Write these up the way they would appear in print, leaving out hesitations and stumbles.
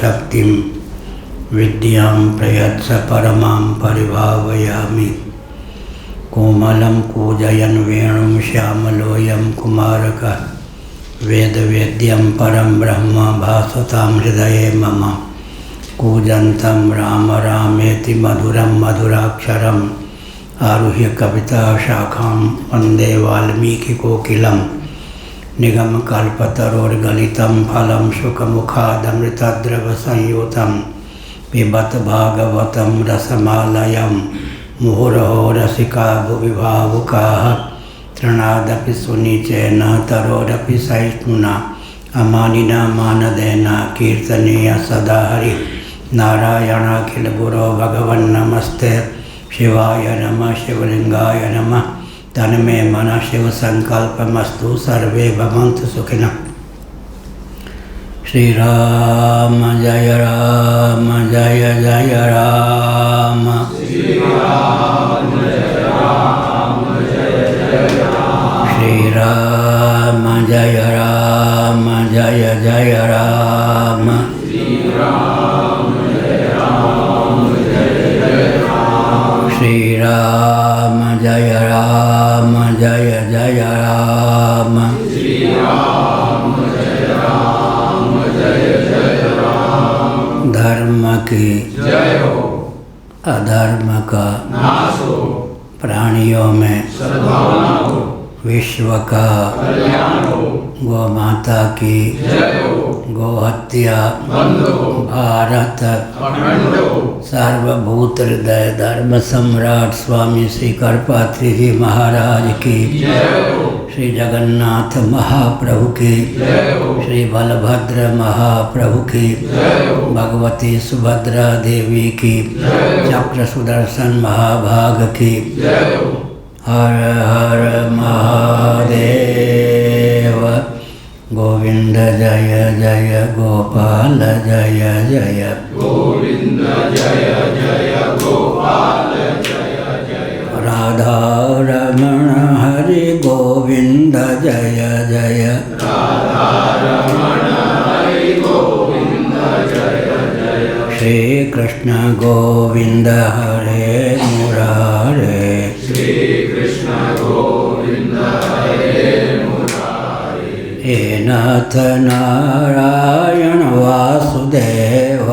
शक्तिं विद्यां प्रयच्छ परमां परिभावयामि। कोमलं कूजयन् वेणुं श्यामलोऽयं कुमारकः वेदवेद्यं परं ब्रह्म भासतां हृदये मम। कूजन्तं राम रामेति मधुरं मधुराक्षरम् आरुह्य कविताशाखां वन्दे वाल्मीकिकोकिलं। निगमकल्पतरोर्गलितं फलं शुकमुखादमृतद्रवसंयुतं पिबत भागवतं रसमालयं। मुहुरहो रसिका भुवि भावुकाः तृणादपि सुनिचेन तरोरपि सहिष्णुना। अमानिना मानदेन कीर्तनीय सदा हरि नारायणाखिल गुरो भगवन्नमस्ते शिवाय नमः शिवलिंगाय नमः। तन्मे मनः शिव संकल्पमस्तु सर्वे भवन्तु सुखिनः। श्री राम जय राम जय जय राम। श्री राम जय राम जय जय राम। श्री राम जय राम जय जय राम। श्री राम जय राम जय जय राम। श्री राम जय राम जय जय राम। श्री राम जय राम जय जय राम। धर्म की जय हो, अधर्म का नाश हो, प्राणियों में सद्भावना हो, विश्व का कल्याण हो, गौ माता की जय हो, गौ हत्या बंद हो, भारत अखंड हो। सार्वभूत हृदय धर्म सम्राट स्वामी श्री करपात्री जी महाराज की जय हो। श्री जगन्नाथ महाप्रभु की जय हो। श्री बलभद्र महाप्रभु की जय हो। भगवती सुभद्रा देवी की जय हो। चक्र सुदर्शन महाभाग की जय हो। हर हर महादेव। गोविंद जय जय गोपाल जय जय। गोविंद जय जय गोपाल जय जय। राधा रमण हरि गोविंद जय जय। राधा रमण हरि गोविंद जय जय। श्री कृष्ण गोविंद हरे मुरारे। श्री कृष्ण गोविंद हरे मुरारे। हे नाथ नारायण वासुदेव।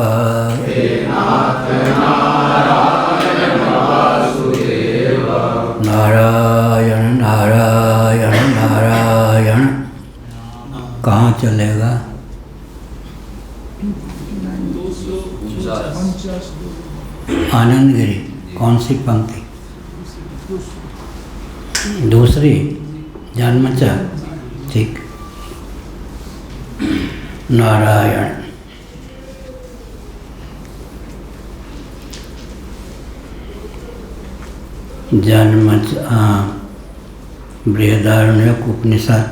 हे नाथ नारायण वासुदेव। नारायण नारायण नारायण। कहाँ चलेगा? आनंदगिरी। कौन सी पंक्ति? दूसरी जन्मचा। ठीक। नारायण। जन्मचा बृहदारण्यक उपनिषद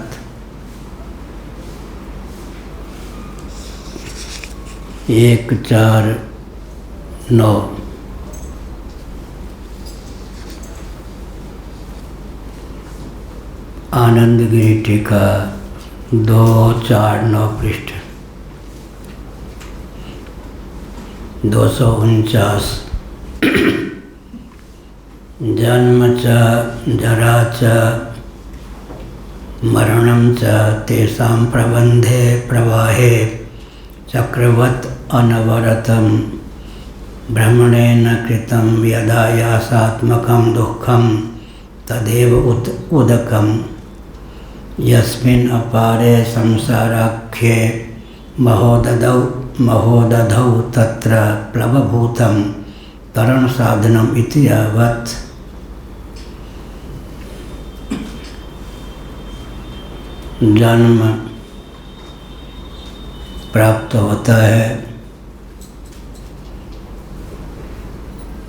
1:4-9। आनंदगिरी टीका 249 पृष्ठ 249। जन्म च जरा च मरणं च तेषां प्रबन्धे प्रवाहे चक्रवत् अनवरतं भ्रमणेन कृतं यदायासात्मकं दुःखं तदेव उदकम् यस्मिन् अपारे संसाराख्ये महोदधौ तत्र प्लवभूतं तरणसाधनम् इति यावत्। जन्म प्राप्त होता है,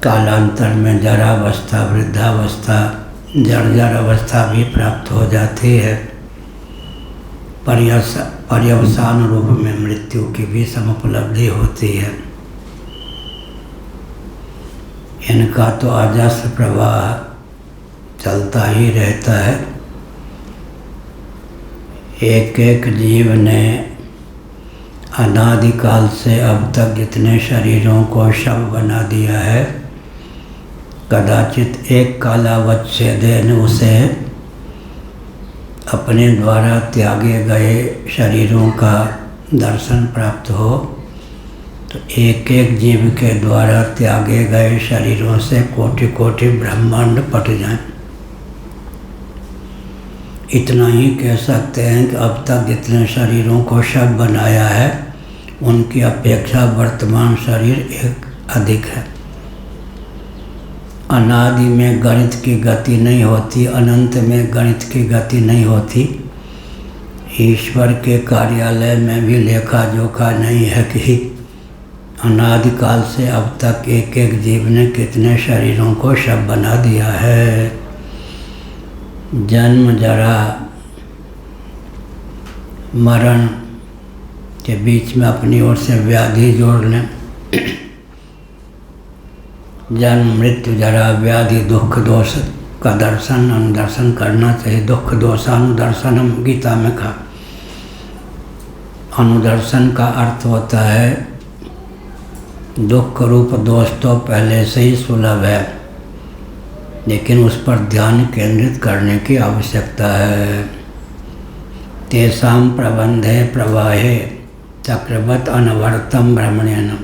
कालांतर में जरावस्था, वृद्धावस्था, जर्जर अवस्था भी प्राप्त हो जाती है। पर्यवसान रूप में मृत्यु की भी समुपलब्धि होती है। इनका तो अजस्र प्रवाह चलता ही रहता है। एक एक जीव ने अनादिकाल से अब तक जितने शरीरों को शव बना दिया है, कदाचित एक कालावच्छेदेन उसे अपने द्वारा त्यागे गए शरीरों का दर्शन प्राप्त हो, तो एक एक जीव के द्वारा त्यागे गए शरीरों से कोटि कोटि ब्रह्मांड पट जाएं। इतना ही कह सकते हैं कि अब तक जितने शरीरों को शव बनाया है, उनकी अपेक्षा वर्तमान शरीर एक अधिक है। अनादि में गणित की गति नहीं होती, अनंत में गणित की गति नहीं होती। ईश्वर के कार्यालय में भी लेखा जोखा नहीं है कि अनादिकाल से अब तक एक एक जीव ने कितने शरीरों को शव बना दिया है। जन्म जरा मरण के बीच में अपनी ओर से व्याधि जोड़ लें। जन्म मृत्यु जरा व्याधि दुख दोष का दर्शन अनुदर्शन करना चाहिए। दुख दोषानुदर्शनम गीता में कहा। अनुदर्शन का अर्थ होता है दुख रूप दोष तो पहले से ही सुलभ है, लेकिन उस पर ध्यान केंद्रित करने की आवश्यकता है। तेषां प्रबंधे प्रवाहे चक्रवत अनवर्तम भ्रमणेन,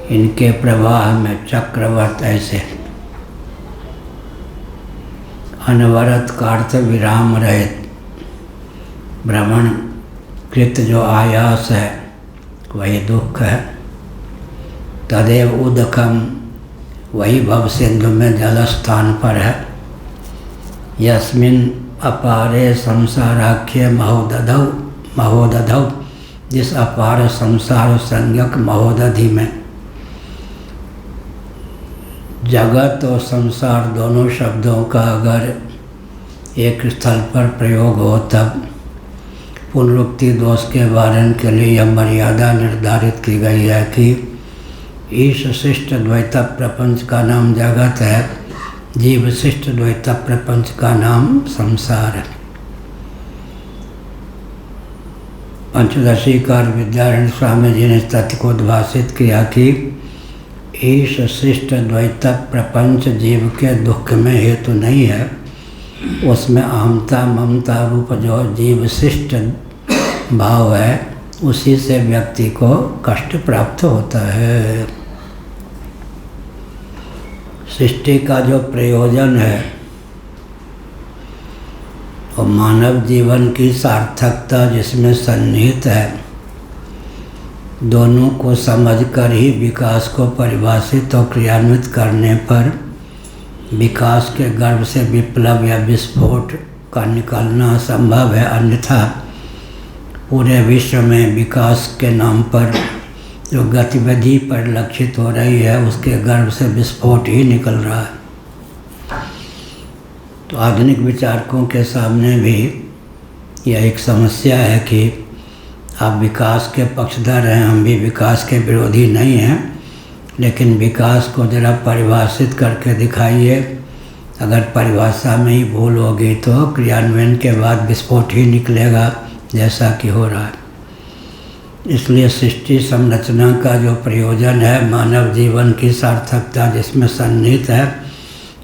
इनके प्रवाह में चक्रवत ऐसे अनवरत का अर्थ विराम रहित, भ्रमण कृत जो आयास है वही दुख है। तदेव उदकम, वही भव सिंधु में जल स्थान पर है। यस्मिन अपारे संसाराख्य महोदधौ, जिस अपार संसार संज्ञक महोदधि में जगत और संसार दोनों शब्दों का अगर एक स्थल पर प्रयोग हो, तब पुनरुक्ति दोष के वारण के लिए यह मर्यादा निर्धारित की गई है कि ईश शिष्ट द्वैत प्रपंच का नाम जगत है, जीव शिष्ट द्वैत प्रपंच का नाम संसार है। पंचदशी कार विद्यारण्य स्वामी जी ने इस तथ्य को उद्भाषित किया कि ईश शिष्ट द्वैत प्रपंच जीव के दुख में हेतु नहीं है, उसमें अहमता ममता रूप जो जीव शिष्ट भाव है, उसी से व्यक्ति को कष्ट प्राप्त होता है। सृष्टि का जो प्रयोजन है और मानव जीवन की सार्थकता जिसमें सन्निहित है, दोनों को समझकर ही विकास को परिभाषित और क्रियान्वित करने पर विकास के गर्भ से विप्लव या विस्फोट का निकलना असंभव है। अन्यथा पूरे विश्व में विकास के नाम पर जो गतिविधि परिलक्षित हो रही है, उसके गर्भ से विस्फोट ही निकल रहा है। तो आधुनिक विचारकों के सामने भी यह एक समस्या है कि आप विकास के पक्षधर हैं, हम भी विकास के विरोधी नहीं हैं, लेकिन विकास को ज़रा परिभाषित करके दिखाइए। अगर परिभाषा में ही भूल होगी तो क्रियान्वयन के बाद विस्फोट ही निकलेगा, जैसा कि हो रहा है। इसलिए सृष्टि संरचना का जो प्रयोजन है, मानव जीवन की सार्थकता जिसमें सन्निहित है,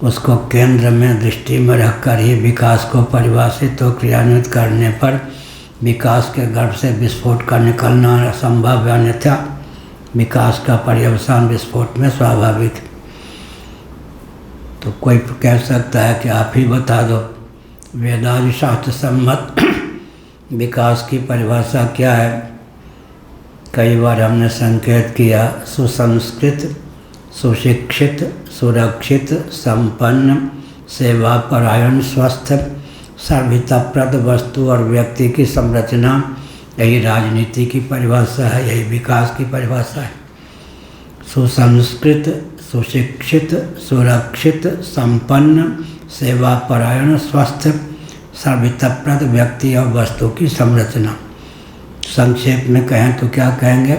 उसको केंद्र में दृष्टि में रखकर ही विकास को परिभाषित और क्रियान्वित करने पर विकास के गर्भ से विस्फोट का निकलना असंभव है। अन्यथा विकास का पर्यवसान विस्फोट में स्वाभाविक। तो कोई कह सकता है कि आप ही बता दो वेदादि शास्त्र सम्मत विकास की परिभाषा क्या है। कई बार हमने संकेत किया, सुसंस्कृत, सुशिक्षित, सुरक्षित, संपन्न, सेवापरायण, स्वस्थ, सर्वहितप्रद वस्तु और व्यक्ति की संरचना, यही राजनीति की परिभाषा है, यही विकास की परिभाषा है। सुसंस्कृत, सुशिक्षित, सुरक्षित, संपन्न, सेवापरायण, स्वस्थ, सर्वहितप्रद व्यक्ति और वस्तु की संरचना। संक्षेप में कहें तो क्या कहेंगे?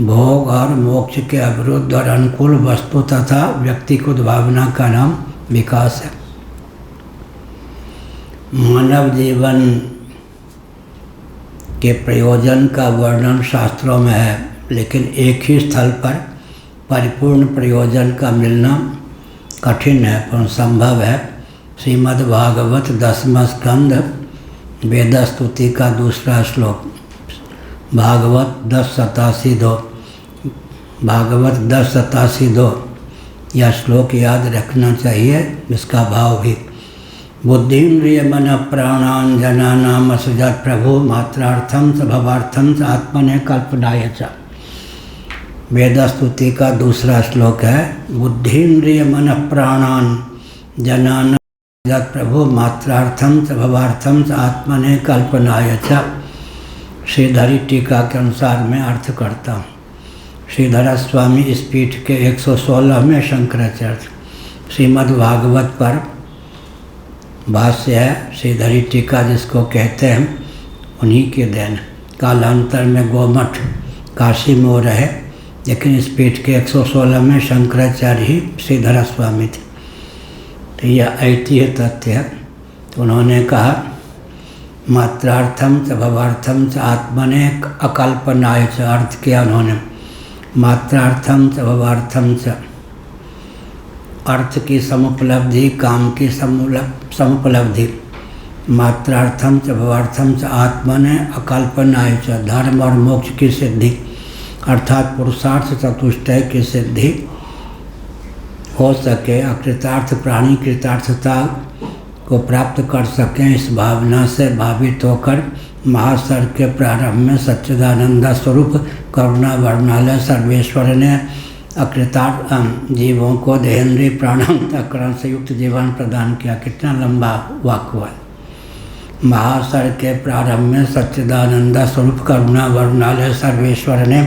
भोग और मोक्ष के अविरुद्ध और अनुकूल वस्तु तथा व्यक्तिगत भावना का नाम विकास है। मानव जीवन के प्रयोजन का वर्णन शास्त्रों में है, लेकिन एक ही स्थल पर परिपूर्ण प्रयोजन का मिलना कठिन है पर संभव है। श्रीमद् भागवत 10वां स्कंद वेद स्तुति का दूसरा श्लोक, भागवत 10:87-2, भागवत 10:87-2 यह श्लोक याद रखना चाहिए। इसका भाव भी बुद्धिन्द्रिय मन प्राणान जनानाम असुजत प्रभु मात्रार्थम च भवार्थम च आत्मने कल्पनाय च। वेद स्तुति का दूसरा श्लोक है। बुद्धिन्द्रिय मन प्राणान जनानाम असुजत प्रभु मात्रार्थम च भवार्थम च आत्मने कल्पनाय च। श्रीधरी टीका के अनुसार मैं अर्थ करता हूँ। श्रीधर स्वामी इस पीठ के 116वें शंकराचार्य श्रीमद् भागवत पर भाष्य है। श्रीधरी टीका जिसको कहते हैं उन्हीं के देन। कालांतर में गोमठ काशी में रहे, लेकिन इस पीठ के 116वें शंकराचार्य ही श्रीधर स्वामी थे। तो यह ऐतिह्य तथ्य है। तो उन्होंने कहा मात्रार्थम च भवार्थम च आत्मने अकल्पनाय च। अर्थ किया उन्होंने मात्रार्थम च भवार्थम च, अर्थ की समुपलब्धि, काम की समुपलब्धि। मात्रार्थम च भवार्थम च आत्मने अकल्पनाय च, धर्म और मोक्ष की सिद्धि अर्थात पुरुषार्थ चतुष्टय की सिद्धि हो सके, अकृतार्थ प्राणी कृतार्थता को प्राप्त कर सकें, इस भावना से भावित होकर महासर्ग के प्रारंभ में सच्चिदानंद स्वरूप करुणा वर्णालय सर्वेश्वर ने अकृतार्थ जीवों को देहेंद्रीय प्राणांतकरण से युक्त जीवन प्रदान किया। कितना लंबा वाक्य है। महासर्ग के प्रारंभ में सच्चिदानंद स्वरूप करुणा वर्णालय सर्वेश्वर ने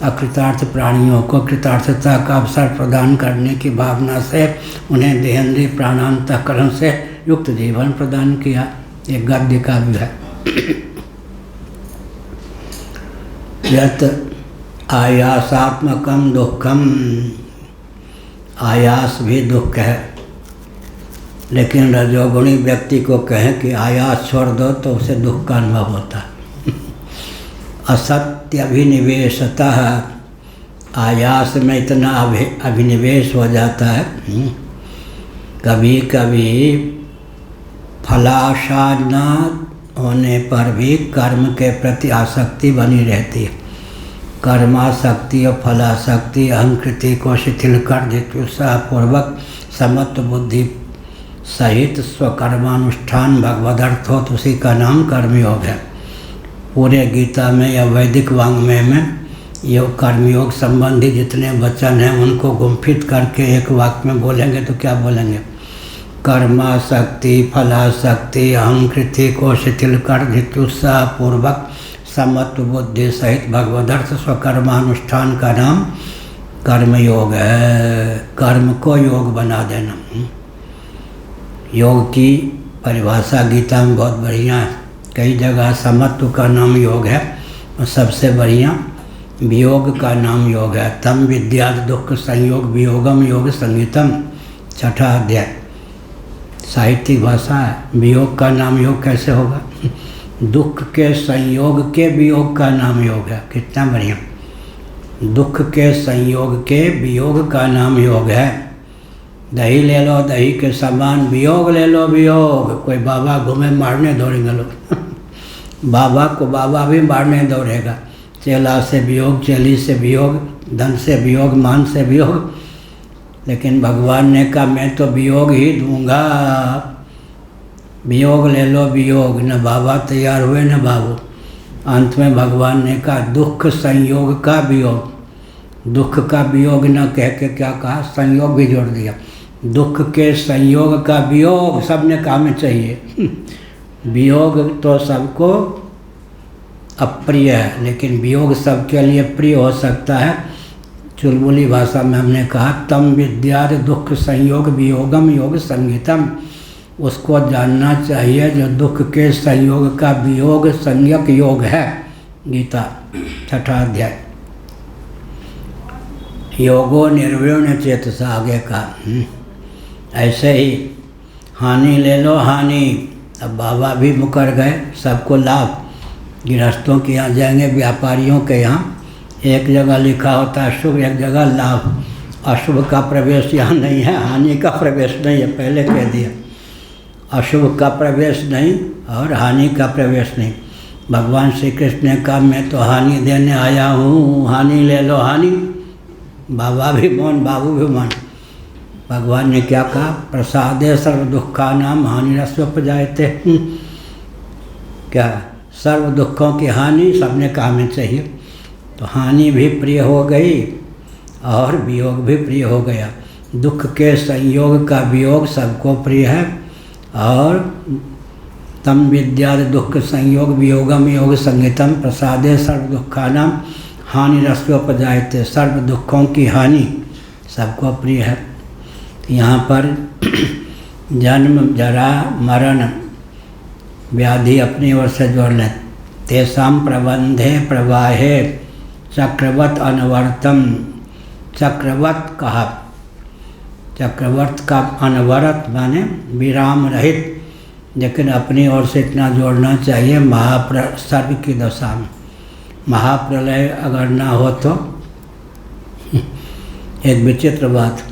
अकृतार्थ प्राणियों को कृतार्थता का अवसर प्रदान करने की भावना से उन्हें देहेंद्रीय प्राणांतकरण से युक्त जीवन प्रदान किया। एक गद्य का भी है। यत आयासात्मकम दुखम, आयास भी दुख है, लेकिन रजोगुणी व्यक्ति को कहें कि आयास छोड़ दो तो उसे दुख का अनुभव होता है। असत्य अभिनिवेशतः, आयास में इतना अभिनिवेश हो जाता है। कभी कभी फलाशा न होने पर भी कर्म के प्रति आसक्ति बनी रहती है। कर्मासक्ति और फलासक्ति अहंकृति को शिथिल कर जिज्ञासापूर्वक समत्व बुद्धि सहित स्वकर्मानुष्ठान भगवदर्थ हो तो उसी का नाम कर्मयोग है। पूरे गीता में या वैदिक वाङ्मय में योग कर्मयोग संबंधी जितने वचन हैं उनको गुम्फित करके एक वाक्य में बोलेंगे तो क्या बोलेंगे? कर्मासक्ति फलासक्ति अहंकृति को शिथिल कर जिज्ञासापूर्वक समत्व बुद्धि सहित भगवदर्थ स्वकर्मानुष्ठान का नाम कर्मयोग है। कर्म को योग बना देना। योग की परिभाषा गीता में बहुत बढ़िया है। कई जगह समत्व का नाम योग है और सबसे बढ़िया वियोग का नाम योग है। तम विद्याद दुख संयोग वियोगम योग संगीतम, 6ठा अध्याय। साहित्यिक भाषा है। वियोग का नाम योग कैसे होगा? दुख के संयोग के वियोग का नाम योग है। कितना बढ़िया। दुख के संयोग के वियोग का नाम योग है। दही ले लो दही के समान, वियोग ले लो वियोग। कोई बाबा घूमे मारने दौड़ेंगे लोग। बाबा को बाबा भी मारने दौड़ेगा। चेला से वियोग, चेली से वियोग, धन से वियोग, मान से वियोग। लेकिन भगवान ने कहा मैं तो वियोग ही दूंगा। वियोग ले लो वियोग। न बाबा तैयार हुए न बाबू। अंत में भगवान ने कहा दुख संयोग का वियोग। दुख का वियोग न कह के क्या कहा? संयोग भी जोड़ दिया। दुख के संयोग का वियोग सबने काम में चाहिए। वियोग तो सबको अप्रिय है, लेकिन वियोग सबके लिए प्रिय हो सकता है। चुलबुली भाषा में हमने कहा तम विद्याद दुख संयोग वियोगम योग संगीतम। उसको जानना चाहिए जो दुख के संयोग का वियोग संज्ञक योग है। गीता 6ठा अध्याय। योगो निर्विण्ण चेतसा, आगे का। ऐसे ही हानि ले लो हानि। अब बाबा भी मुकर गए, सबको लाभ। गृहस्थों के यहाँ जाएंगे, व्यापारियों के यहाँ एक जगह लिखा होता है शुभ, एक जगह लाभ। अशुभ का प्रवेश यहाँ नहीं है, हानि का प्रवेश नहीं है, पहले कह दिया। अशुभ का प्रवेश नहीं और हानि का प्रवेश नहीं। भगवान श्री कृष्ण ने कहा मैं तो हानि देने आया हूँ, हानि ले लो हानि। बाबा भी मान, बाबू भी मान। भगवान ने क्या कहा? प्रसादे सर्व दुखा नाम हानि रस्वपजायते। क्या सर्व दुखों की हानि सबने कहा में चाहिए। तो हानि भी प्रिय हो गई और वियोग भी प्रिय हो गया। दुख के संयोग का वियोग सबको प्रिय है। और तम विद्या दुख संयोग वियोगम योग संगीतम प्रसादे सर्व दुखानाम हानि रस्वपजायते। सर्व दुखों की हानि सबको प्रिय है। यहाँ पर जन्म जरा मरण व्याधि अपनी ओर से जोड़ लें। तेषाम प्रबंधे प्रवाहे चक्रवत अनवर्तम। चक्रवत कहा, चक्रवर्त का अनवरत माने विराम रहित, लेकिन अपनी ओर से इतना जोड़ना चाहिए सर्व की दशा में महाप्रलय अगर ना हो तो एक विचित्र बात,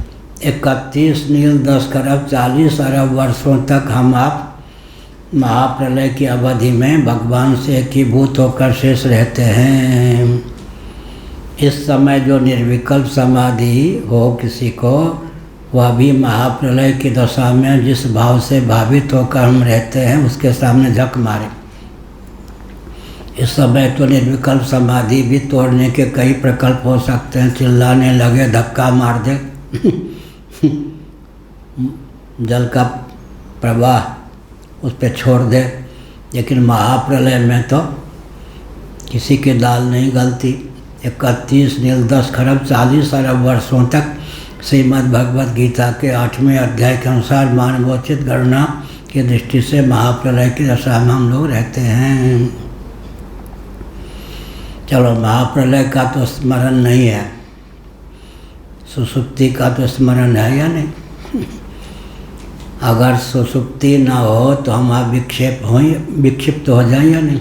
31 नील 10 खरब 40 अरब वर्षों तक हम आप महाप्रलय की अवधि में भगवान से एकीभूत होकर शेष रहते हैं। इस समय जो निर्विकल्प समाधि हो किसी को, वह भी महाप्रलय की दशा में जिस भाव से भावित होकर हम रहते हैं उसके सामने झक मारे। इस समय तो निर्विकल्प समाधि भी तोड़ने के कई प्रकल्प हो सकते हैं। चिल्लाने लगे, धक्का मार दे, जल का प्रवाह उस पर छोड़ दे। लेकिन महाप्रलय में तो किसी की दाल नहीं गलती। 31 नील 10 खरब 40 अरब वर्षों तक श्रीमद् भगवद गीता के 8वें अध्याय के अनुसार मानवोचित गणना की दृष्टि से महाप्रलय की दशा में हम लोग रहते हैं। चलो, महाप्रलय का तो स्मरण नहीं है, सुसुप्ति का तो स्मरण है या नहीं? अगर सुसुप्ति ना हो तो हम आप विक्षिप्त हो जाएं या नहीं?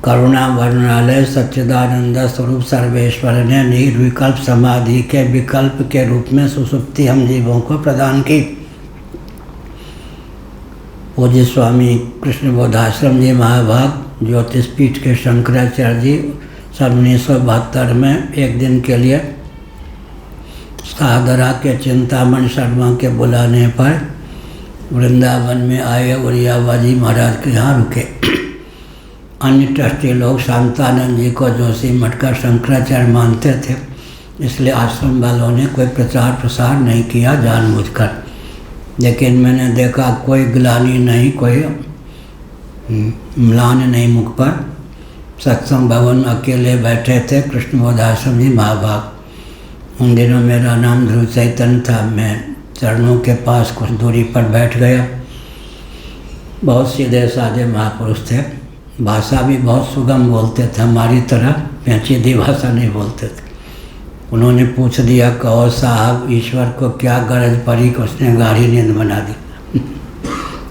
करुणा वर्णालय सच्चिदानंद स्वरूप सर्वेश्वर ने निर्विकल्प समाधि के विकल्प के रूप में सुसुप्ति हम जीवों को प्रदान की। पूज्य स्वामी कृष्ण बोधाश्रम जी महाभाग ज्योतिषपीठ के शंकराचार्य जी 1972 में एक दिन के लिए सादरा के चिंतामण शर्मा के बुलाने पर वृंदावन में आए और उड़ियाबाजी महाराज के यहाँ रुके। अन्य ट्रस्टी लोग शांतानंद जी को जोशी मठ का शंकराचार्य मानते थे, इसलिए आश्रम वालों ने कोई प्रचार प्रसार नहीं किया जानबूझकर। लेकिन मैंने देखा कोई ग्लानि नहीं, कोई म्लान नहीं मुख पर। सत्संग भवन में अकेले बैठे थे कृष्ण बोधाश्रम जी महाभाग। उन दिनों मेरा नाम ध्रुव चैतन्य था। मैं चरणों के पास कुछ दूरी पर बैठ गया। बहुत सीधे साधे महापुरुष थे, भाषा भी बहुत सुगम बोलते थे, हमारी तरह पेचीदी भाषा नहीं बोलते थे। उन्होंने पूछ दिया, कहो साहब ईश्वर को क्या गरज पड़ी कि उसने गाढ़ी नींद बना दी?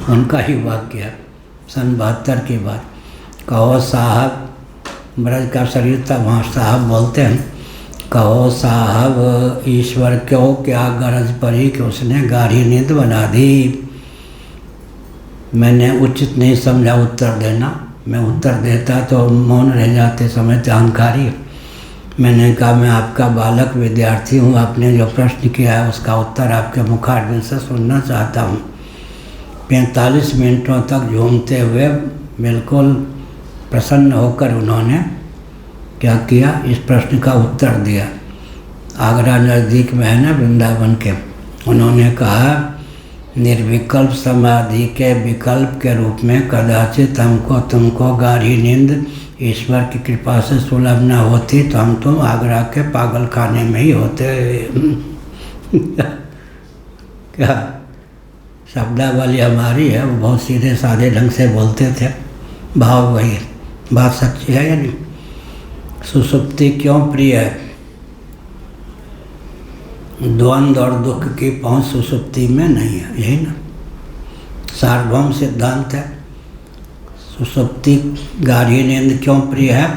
उनका ही वाक्य है, सन 72 की बात। कहो साहब, ब्रज का शरीर था, वहाँ साहब बोलते हैं। कहो साहब ईश्वर को क्या गरज पड़ी कि उसने गाढ़ी नींद बना दी? मैंने उचित नहीं समझा उत्तर देना। मैं उत्तर देता तो मौन रह जाते, समय अहंकारी। मैंने कहा मैं आपका बालक विद्यार्थी हूँ, आपने जो प्रश्न किया है उसका उत्तर आपके मुखारबिंद से सुनना चाहता हूँ। 45 मिनटों तक झूमते हुए बिल्कुल प्रसन्न होकर उन्होंने क्या किया, इस प्रश्न का उत्तर दिया। आगरा नज़दीक में है ना वृंदावन के। उन्होंने कहा निर्विकल्प समाधि के विकल्प के रूप में कदाचित हमको तुमको गाढ़ी नींद ईश्वर की कृपा से सुलभ न होती तो हम तुम आगरा के पागल खाने में ही होते। क्या शब्दावली हमारी है, वो बहुत सीधे साधे ढंग से बोलते थे। भाव वही, बात सच्ची है या नहीं? सुसुप्ति क्यों प्रिय है? द्वंद्व और दुख की पहुंच सुसुप्ति में नहीं है, यही ना सार्वभौम सिद्धांत है। सुसुप्ति गाढ़ी नींद क्यों प्रिय है?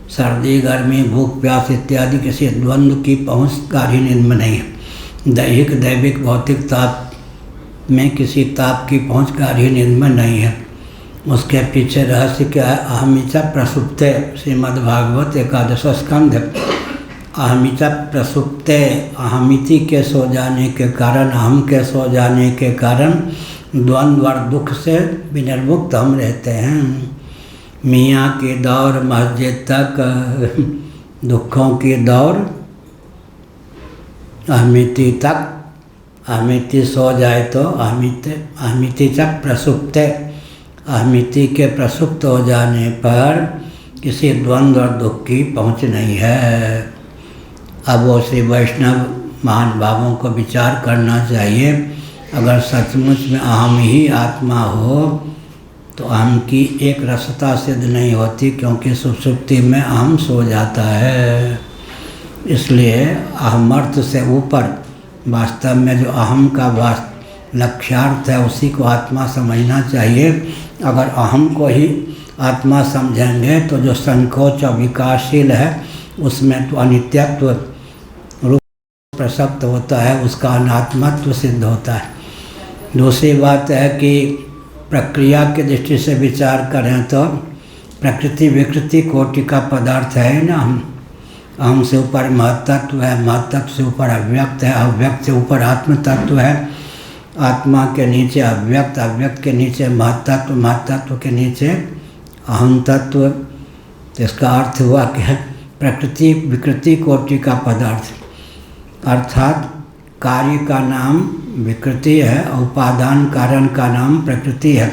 सर्दी, गर्मी, भूख, प्यास इत्यादि किसी द्वंद्व की पहुँच गाढ़ी नींद में नहीं है। दैहिक, दैविक, भौतिक ताप में किसी ताप की पहुँच गाढ़ी नींद में नहीं है। उसके पीछे रहस्य क्या है? अहमिचा प्रसुप्ते, श्रीमद्भागवत 11 स्कंध। अहमिचा प्रसुप्ते, अहमिति के सो जाने के कारण, अहम के सो जाने के कारण द्वंद्व और दुख से विनिर्मुक्त हम रहते हैं। मियाँ की दौड़ मस्जिद तक, दुखों की दौड़ अहमिति तक। अहमिति सो जाए तो अहमिति तक प्रसुप्ते, अहमिति के प्रसुप्त हो जाने पर किसी द्वंद्व और दुख की पहुँच नहीं है। अब वो श्री वैष्णव महान भावों को विचार करना चाहिए। अगर सचमुच में अहम ही आत्मा हो तो अहम की एक रसता सिद्ध नहीं होती, क्योंकि सुषुप्ति में अहम सो जाता है। इसलिए अहमर्थ से ऊपर वास्तव में जो अहम का लक्ष्यार्थ है उसी को आत्मा समझना चाहिए। अगर अहम को ही आत्मा समझेंगे तो जो संकोच और विकासशील है उसमें तो अनित्यत्व रूप प्रसक्त होता है, उसका अनात्मत्व सिद्ध होता है। दूसरी बात है कि प्रक्रिया की दृष्टि से विचार करें तो प्रकृति विकृति कोटि का पदार्थ है ना। अहम से ऊपर महत्तत्व है, महत्तत्व से ऊपर अव्यक्त है, अव्यक्त से ऊपर आत्म तत्व है, आत्मा के नीचे अव्यक्त, अव्यक्त के नीचे महत्तत्व, महत्तत्व के नीचे अहम तत्व। तो इसका अर्थ हुआ कि प्रकृति विकृति कोटि का पदार्थ, अर्थात कार्य का नाम विकृति है और उपादान कारण का नाम प्रकृति है,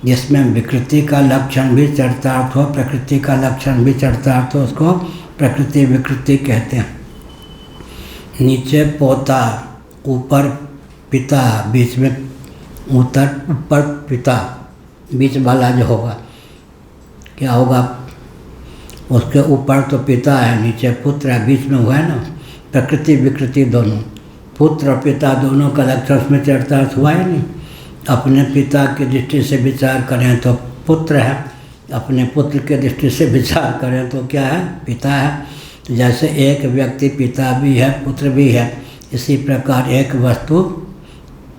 जिसमें विकृति का लक्षण भी चरितार्थ हो, प्रकृति का लक्षण भी चरितार्थ हो, उसको प्रकृति विकृति कहते हैं। नीचे पोता, ऊपर पिता, बीच में ऊपर पिता, बीच वाला जो होगा क्या होगा? उसके ऊपर तो पिता है, नीचे पुत्र है, बीच में हुआ है ना। प्रकृति विकृति दोनों, पुत्र और पिता दोनों का लक्षण उसमें चरितार्थ हुआ है नहीं। अपने पिता की दृष्टि से विचार करें तो पुत्र है, अपने पुत्र के दृष्टि से विचार करें तो क्या है? पिता है। तो जैसे एक व्यक्ति पिता भी है, पुत्र भी है, इसी प्रकार एक वस्तु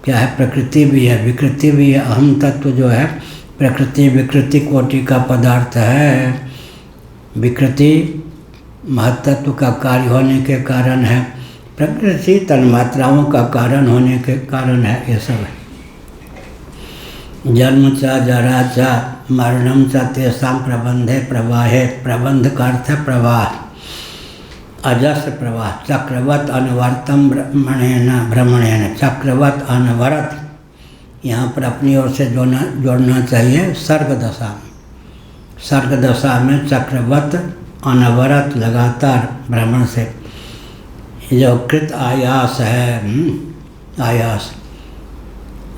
क्या है? प्रकृति भी है, विकृति भी है। अहम तत्व जो है प्रकृति विकृति कोटि का पदार्थ है। विकृति महत्तत्व का कार्य होने के कारण है, प्रकृति तन्मात्राओं का कारण होने के कारण है। ये सब है। जन्म च जरा च मरणम च तेषां प्रबंधे प्रवाहे, प्रबंध का अर्थ है प्रवाह, अजस्र प्रवाह। चक्रवत अनवर्तम भ्रमणेन, चक्रवत अनवरत, यहाँ पर अपनी ओर से जोड़ना चाहिए सर्ग दशा में। सर्ग दशा में चक्रवत अनवरत लगातार भ्रमण से जो कृत आयास है, आयास,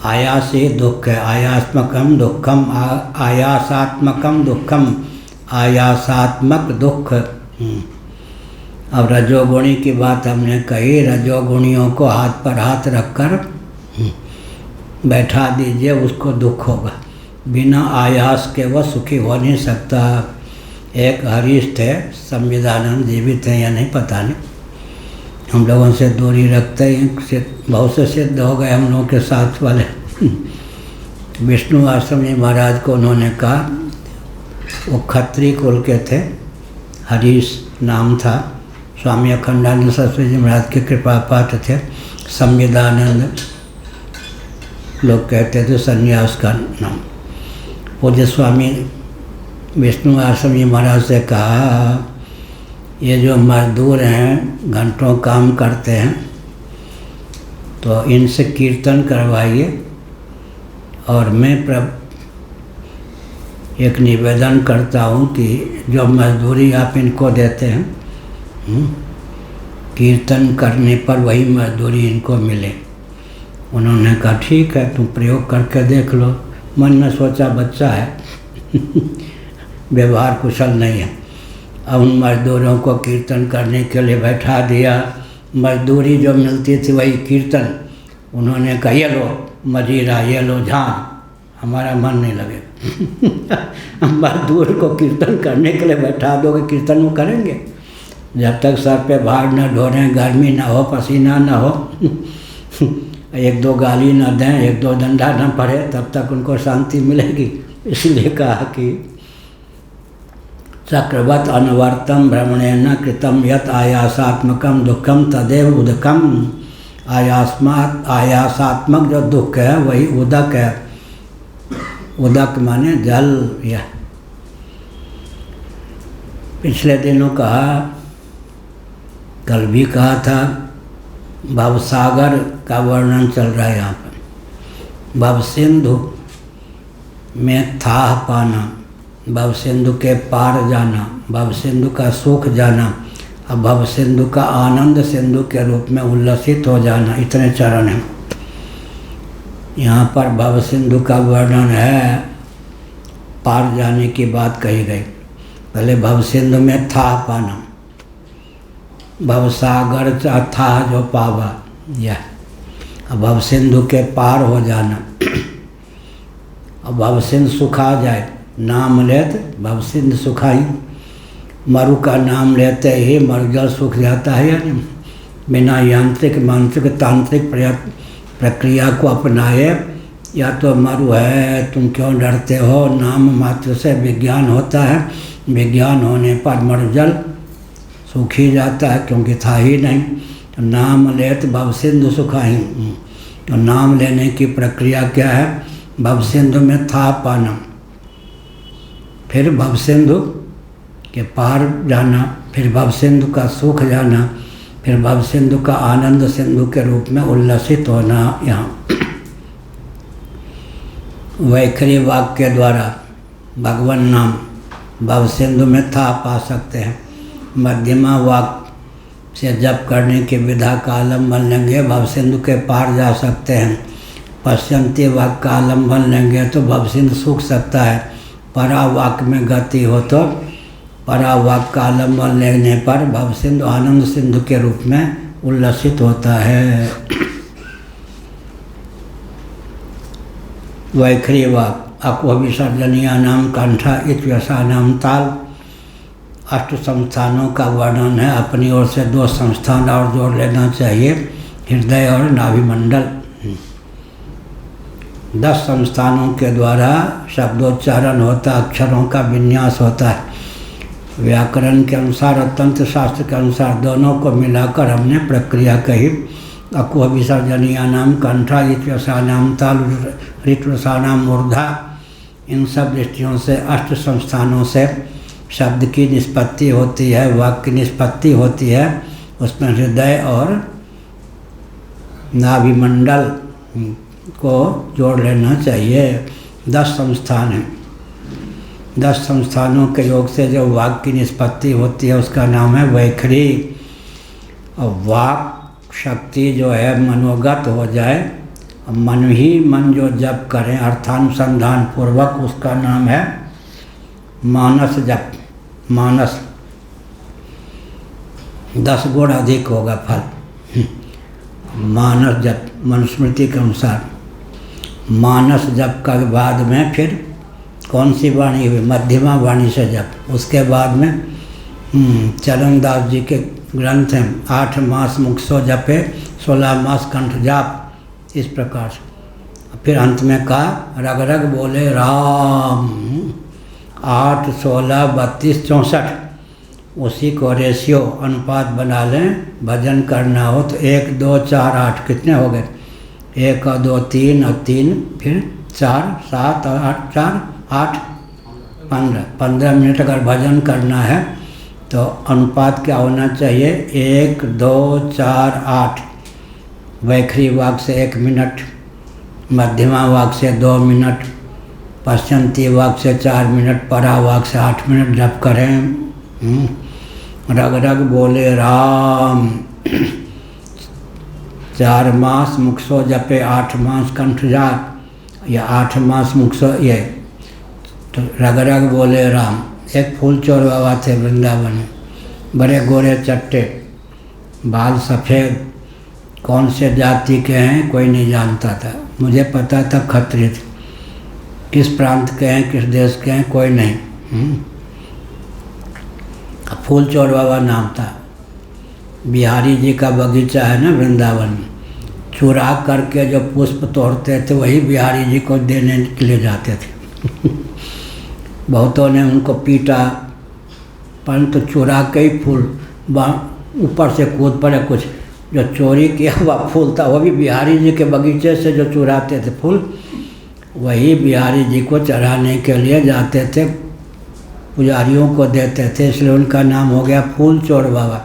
आयास ही दुख है। आयास्मकम दुखम, आयासात्मकम दुखम, आयासात्मक दुख। अब रजोगुणी की बात हमने कही, रजोगुणियों को हाथ पर हाथ रखकर बैठा दीजिए, उसको दुख होगा। बिना आयास के वह सुखी हो नहीं सकता। एक हरीश थे, संविधानंद जीवित हैं या नहीं पता नहीं, हम लोगों से दूरी रखते हैं, बहुत से सिद्ध हो गए हम लोगों के साथ वाले। विष्णु आश्रम जी महाराज को उन्होंने कहा, वो खत्री कुल के थे, हरीश नाम था, स्वामी अखंडानंद सरस्वती जी महाराज के कृपा पात्र थे। संविदानंद लोग कहते थे, संन्यास का नाम। पूज्य स्वामी विष्णु आश्रम जी महाराज से कहा, ये जो मजदूर हैं घंटों काम करते हैं तो इनसे कीर्तन करवाइए, और मैं एक निवेदन करता हूँ कि जो मजदूरी आप इनको देते हैं, कीर्तन करने पर वही मजदूरी इनको मिले। उन्होंने कहा ठीक है, तुम प्रयोग करके देख लो। मन में सोचा बच्चा है व्यवहार कुशल नहीं है। अब उन मजदूरों को कीर्तन करने के लिए बैठा दिया, मजदूरी जो मिलती थी वही कीर्तन। उन्होंने कहा ये लो मजीरा, ये लो झांझ, हमारा मन नहीं लगेगा। हम मजदूर को कीर्तन करने के लिए बैठा दोगे, कीर्तन वो करेंगे? जब तक सर पे भार न ढोरें, गर्मी ना हो, पसीना ना हो, एक दो गाली न दें, एक दो डंडा न पड़े, तब तक उनको शांति मिलेगी। इसलिए कहा कि चक्रवत अनवर्तम भ्रमणेन कृतम यत आयासात्मकम दुखम तदेव उदकम। आयासात्मक जो दुख है वही उदक है। उदक माने जल। यह पिछले दिनों कहा, कल भी कहा था, भवसागर का वर्णन चल रहा है यहाँ पर। भव सिंधु में था पाना, भव सिंधु के पार जाना, भव सिंधु का सुख जाना, अब भव सिंधु का आनंद सिंधु के रूप में उल्लसित हो जाना, इतने चरण हैं। यहाँ पर भव सिंधु का वर्णन है, पार जाने की बात कही गई। पहले भव सिंधु में था पाना, भवसागर था जो पावा, यह अब भव सिंधु के पार हो जाना। अब भव सिंधु सुखा जाए, नाम लेते भव सिंधु सुखाई। मरु का नाम लेते ही मरुजल सूख जाता है या नहीं? बिना यांत्रिक मानसिक तांत्रिक प्रक्रिया को अपनाए, या तो मरु है, तुम क्यों डरते हो, नाम मात्र से विज्ञान होता है। विज्ञान होने पर मरुजल सूख ही जाता है, क्योंकि था ही नहीं। तो नाम लेत भव सिंधु सुखाई। तो नाम लेने की प्रक्रिया क्या है? भव सिंधु में था पाना, फिर भव सिंधु के पार जाना, फिर भव सिंधु का सुख जाना, फिर भव सिंधु का आनंद सिंधु के रूप में उल्लसित होना। यहाँ वैखरी वाक्य के द्वारा भगवान नाम भव सिंधु में था पा सकते हैं। मध्यमा वाक्य से जप करने की विधा का आलम्बन लेंगे, भव सिंधु के पार जा सकते हैं। पश्चंती वाक्य का आलम्बन लेंगे तो भव सिंधु सूख सकता है। परा वाक्य में गति हो तो परा वाक्य का आलम्बन लेने पर भव सिंधु आनंद सिंधु के रूप में उल्लसित होता है। वैखरी वाक्य अक्व विसर्जनीय नाम कंठा इत्यसा नाम ताल। 8 संस्थानों का वर्णन है। अपनी ओर से 2 संस्थान और जोड़ लेना चाहिए, हृदय और नाभिमंडल। 10 संस्थानों के द्वारा शब्दोच्चारण होता, अक्षरों का विन्यास होता है। व्याकरण के अनुसार और तंत्र शास्त्र के अनुसार दोनों को मिलाकर हमने प्रक्रिया कही। अकुह विसर्जनीय नाम कंठा ऋत्वसानाम ताल ऋत्वसानाम मूर्धा। इन सब दृष्टियों से 8 संस्थानों से शब्द की निष्पत्ति होती है, वाक्य की निष्पत्ति होती है। उसमें हृदय और नाभिमंडल को जोड़ लेना चाहिए। 10 संस्थान हैं। 10 संस्थानों के योग से जो वाक्य की निष्पत्ति होती है उसका नाम है वैखरी। और वाक शक्ति जो है मनोगत हो जाए, मन ही मन जो जप करें अर्थानुसंधान पूर्वक, उसका नाम है मानस जप। मानस 10 गुण अधिक होगा फल। मानस जप मनुस्मृति के अनुसार। मानस जप का बाद में फिर कौन सी वाणी हुई? मध्यमा वाणी से जप। उसके बाद में चरणदास जी के ग्रंथ हैं, 8 मास मुख सो जपे 16 मास कंठ जाप। इस प्रकार से फिर अंत में कहा रग रग बोले राम। 8, 16, 32, 64 उसी को रेशियो अनुपात बना लें। भजन करना हो तो 1, 2, 4, 8 कितने हो गए? 1 और 2, 3 और 3 फिर 4, 7 और 8, 4, 8, 15 मिनट अगर भजन करना है तो अनुपात क्या होना चाहिए? 1, 2, 4, 8। वैखरी वाक से 1 मिनट, मध्यमा वाक से 2 मिनट, पश्चंती वाक से 4 मिनट, परा वाक से 8 मिनट जप करें। रग रग बोले राम। 4 मास मुख सो जपे 8 मास कंठ जाप, या 8 मास मुख सो ये। तो रग रग बोले राम। एक फूल चोर बाबा थे वृंदावन में, बड़े गोरे चट्टे, बाल सफ़ेद, कौन से जाति के हैं कोई नहीं जानता था। मुझे पता था खत्रिय थे। किस प्रांत के हैं, किस देश के हैं, कोई नहीं। फूल चोर बाबा नाम था। बिहारी जी का बगीचा है ना वृंदावन में, चुरा करके जो पुष्प तोड़ते थे वही बिहारी जी को देने के लिए जाते थे। बहुतों ने उनको पीटा, परंतु चुरा के ही फूल ऊपर से कूद पड़े। कुछ जो चोरी किया हुआ फूल था वो भी बिहारी जी के बगीचे से जो चुराते थे फूल, वही बिहारी जी को चढ़ाने के लिए जाते थे, पुजारियों को देते थे, इसलिए उनका नाम हो गया फूल चोर बाबा।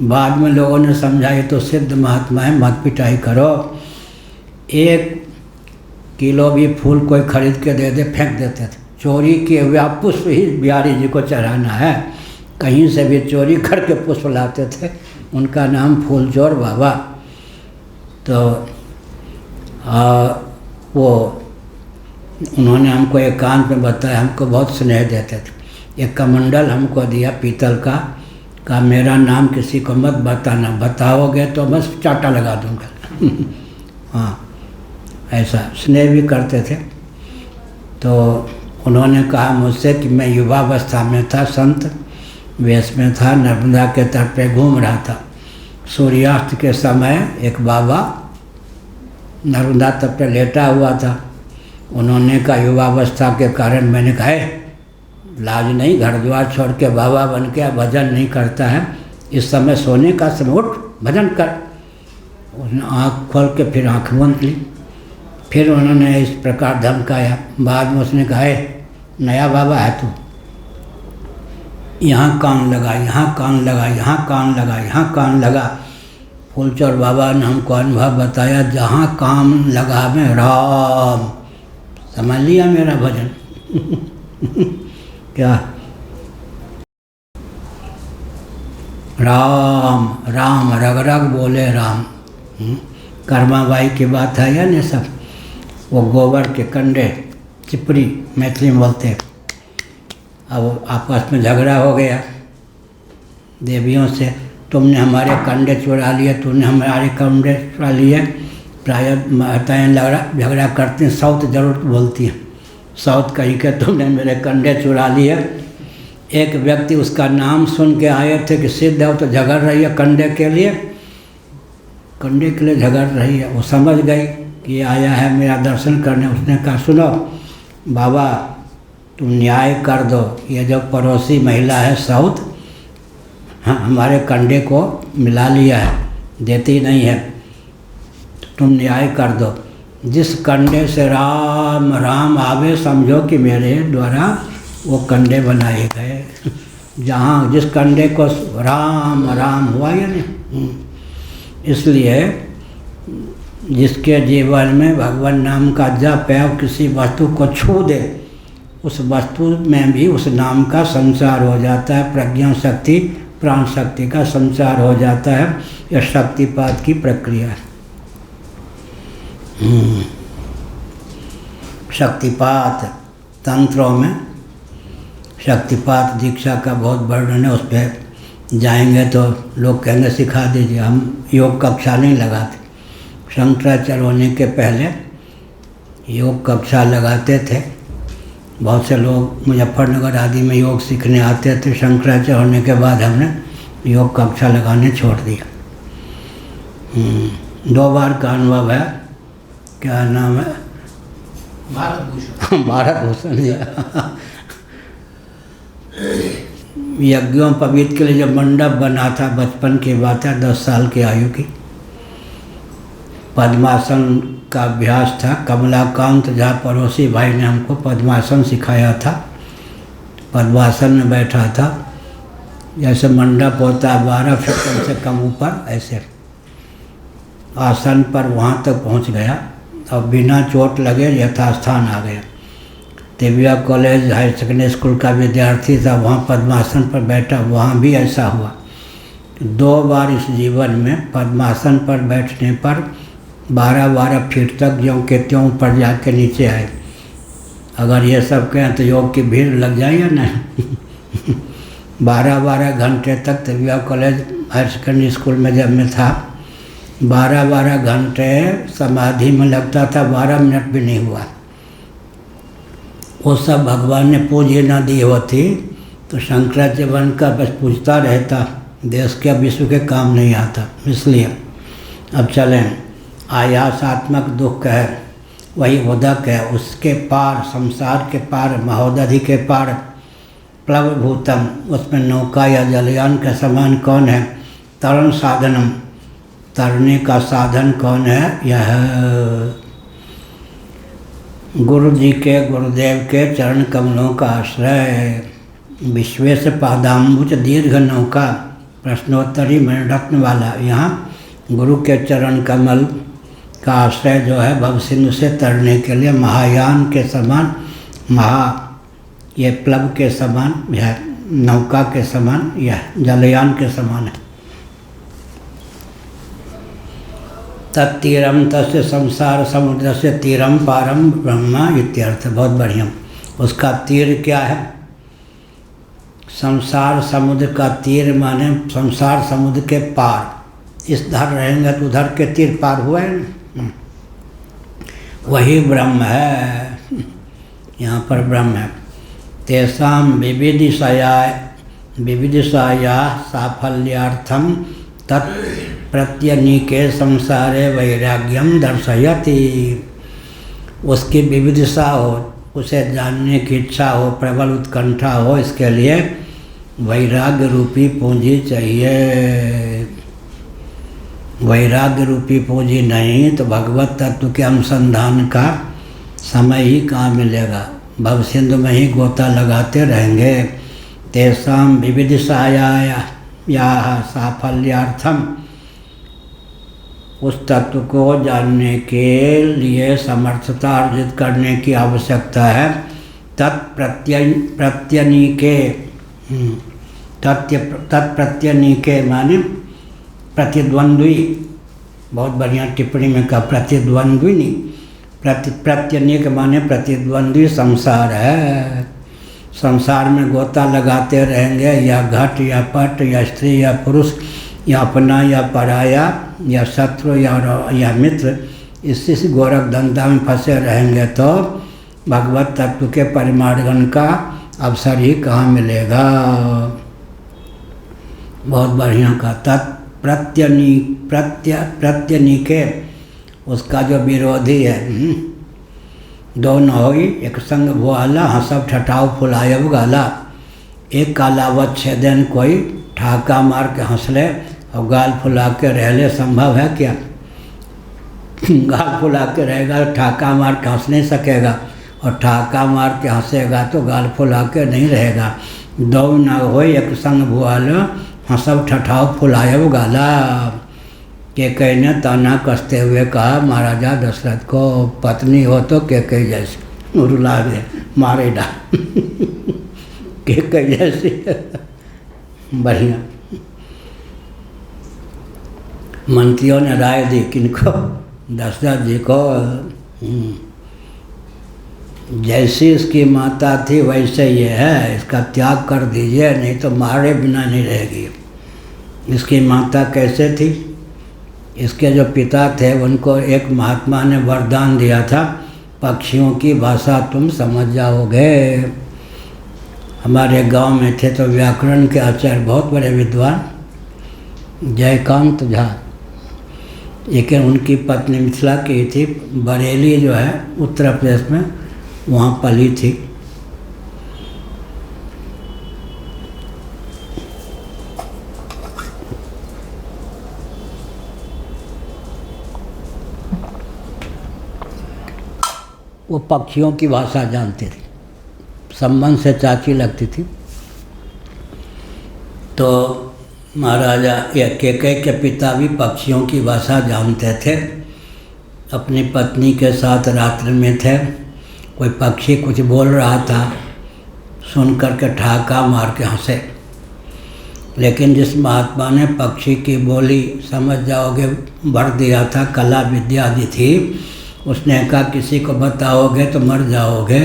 बाद में लोगों ने समझा ये तो सिद्ध महात्मा है, मत पिटाई करो। 1 किलो भी फूल कोई खरीद के दे दे फेंक देते थे। चोरी किए हुए आप पुष्प ही बिहारी जी को चढ़ाना है, कहीं से भी चोरी करके पुष्प लाते थे, उनका नाम फूल चोर बाबा। तो वो उन्होंने हमको एकांत में बताया, हमको बहुत स्नेह देते थे। एक कमंडल हमको दिया पीतल का, कहा मेरा नाम किसी को मत बताना, बताओगे तो बस चाटा लगा दूंगा। हाँ, ऐसा स्नेह भी करते थे। तो उन्होंने कहा मुझसे कि मैं युवावस्था में था, संत वेश में था, नर्मदा के तट पे घूम रहा था। सूर्यास्त के समय एक बाबा नर्मदा तट पे लेटा हुआ था। उन्होंने कहा युवावस्था के कारण, मैंने कहा लाज नहीं, घर द्वार छोड़ के बाबा बन के भजन नहीं करता है, इस समय सोने का समय, उठ भजन कर। उसने आँख खोल के फिर आँख बंद ली। फिर उन्होंने इस प्रकार धमकाया। बाद में उसने कहा नया बाबा है तू, यहाँ कान लगा, यहाँ कान लगा, यहाँ कान लगा, यहाँ कान लगा। फूलचोर बाबा ने हमको अनुभव बताया, जहाँ काम लगा में राम, समझ लिया मेरा भजन। क्या राम राम, रग रग बोले राम। कर्माबाई की बात है या नहीं सब। वो गोबर के कंडे, चिपरी मैथिली में बोलते हैं। अब आपस में झगड़ा हो गया देवियों से, तुमने हमारे कंडे चुरा लिए, तुमने हमारे कंडे चुरा लिए। प्राय माताएँ झगड़ा करती हैं, साउथ जरूर बोलती हैं, साउथ कही के तुमने मेरे कंडे चुरा लिए। एक व्यक्ति उसका नाम सुन के आए थे कि सिद्ध है, तो झगड़ रही है कंडे के लिए, कंडे के लिए झगड़ रही है। वो समझ गई कि आया है मेरा दर्शन करने। उसने कहा सुनो बाबा, तुम न्याय कर दो, ये जो पड़ोसी महिला है साउथ, हाँ हमारे कंडे को मिला लिया है, देती नहीं है, तो तुम न्याय कर दो। जिस कंडे से राम राम आवे, समझो कि मेरे द्वारा वो कंडे बनाए गए। जहाँ जिस कंडे को राम राम हुआ या नहीं। इसलिए जिसके जीवन में भगवान नाम का जप है, और किसी वस्तु को छू दे, उस वस्तु में भी उस नाम का संचार हो जाता है। प्रज्ञा शक्ति, प्राण शक्ति का संचार हो जाता है। यह शक्तिपात की प्रक्रिया है। शक्तिपात तंत्रों में शक्तिपात दीक्षा का बहुत वर्णन है, उस पर जाएंगे तो लोग कहेंगे सिखा दीजिए। हम योग कक्षा नहीं लगाते, शंकराचार्य होने के पहले योग कक्षा लगाते थे। बहुत से लोग मुजफ्फरनगर आदि में योग सीखने आते थे। शंकराचार्य होने के बाद हमने योग कक्षा लगाने छोड़ दिया। 2 बार का अनुभव है। क्या नाम है? भारत भूषण जी। यज्ञों पवित्र के लिए जब मंडप बना था, बचपन की बात है, 10 साल की आयु की, पद्मासन का अभ्यास था। कमलाकांत जहाँ पड़ोसी भाई ने हमको पद्मासन सिखाया था। पद्मासन में बैठा था, जैसे मंडप होता है 12 फीट कम से कम ऊपर, ऐसे आसन पर वहाँ तक पहुँच गया और बिना चोट लगे यथास्थान आ गया। Divya college higher secondary school का विद्यार्थी था, वहाँ पद्मासन पर बैठा, वहाँ भी ऐसा हुआ। 2 बार इस जीवन में पद्मासन पर बैठने पर 12 फीट तक ज्यों के त्यों ऊपर जाके नीचे आए। अगर ये सब कहें तो योग की भीड़ लग जाए या नहीं। 12 घंटे तक Divya college higher secondary school में जब मैं था, 12 घंटे समाधि में लगता था, 12 मिनट भी नहीं हुआ। वो सब भगवान ने पूज ही ना दी होती तो शंकराचार्य बनकर बस पूजता रहता, देश के विश्व के काम नहीं आता। इसलिए अब चलें, आयासात्मक दुख है वही उदक है, उसके पार, संसार के पार, महोदधि के पार प्लवभूतम, उसमें नौका या जलयान के समान कौन है? तरण साधनम, तरने का साधन कौन है? यह गुरु जी के, गुरुदेव के चरण कमलों का आश्रय। विश्वेश पादाम्बुज दीर्घ नौका, प्रश्नोत्तरी में रत्न वाला। यहाँ गुरु के चरण कमल का आश्रय जो है भव सिंधु से तरने के लिए महायान के समान, ये प्लव के समान, यह नौका के समान, यह जलयान के समान है। तत्तीरम तस्य संसार समुद्र से तीरम पारम ब्रह्मा इत्यर्थ। बहुत बढ़िया। उसका तीर क्या है? संसार समुद्र का तीर माने संसार समुद्र के पार। इस धर रहेंगे तो उधर के तीर पार हुए, वही ब्रह्म है। यहाँ पर ब्रह्म है। तेषां विविदिशाया साफल्यार्थम तत्प्रत्यनीके संसारे वैराग्यम दर्शयति। उसकी विविदिशा हो, उसे जानने की इच्छा हो, प्रबल उत्कंठा हो, इसके लिए वैराग्य रूपी पूंजी चाहिए। वैराग्य रूपी पूंजी नहीं तो भगवत तत्व के अनुसंधान का समय ही कहाँ मिलेगा? भव सिंधु में ही गोता लगाते रहेंगे। तेषां विविदिशाया या साफल्यार्थम, उस तत्व को जानने के लिए समर्थता अर्जित करने की आवश्यकता है। तत्प्रत्यनीके माने प्रतिद्वंद्वी। बहुत बढ़िया टिप्पणी में कहा, प्रतिद्वंद्वी नहीं, प्रत्यनीक माने प्रतिद्वंद्वी संसार है। संसार में गोता लगाते रहेंगे, या घट या पट या स्त्री या पुरुष या अपना या पराया या शत्रु या मित्र, इसी गोरख धंधा में फंसे रहेंगे तो भगवत तत्व के परिमार्जन का अवसर ही कहाँ मिलेगा? बहुत बढ़िया का प्रत्यनीके, उसका जो विरोधी है, दोनों होई एक संग भुआला, हंसब ठठाव फुलायब गाला। एक कालावत छेदन कोई ठाका मार के हंस ले और गाल फुला के रह ले, संभव है क्या? गाल फुला के रहेगा, ठाका मार के हंस नहीं सकेगा, और ठाका मार के हंसेगा तो गाल फुला के नहीं रहेगा। दो न हो एक संग भुआला, हंसब ठठाव फुलायब गाला। केकई ने ताना कसते हुए कहा महाराजा दशरथ को, पत्नी हो तो केकई जैसी, रुला दे मारे डाल। केकई जैसी बढ़िया। मंत्रियों ने राय दी किनको? दशरथ जी को। जैसी इसकी माता थी वैसे ये है, इसका त्याग कर दीजिए नहीं तो मारे बिना नहीं रहेगी। इसकी माता कैसे थी? इसके जो पिता थे उनको एक महात्मा ने वरदान दिया था, पक्षियों की भाषा तुम समझ जाओगे। हमारे गांव में थे तो व्याकरण के आचार्य, बहुत बड़े विद्वान जयकांत झा, लेकिन उनकी पत्नी मिथिला की थी, बरेली जो है उत्तर प्रदेश में, वहाँ पली थी। वो पक्षियों की भाषा जानती थी, संबंध से चाची लगती थी। तो महाराजा या केकई के पिता भी पक्षियों की भाषा जानते थे। अपनी पत्नी के साथ रात्रि में थे, कोई पक्षी कुछ बोल रहा था, सुन कर के ठहाका मार के हंसे। लेकिन जिस महात्मा ने पक्षी की बोली समझ जाओगे भर दिया था, कला विद्या आदि थी, उसने कहा किसी को बताओगे तो मर जाओगे।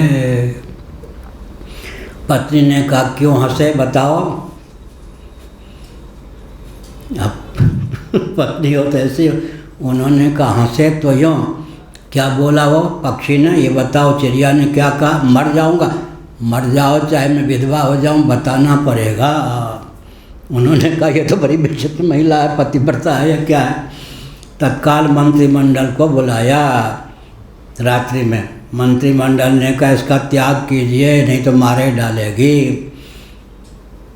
पत्नी ने कहा क्यों हंसे बताओ। अब पत्नी हो तो ऐसी, उन्होंने कहा हंसे तो यूँ क्या बोला वो पक्षी ने, ये बताओ। चिड़िया ने क्या कहा, मर जाऊंगा। मर जाओ चाहे मैं विधवा हो जाऊं, बताना पड़ेगा। उन्होंने कहा ये तो बड़ी विचित्र महिला है, पतिव्रता है या क्या है। तत्काल मंत्रिमंडल को बुलाया रात्रि में। मंत्रिमंडल ने कहा इसका त्याग कीजिए नहीं तो मारे डालेगी।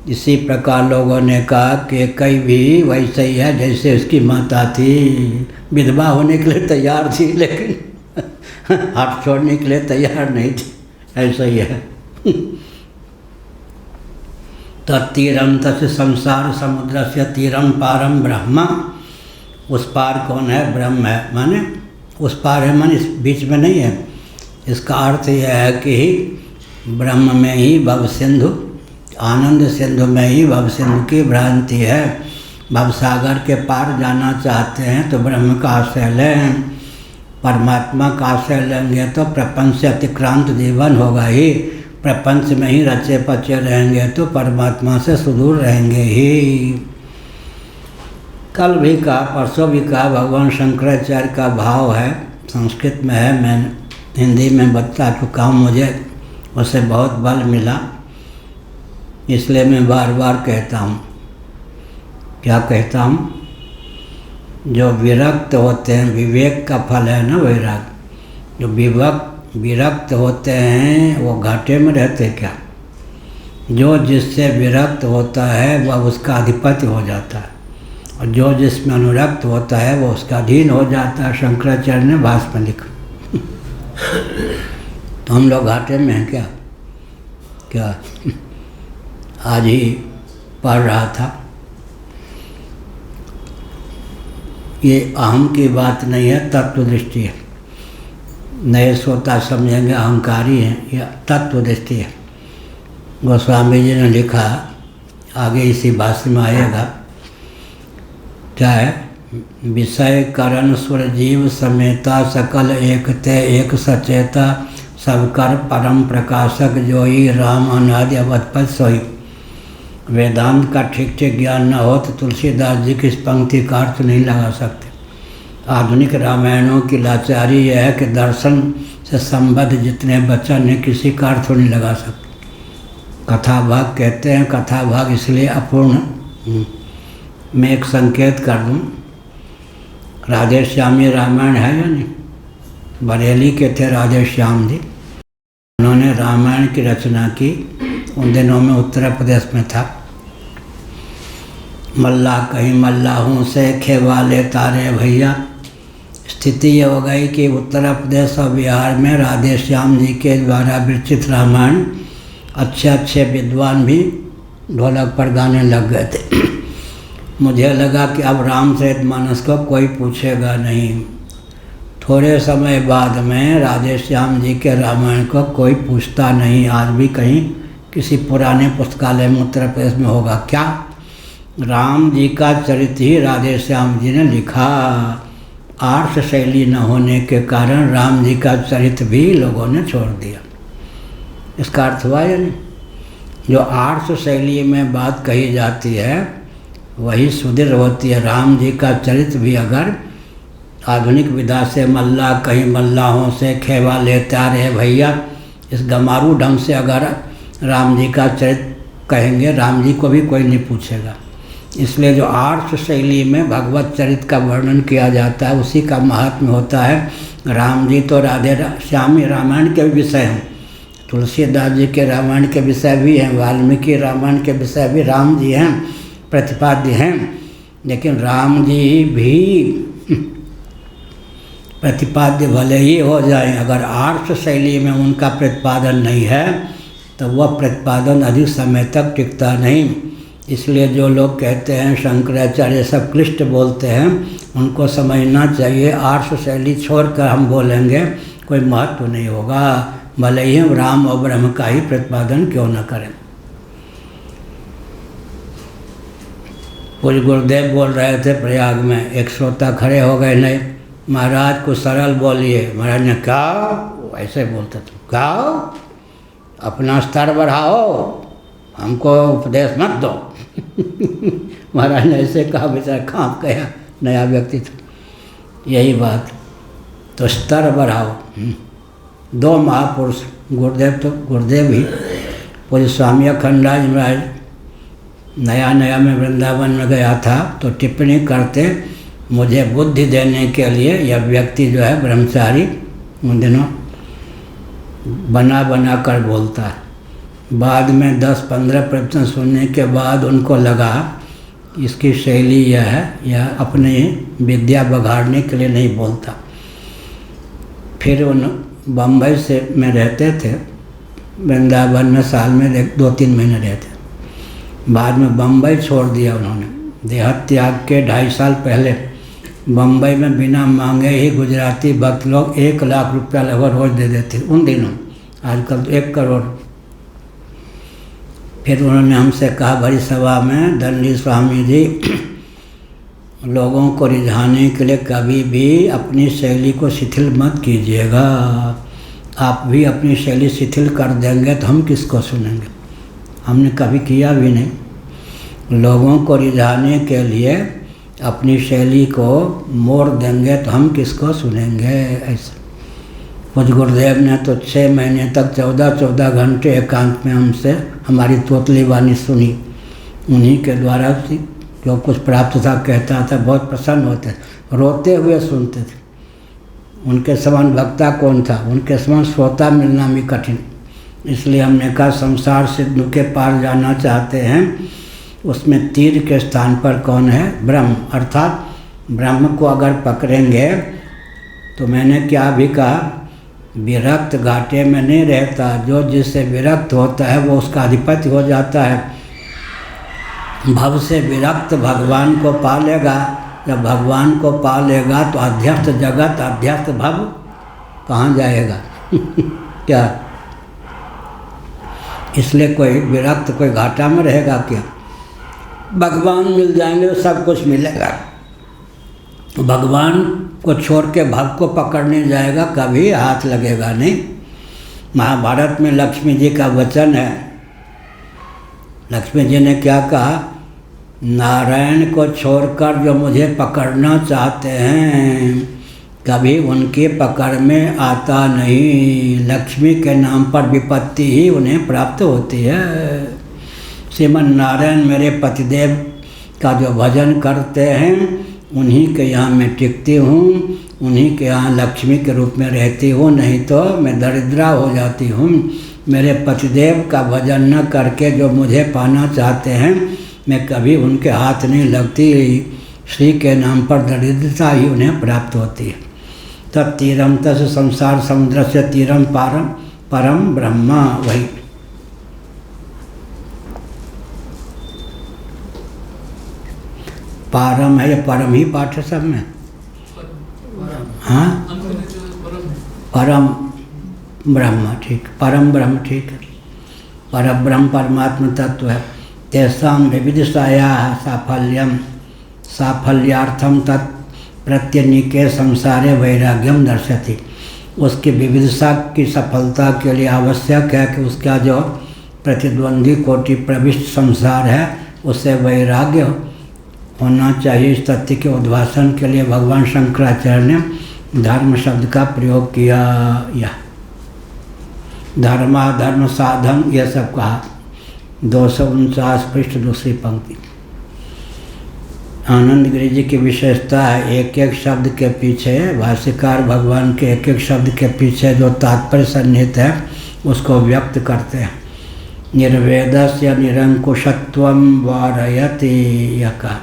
इसी प्रकार लोगों ने कहा कि कई भी वैसे ही है जैसे उसकी माता थी, विधवा होने के लिए तैयार थी लेकिन हाथ छोड़ने के लिए तैयार नहीं थी, ऐसा ही है। तत्तीरम तस्य संसार समुद्र से तीरम पारम ब्रह्मा। उस पार कौन है, ब्रह्म है। माने उस पार है माने इस बीच में नहीं है। इसका अर्थ यह है कि ब्रह्म में ही भव सिंधु, आनंद सिंधु में ही भव सिंधु की भ्रांति है। भव सागर के पार जाना चाहते हैं तो ब्रह्म का आश्रय लें, परमात्मा का आश्रय लेंगे तो प्रपंच से अतिक्रांत जीवन होगा ही। प्रपंच में ही रचे पचे रहेंगे तो परमात्मा से सुदूर रहेंगे ही। कल भी कहा, परसों भी कहा, भगवान शंकराचार्य का भाव है, संस्कृत में है, मैं हिंदी में बता चुका हूँ, मुझे उससे बहुत बल मिला, इसलिए मैं बार बार कहता हूँ। क्या कहता हूँ, जो विरक्त होते हैं, विवेक का फल है ना वैराग। जो विरक्त होते हैं वो घाटे में रहते क्या। जो जिससे विरक्त होता है वह उसका अधिपति हो जाता है, और जो जिसमें अनुरक्त होता है वो उसका अधीन हो जाता है। शंकराचार्य ने भाष्य में लिखा। तो हम लोग घाटे में हैं क्या। क्या आज ही पढ़ रहा था, ये अहम की बात नहीं है, तत्व दृष्टि है। नए श्रोता समझेंगे अहंकारी हैं, यह तत्व दृष्टि है। गोस्वामी जी ने लिखा, आगे इसी भाष्य में आएगा, क्या है, विषय करण सुर जीव समेता सकल एकते एक सचेता सबकर परम प्रकाशक जोई राम अनादि अवधपत सोई। वेदांत का ठीक ठीक ज्ञान न हो तो तुलसीदास जी की इस पंक्ति का अर्थ नहीं लगा सकते। आधुनिक रामायणों की लाचारी यह है कि दर्शन से संबद्ध जितने वचन हैं किसी का अर्थ नहीं लगा सकते। कथा भाग कहते हैं, कथा भाग इसलिए अपूर्ण। मैं एक संकेत कर दूं, राधे श्यामी रामायण है या नहीं, बरेली के थे राधे श्याम जी, उन्होंने रामायण की रचना की। उन दिनों में उत्तर प्रदेश में था। मल्ला कहीं मल्ला हूँ से खेवा ले तारे भैया। स्थिति ये हो गई कि उत्तर प्रदेश और बिहार में राधे श्याम जी के द्वारा विरचित रामायण अच्छे अच्छे विद्वान भी ढोलक पर गाने लग गए थे। मुझे लगा कि अब रामचरितमानस को कोई पूछेगा नहीं। थोड़े समय बाद में राधे श्याम जी के रामायण को कोई पूछता नहीं। आज भी कहीं किसी पुराने पुस्तकालय में उत्तर प्रदेश में होगा क्या, राम जी का चरित्र ही राधे श्याम जी ने लिखा। आर्ष शैली न होने के कारण राम जी का चरित्र भी लोगों ने छोड़ दिया। इसका अर्थ हुआ या नहीं। जो आर्ष शैली में बात कही जाती है वही सुदृढ़ होती है। राम जी का चरित्र भी अगर आधुनिक विधा से मल्ला कहीं मल्लाहों से खेवा लेता रहे भैया, इस गमारू ढंग से अगर राम जी का चरित्र कहेंगे, राम जी को भी कोई नहीं पूछेगा। इसलिए जो आर्ष शैली में भगवत चरित्र का वर्णन किया जाता है उसी का महात्म्य होता है। राम जी तो राधे श्यामी रामायण के विषय हैं, तुलसीदास जी के रामायण के विषय भी हैं, वाल्मीकि रामायण के विषय भी राम जी हैं, प्रतिपाद्य हैं। लेकिन राम जी भी प्रतिपाद्य भले ही हो जाए, अगर आर्ष शैली में उनका प्रतिपादन नहीं है तो वह प्रतिपादन अधिक समय तक टिकता नहीं। इसलिए जो लोग कहते हैं शंकराचार्य सब क्लिष्ट बोलते हैं, उनको समझना चाहिए आर्ष शैली छोड़कर हम बोलेंगे कोई महत्व नहीं होगा, भले ही हम राम और ब्रह्म का ही प्रतिपादन क्यों न करें। पूज्य गुरुदेव बोल रहे थे प्रयाग में, एक श्रोता खड़े हो गए, नहीं महाराज को सरल बोलिए। महाराज ने क्या ऐसे बोलते थे, क्या अपना स्तर बढ़ाओ, हमको उपदेश मत दो। महाराज ने ऐसे कहा, बेचारा कांप गया, नया व्यक्ति था। यही बात तो स्तर बढ़ाओ। दो महापुरुष गुरुदेव, तो गुरुदेव ही पूज्य स्वामी अखंडराज महाराज नया नया में वृंदावन में गया था, तो टिप्पणी करते मुझे बुद्धि देने के लिए यह व्यक्ति जो है ब्रह्मचारी उन दिनों बना बना कर बोलता है। बाद में 10-15 प्रवचन सुनने के बाद उनको लगा इसकी शैली यह है, यह अपने विद्या बघाड़ने के लिए नहीं बोलता। फिर उन बम्बई से में रहते थे, वृंदावन में साल में 2-3 महीने रहते। बाद में बम्बई छोड़ दिया उन्होंने। देहात त्याग के 2.5 साल पहले बम्बई में बिना मांगे ही गुजराती भक्त लोग 1 लाख रुपया लगभग रोज दे देते उन दिनों। आजकल तो 1 करोड़। फिर उन्होंने हमसे कहा बड़ी सभा में, दंडी स्वामी जी, लोगों को रिझाने के लिए कभी भी अपनी शैली को शिथिल मत कीजिएगा। आप भी अपनी शैली शिथिल कर देंगे तो हम किसको सुनेंगे। हमने कभी किया भी नहीं। लोगों को रिझाने के लिए अपनी शैली को मोड़ देंगे तो हम किसको सुनेंगे। ऐसा कुछ गुरुदेव ने तो 6 महीने तक 14-14 घंटे एकांत में हमसे हमारी तोतली वाणी सुनी। उन्हीं के द्वारा जो कुछ प्राप्त था कहता था, बहुत प्रसन्न होते, रोते हुए सुनते थे। उनके समान वक्ता कौन था, उनके समान श्रोता मिलना भी कठिन। इसलिए हमने कहा संसार से के पार जाना चाहते हैं, उसमें तीर के स्थान पर कौन है, ब्रह्म। अर्थात ब्रह्म को अगर पकड़ेंगे तो मैंने क्या भी कहा, विरक्त घाटे में नहीं रहता। जो जिससे विरक्त होता है वो उसका अधिपति हो जाता है। भव से विरक्त भगवान को पा लेगा। जब भगवान को पा लेगा तो अध्यस्त जगत अध्यस्त भव कहाँ जाएगा। क्या इसलिए कोई विरक्त कोई घाटा में रहेगा क्या। भगवान मिल जाएंगे तो सब कुछ मिलेगा। भगवान को छोड़ के भव को पकड़ने जाएगा, कभी हाथ लगेगा नहीं। महाभारत में लक्ष्मी जी का वचन है। लक्ष्मी जी ने क्या कहा, नारायण को छोड़कर जो मुझे पकड़ना चाहते हैं कभी उनकी पकड़ में आता नहीं। लक्ष्मी के नाम पर विपत्ति ही उन्हें प्राप्त होती है। श्रीमन नारायण मेरे पतिदेव का जो भजन करते हैं उन्हीं के यहाँ मैं टिकती हूँ, उन्हीं के यहाँ लक्ष्मी के रूप में रहती हूँ, नहीं तो मैं दरिद्रा हो जाती हूँ। मेरे पतिदेव का भजन न करके जो मुझे पाना चाहते हैं मैं कभी उनके हाथ नहीं लगती। श्री के नाम पर दरिद्रता ही उन्हें प्राप्त होती है। तब तीरम तस् संसार समुद्र से तीरम पारम परम ब्रह्मा। वही पारम है, या परम ही पाठ है सब में। हाँ, परम ब्रह्म ठीक, परम ब्रह्म ठीक है। परम ब्रह्म परमात्मा तत्व है। तेषां विविधिषायाः साफल्यम साफल्यार्थम तत् प्रत्यनीके संसारे वैराग्यम दर्शति। उसकी विविधता की सफलता के लिए आवश्यक है कि उसका जो प्रतिद्वंदी कोटि प्रविष्ट संसार है उससे वैराग्य होना चाहिए। इस तथ्य के उद्भाषण के लिए भगवान शंकराचार्य ने धर्म शब्द का प्रयोग किया। या धर्मा धर्म साधन यह सब कहा। 249 पृष्ठ दूसरी पंक्ति। आनंद गिरि जी की विशेषता है, एक एक शब्द के पीछे भाष्यकार भगवान के एक एक शब्द के पीछे जो तात्पर्य सन्निहित है उसको व्यक्त करते हैं। निर्वेदस्य निरंकुशत्वं वारयति। यह कहा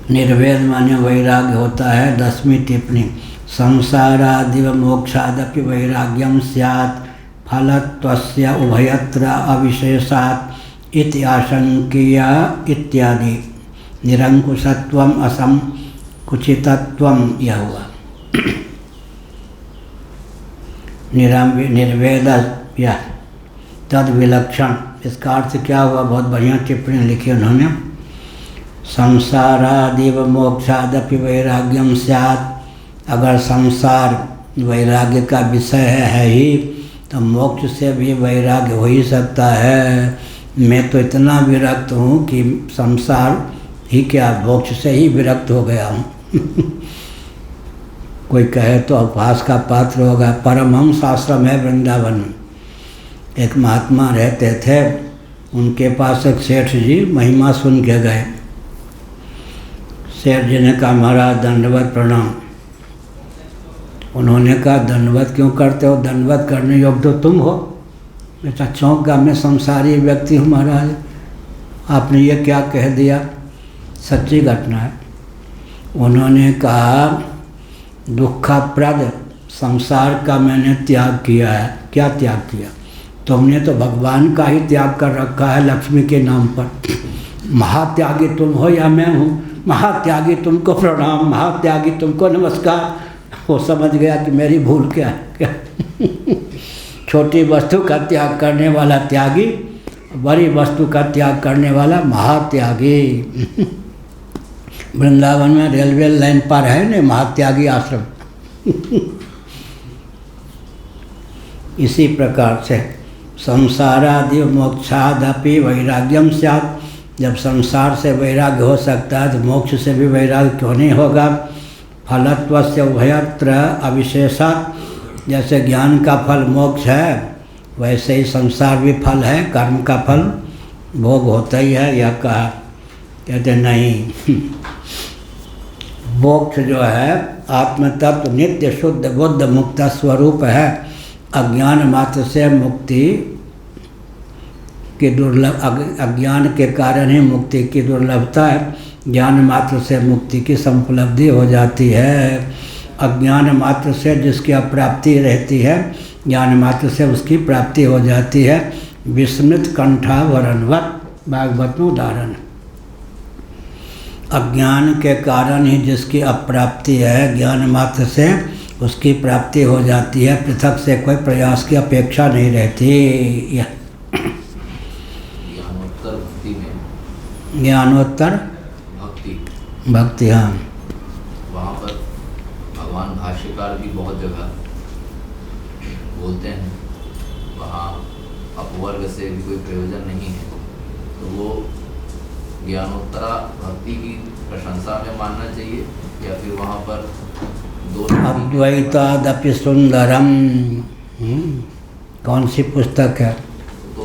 निर्वेद माने वैराग्य होता है। 10वीं टिप्पणी। संसारादिव मोक्षादपि वैराग्यम स्यात् फलत्वस्य उभयत्र अविशेषात् इति आशंक्य इत्यादि। निरंकुशत्वम असंकुचितत्वम यह हुआ। निर्वेद यह तद विलक्षण। इसका अर्थ क्या हुआ, बहुत बढ़िया टिप्पणी लिखी उन्होंने। संसारादिव मोक्षादपि वैराग्यम स्यात्। अगर संसार वैराग्य का विषय है ही तो मोक्ष से भी वैराग्य हो ही सकता है। मैं तो इतना विरक्त हूँ कि संसार ही क्या मोक्ष से ही विरक्त हो गया हूँ। कोई कहे तो उपहास का पात्र होगा। परमहंस आश्रम है वृंदावन में। एक महात्मा रहते थे, उनके पास एक सेठ जी महिमा सुन के गए। सेठ जी ने कहा महाराज दंडवत प्रणाम। उन्होंने कहा दंडवत क्यों करते हो, दंडवत करने योग्य तो तुम हो। बेटा चौंक का मैं संसारी व्यक्ति हूँ महाराज, आपने ये क्या कह दिया। सच्ची घटना है। उन्होंने कहा दुखप्रद संसार का मैंने त्याग किया है। क्या त्याग किया? तुमने तो भगवान का ही त्याग कर रखा है लक्ष्मी के नाम पर। महात्यागी तुम हो या मैं हूँ? महात्यागी तुमको प्रणाम, महात्यागी तुमको नमस्कार। वो समझ गया कि मेरी भूल क्या है। क्या छोटी वस्तु का त्याग करने वाला त्यागी, बड़ी वस्तु का त्याग करने वाला महात्यागी। वृंदावन में रेलवे लाइन पर है न महात्यागी आश्रम। इसी प्रकार से संसारादि मोक्षादपि वैराग्यम स्यात्। जब संसार से वैराग्य हो सकता है तो मोक्ष से भी वैराग्य क्यों नहीं होगा। फलत्वस्य उभयत्र अविशेषात्। जैसे ज्ञान का फल मोक्ष है, वैसे ही संसार भी फल है, कर्म का फल भोग होता ही है। यह कहा, कहते नहीं, मोक्ष जो है आत्म तत्व नित्य शुद्ध बुद्ध मुक्त स्वरूप है। अज्ञान मात्र से मुक्ति की दुर्लभ, अज्ञान के कारण ही मुक्ति की दुर्लभता है। ज्ञान मात्र से मुक्ति की संपलब्धि हो जाती है। अज्ञान मात्र से जिसकी अप्राप्ति रहती है, ज्ञान मात्र से उसकी प्राप्ति हो जाती है। विस्मृत कंठावरणवत भागवत में उदाहरण। अज्ञान के कारण ही जिसकी अप्राप्ति है, ज्ञान मात्र से उसकी प्राप्ति हो जाती है। पृथक से कोई प्रयास की अपेक्षा नहीं रहती। ज्ञानोत्तर भक्ति में, ज्ञानोत्तर भक्ति, हाँ, वहाँ पर भगवान भाष्यकार भी बहुत जगह बोलते हैं, वहाँ अपवर्ग से भी कोई प्रयोजन नहीं है। तो वो ज्ञानोत्तरा भक्ति की प्रशंसा में मानना चाहिए या फिर वहाँ पर दो अद्वैतादपि सुंदरम। कौन सी पुस्तक है? तो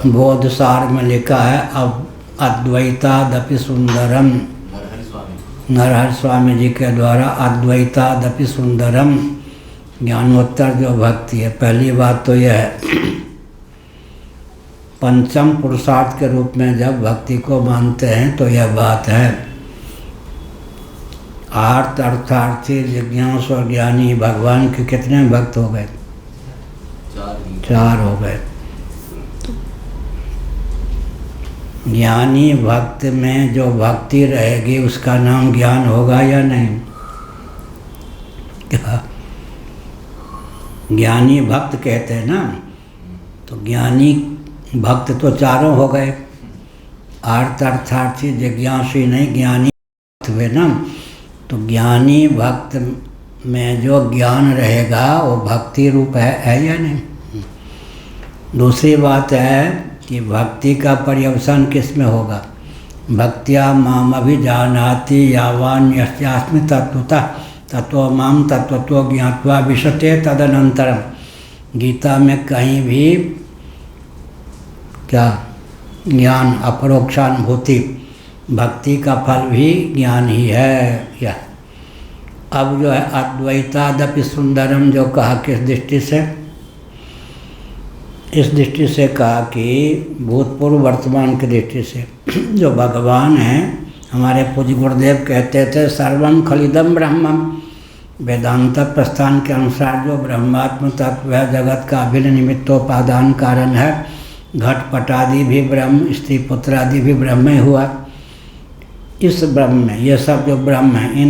बोधसार में लिखा है अब अद्वैतादपि सुंदरम। नरहरि स्वामी जी के द्वारा अद्वैतादपि सुंदरम ज्ञानोत्तर जो भक्ति है। पहली बात तो यह है, पंचम पुरुषार्थ के रूप में जब भक्ति को मानते हैं तो यह बात है। आर्त अर्थार्थी जिज्ञास और ज्ञानी भगवान के कितने भक्त हो गए? चार हो गए। ज्ञानी भक्त में जो भक्ति रहेगी उसका नाम ज्ञान होगा या नहीं? क्या ज्ञानी भक्त कहते हैं ना, तो ज्ञानी भक्त तो चारों हो गए। आर्त अर्थार्थी जिज्ञासी नहीं, ज्ञानी भक्त हुए ना। तो ज्ञानी भक्त में जो ज्ञान रहेगा वो भक्ति रूप है या नहीं? दूसरी बात है कि भक्ति का पर्यवसान किस में होगा? भक्त्या माम अभिजानाति यावान यस्यास्मि तत्वतः तत्व माम तत्वतो ज्ञात्वा विशते तदनंतरम। गीता में कहीं भी क्या ज्ञान अपरोक्षानुभूति, भक्ति का फल भी ज्ञान ही है। या अब जो है अद्वैतादपि सुंदरम जो कहा, किस दृष्टि से? इस दृष्टि से कहा कि भूतपूर्व वर्तमान की दृष्टि से जो भगवान हैं, हमारे पूज्य गुरुदेव कहते थे सर्वम खलिदम ब्रह्मम। वेदांत प्रस्थान के अनुसार जो ब्रह्मात्म तत्व है, जगत का अभिन्न निमित्तोपादान कारण है। घटपटादि भी ब्रह्म, स्त्री पुत्र आदि भी ब्रह्म ही हुआ। इस ब्रह्म में ये सब जो ब्रह्म है,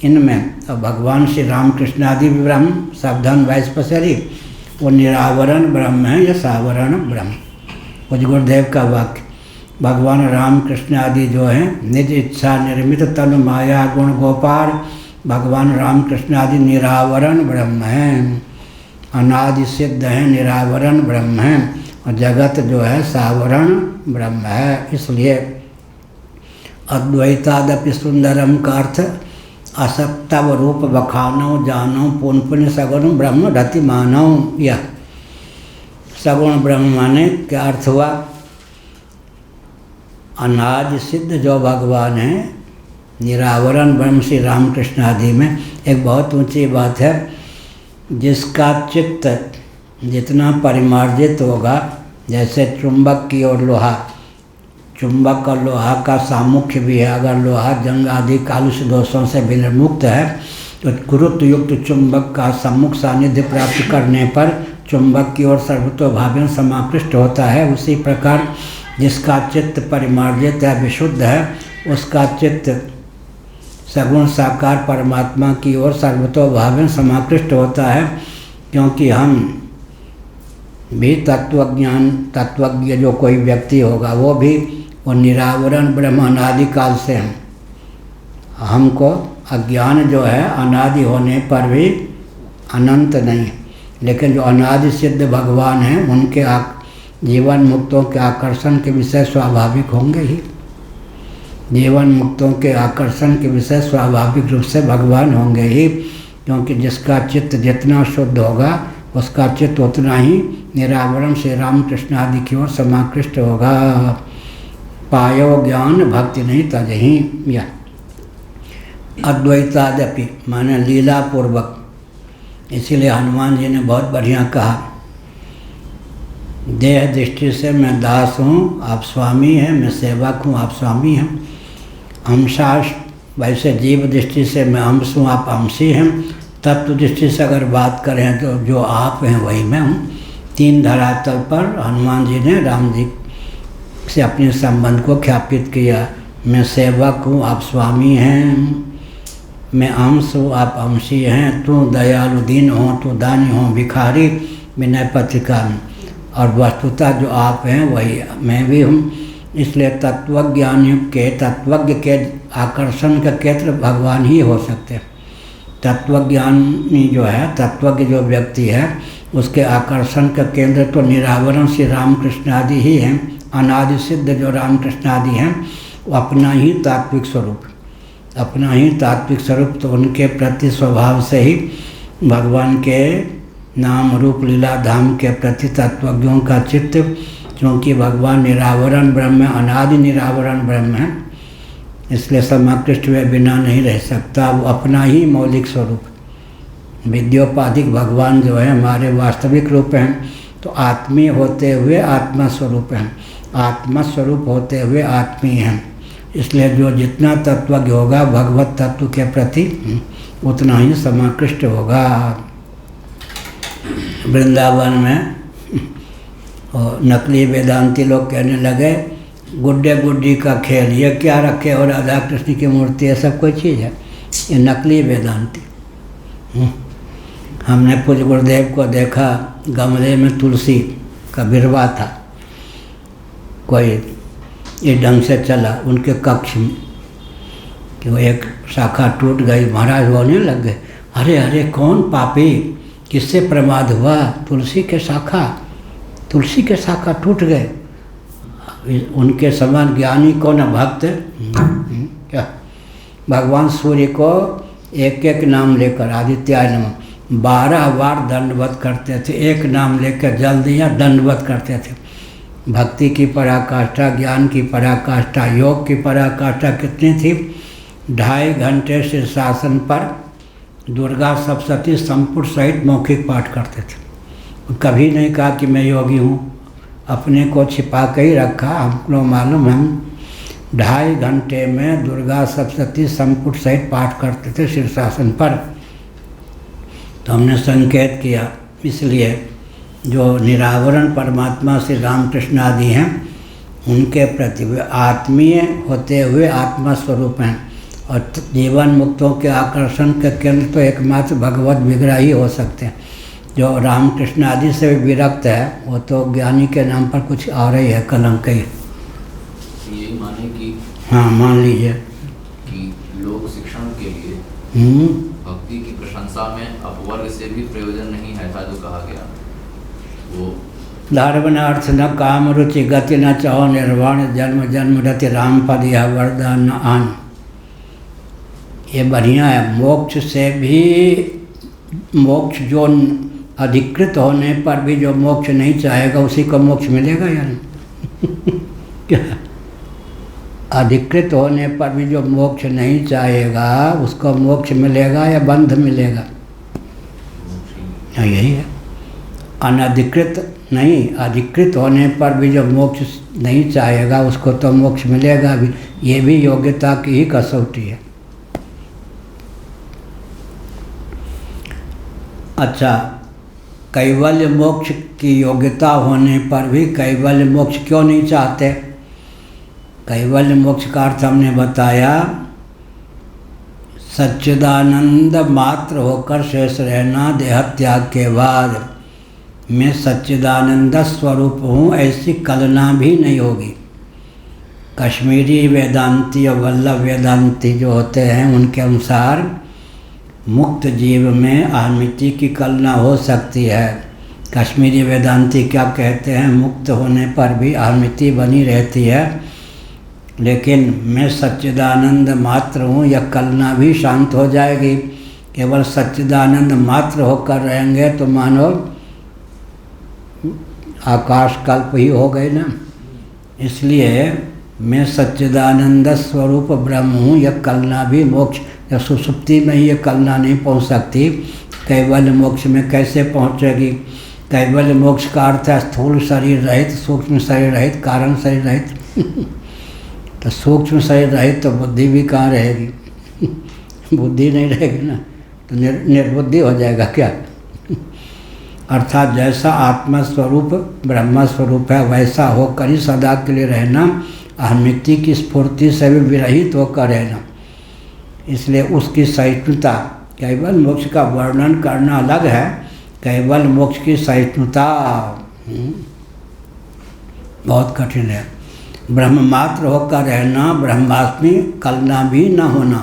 इनमें अब भगवान श्री रामकृष्ण आदि भी ब्रह्म, सावधान वाइस्पसरी, वो निरावरण ब्रह्म है या सावरण ब्रह्म। पूज्य गुरुदेव का वाक्य, भगवान रामकृष्ण आदि जो हैं निज इच्छा निर्मित तनु माया गुण गोपाल, भगवान रामकृष्ण आदि निरावरण ब्रह्म हैं, अनादि सिद्ध हैं, निरावरण ब्रह्म हैं। और जगत जो है सावरण ब्रह्म है। इसलिए अद्वैतादपि सुंदरम का अर्थ असत्तव रूप बखानो जानो पुन पुण्य सगुण ब्रह्म रति मानो। यह सगुण ब्रह्म माने क्या अर्थ हुआ? अनादि सिद्ध जो भगवान है, निरावरण ब्रह्म श्री रामकृष्ण आदि में एक बहुत ऊंची बात है। जिसका चित्त जितना परिमार्जित होगा, जैसे चुंबक की ओर लोहा, चुंबक और लोहा का सामुख्य भी है। अगर लोहा जंग आदि कालुष्य दोषों से विनिर्मुक्त है तो गुरुत्व युक्त चुंबक का सम्मुख सानिध्य प्राप्त करने पर चुंबक की ओर सर्वतोभावेन समाकृष्ट होता है। उसी प्रकार जिसका चित्त परिमार्जित है, विशुद्ध है, उसका चित्त सगुण साकार परमात्मा की ओर सर्वतोभावेन समाकृष्ट होता है। क्योंकि हम भी तत्वज्ञ जो कोई व्यक्ति होगा वो भी वो निरावरण ब्रह्म अनादि काल से हैं। हमको अज्ञान जो है अनादि होने पर भी अनंत नहीं, लेकिन जो अनादि सिद्ध भगवान हैं उनके जीवन मुक्तों के आकर्षण के विषय स्वाभाविक होंगे ही। जीवन मुक्तों के आकर्षण के विषय स्वाभाविक रूप से भगवान होंगे ही, क्योंकि जिसका चित्त जितना शुद्ध होगा उसका चित्त उतना ही निरावरण श्री रामकृष्ण आदि की ओर समाकृष्ट होगा। पायो ज्ञान भक्ति नहीं तजही। या अद्वैतादपि माने लीला पूर्वक। इसीलिए हनुमान जी ने बहुत बढ़िया कहा, देह दृष्टि से मैं दास हूँ, आप स्वामी हैं, मैं सेवक हूँ, आप स्वामी हैं। अंशाश वैसे जीव दृष्टि से मैं अंश हूँ, आप अंशी हैं। तत्व दृष्टि से अगर बात करें तो जो आप हैं वही मैं हूँ। तीन धरातल पर हनुमान जी ने राम जी से अपने संबंध को ख्यापित किया। मैं सेवक हूँ, आप स्वामी हैं, मैं अंश हूँ, आप अंशी हैं, तू दयालु दीन हो, तू दानी हो, भिखारी विनय पत्रिका में। और वस्तुतः जो आप हैं वही मैं भी हूँ। इसलिए तत्वज्ञानी के तत्वज्ञ के आकर्षण का केंद्र भगवान ही हो सकते हैं। तत्वज्ञानी जो है, तत्वज्ञ जो व्यक्ति है, उसके आकर्षण का केंद्र तो निरावरण श्री रामकृष्ण आदि ही हैं। अनादि सिद्ध जो रामकृष्ण आदि हैं वो अपना ही तात्विक स्वरूप, अपना ही तात्विक स्वरूप, तो उनके प्रति स्वभाव से ही भगवान के नाम रूप लीला धाम के प्रति तत्वज्ञों का चित्त, क्योंकि भगवान निरावरण ब्रह्म है, अनादि निरावरण ब्रह्म है, इसलिए समाकृष्ट हुए बिना नहीं रह सकता। वो अपना ही मौलिक स्वरूप, विद्योपाधिक भगवान जो है हमारे वास्तविक रूप हैं, तो आत्मीय होते हुए आत्मा स्वरूप हैं, आत्मा स्वरूप होते हुए आत्मीय हैं। इसलिए जो जितना तत्वज्ञ होगा भगवत तत्व के प्रति उतना ही समाकृष्ट होगा। वृंदावन में और नकली वेदांती लोग कहने लगे गुड्डे गुड्डी का खेल, ये क्या रखे और राधा कृष्ण की मूर्ति, ये सब कोई चीज़ है, ये नकली वेदांती। हमने पूज्य गुरुदेव को देखा, गमले में तुलसी का बिरवा था, कोई ये ढंग से चला उनके कक्ष में कि वो एक शाखा टूट गई, महाराज रोने लग गए, अरे अरे कौन पापी, किससे प्रमाद हुआ, तुलसी के शाखा टूट गए। उनके समान ज्ञानी को न भक्त क्या, भगवान सूर्य को एक एक नाम लेकर आदित्याय नमः 12 बार दंडवत करते थे, एक नाम लेकर जल दिया दंडवत करते थे। भक्ति की पराकाष्ठा, ज्ञान की पराकाष्ठा, योग की पराकाष्ठा कितनी थी। 2.5 घंटे शीर्षासन पर दुर्गा सप्तशती संपुट सहित मौखिक पाठ करते थे। कभी नहीं कहा कि मैं योगी हूँ, अपने को छिपा के ही रखा। हमको मालूम, हम 2.5 घंटे में दुर्गा सप्तशती संपुट सहित पाठ करते थे शीर्षासन पर। तो हमने संकेत किया, इसलिए जो निरावरण परमात्मा श्री रामकृष्ण आदि हैं उनके प्रति वे आत्मीय होते हुए आत्मा स्वरूप हैं, और जीवन मुक्तों के आकर्षण के केंद्र तो एकमात्र भगवत विग्रह ही हो सकते हैं। जो रामकृष्ण आदि से विरक्त है वो तो ज्ञानी के नाम पर कुछ और ही है, कलंक ही। यही माने कि हाँ, मान लीजिए कि लोक शिक्षण के लिए भक्ति की प्रशंसा में अपवर्ग से भी प्रयोजन नहीं है, था जो कहा गया वो धर्मनार्थ न काम रुचि गति न चाहो निर्वाण जन्म जन्म रति राम पद यह वरदान न आन। ये बढ़िया है। मोक्ष से भी, मोक्ष जो अधिकृत होने पर भी जो मोक्ष नहीं चाहेगा उसी को मोक्ष मिलेगा या नहीं? क्या अधिकृत होने पर भी जो मोक्ष नहीं चाहेगा उसको मोक्ष मिलेगा या बंध मिलेगा? यही है। अनधिकृत नहीं, अधिकृत होने पर भी जो मोक्ष नहीं चाहेगा उसको तो मोक्ष मिलेगा भी। ये भी योग्यता की ही कसौटी है। अच्छा, कैवल्य मोक्ष की योग्यता होने पर भी कैवल्य मोक्ष क्यों नहीं चाहते? कैवल्य मोक्ष का अर्थ हमने बताया, सच्चिदानंद मात्र होकर शेष रहना देह त्याग के बाद। मैं सच्चिदानंद स्वरूप हूँ ऐसी कल्पना भी नहीं होगी। कश्मीरी वेदांती और वल्लभ वेदांती जो होते हैं उनके अनुसार मुक्त जीव में अहमिति की कल्पना हो सकती है। कश्मीरी वेदांती क्या कहते हैं? मुक्त होने पर भी अहमिति बनी रहती है, लेकिन मैं सच्चिदानंद मात्र हूँ यह कल्पना भी शांत हो जाएगी। केवल सच्चिदानंद मात्र होकर रहेंगे तो मानो आकाश कल्प ही हो गए ना। इसलिए मैं सच्चिदानंद स्वरूप ब्रह्म हूँ यह कल्पना भी मोक्ष या सुसुप्ति में ही ये कल्पना नहीं पहुँच सकती। कैवल्य मोक्ष में कैसे पहुँचेगी? कैवल्य मोक्ष का अर्थ है स्थूल शरीर रहित, सूक्ष्म शरीर रहित, कारण शरीर रहित। तो सूक्ष्म शरीर रहित तो बुद्धि भी कहाँ रहेगी? बुद्धि नहीं रहेगी ना, तो निर्बुद्धि हो जाएगा क्या? अर्थात जैसा आत्मा स्वरूप ब्रह्म स्वरूप है वैसा होकर ही सदा के लिए रहना, अहमिति की स्फूर्ति से भी विरहित होकर रहना। इसलिए उसकी सहिष्णुता, केवल मोक्ष का वर्णन करना अलग है, केवल मोक्ष की सहिष्णुता बहुत कठिन है। ब्रह्म मात्र होकर रहना, ब्रह्मास्मि कल्पना भी न होना।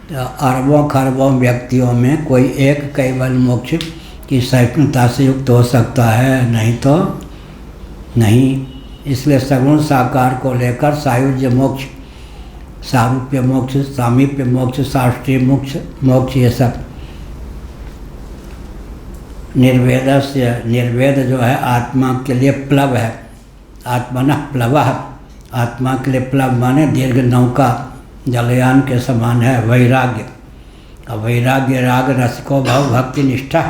तो अरबों खरबों व्यक्तियों में कोई एक केवल मोक्ष की सहिष्णुता से युक्त हो सकता है, नहीं तो नहीं। इसलिए सगुण साकार को लेकर सायुज्य मोक्ष, सारूप्य मोक्ष, सामीप्य मोक्ष, शास्त्रीय मोक्ष ये सब निर्वेद जो है आत्मा के लिए प्लव है। आत्मन प्लव, आत्मा के लिए प्लव माने दीर्घ नौका जलयान के समान है। वैराग्य, अब वैराग्य राग रसिको भाव भक्ति निष्ठा।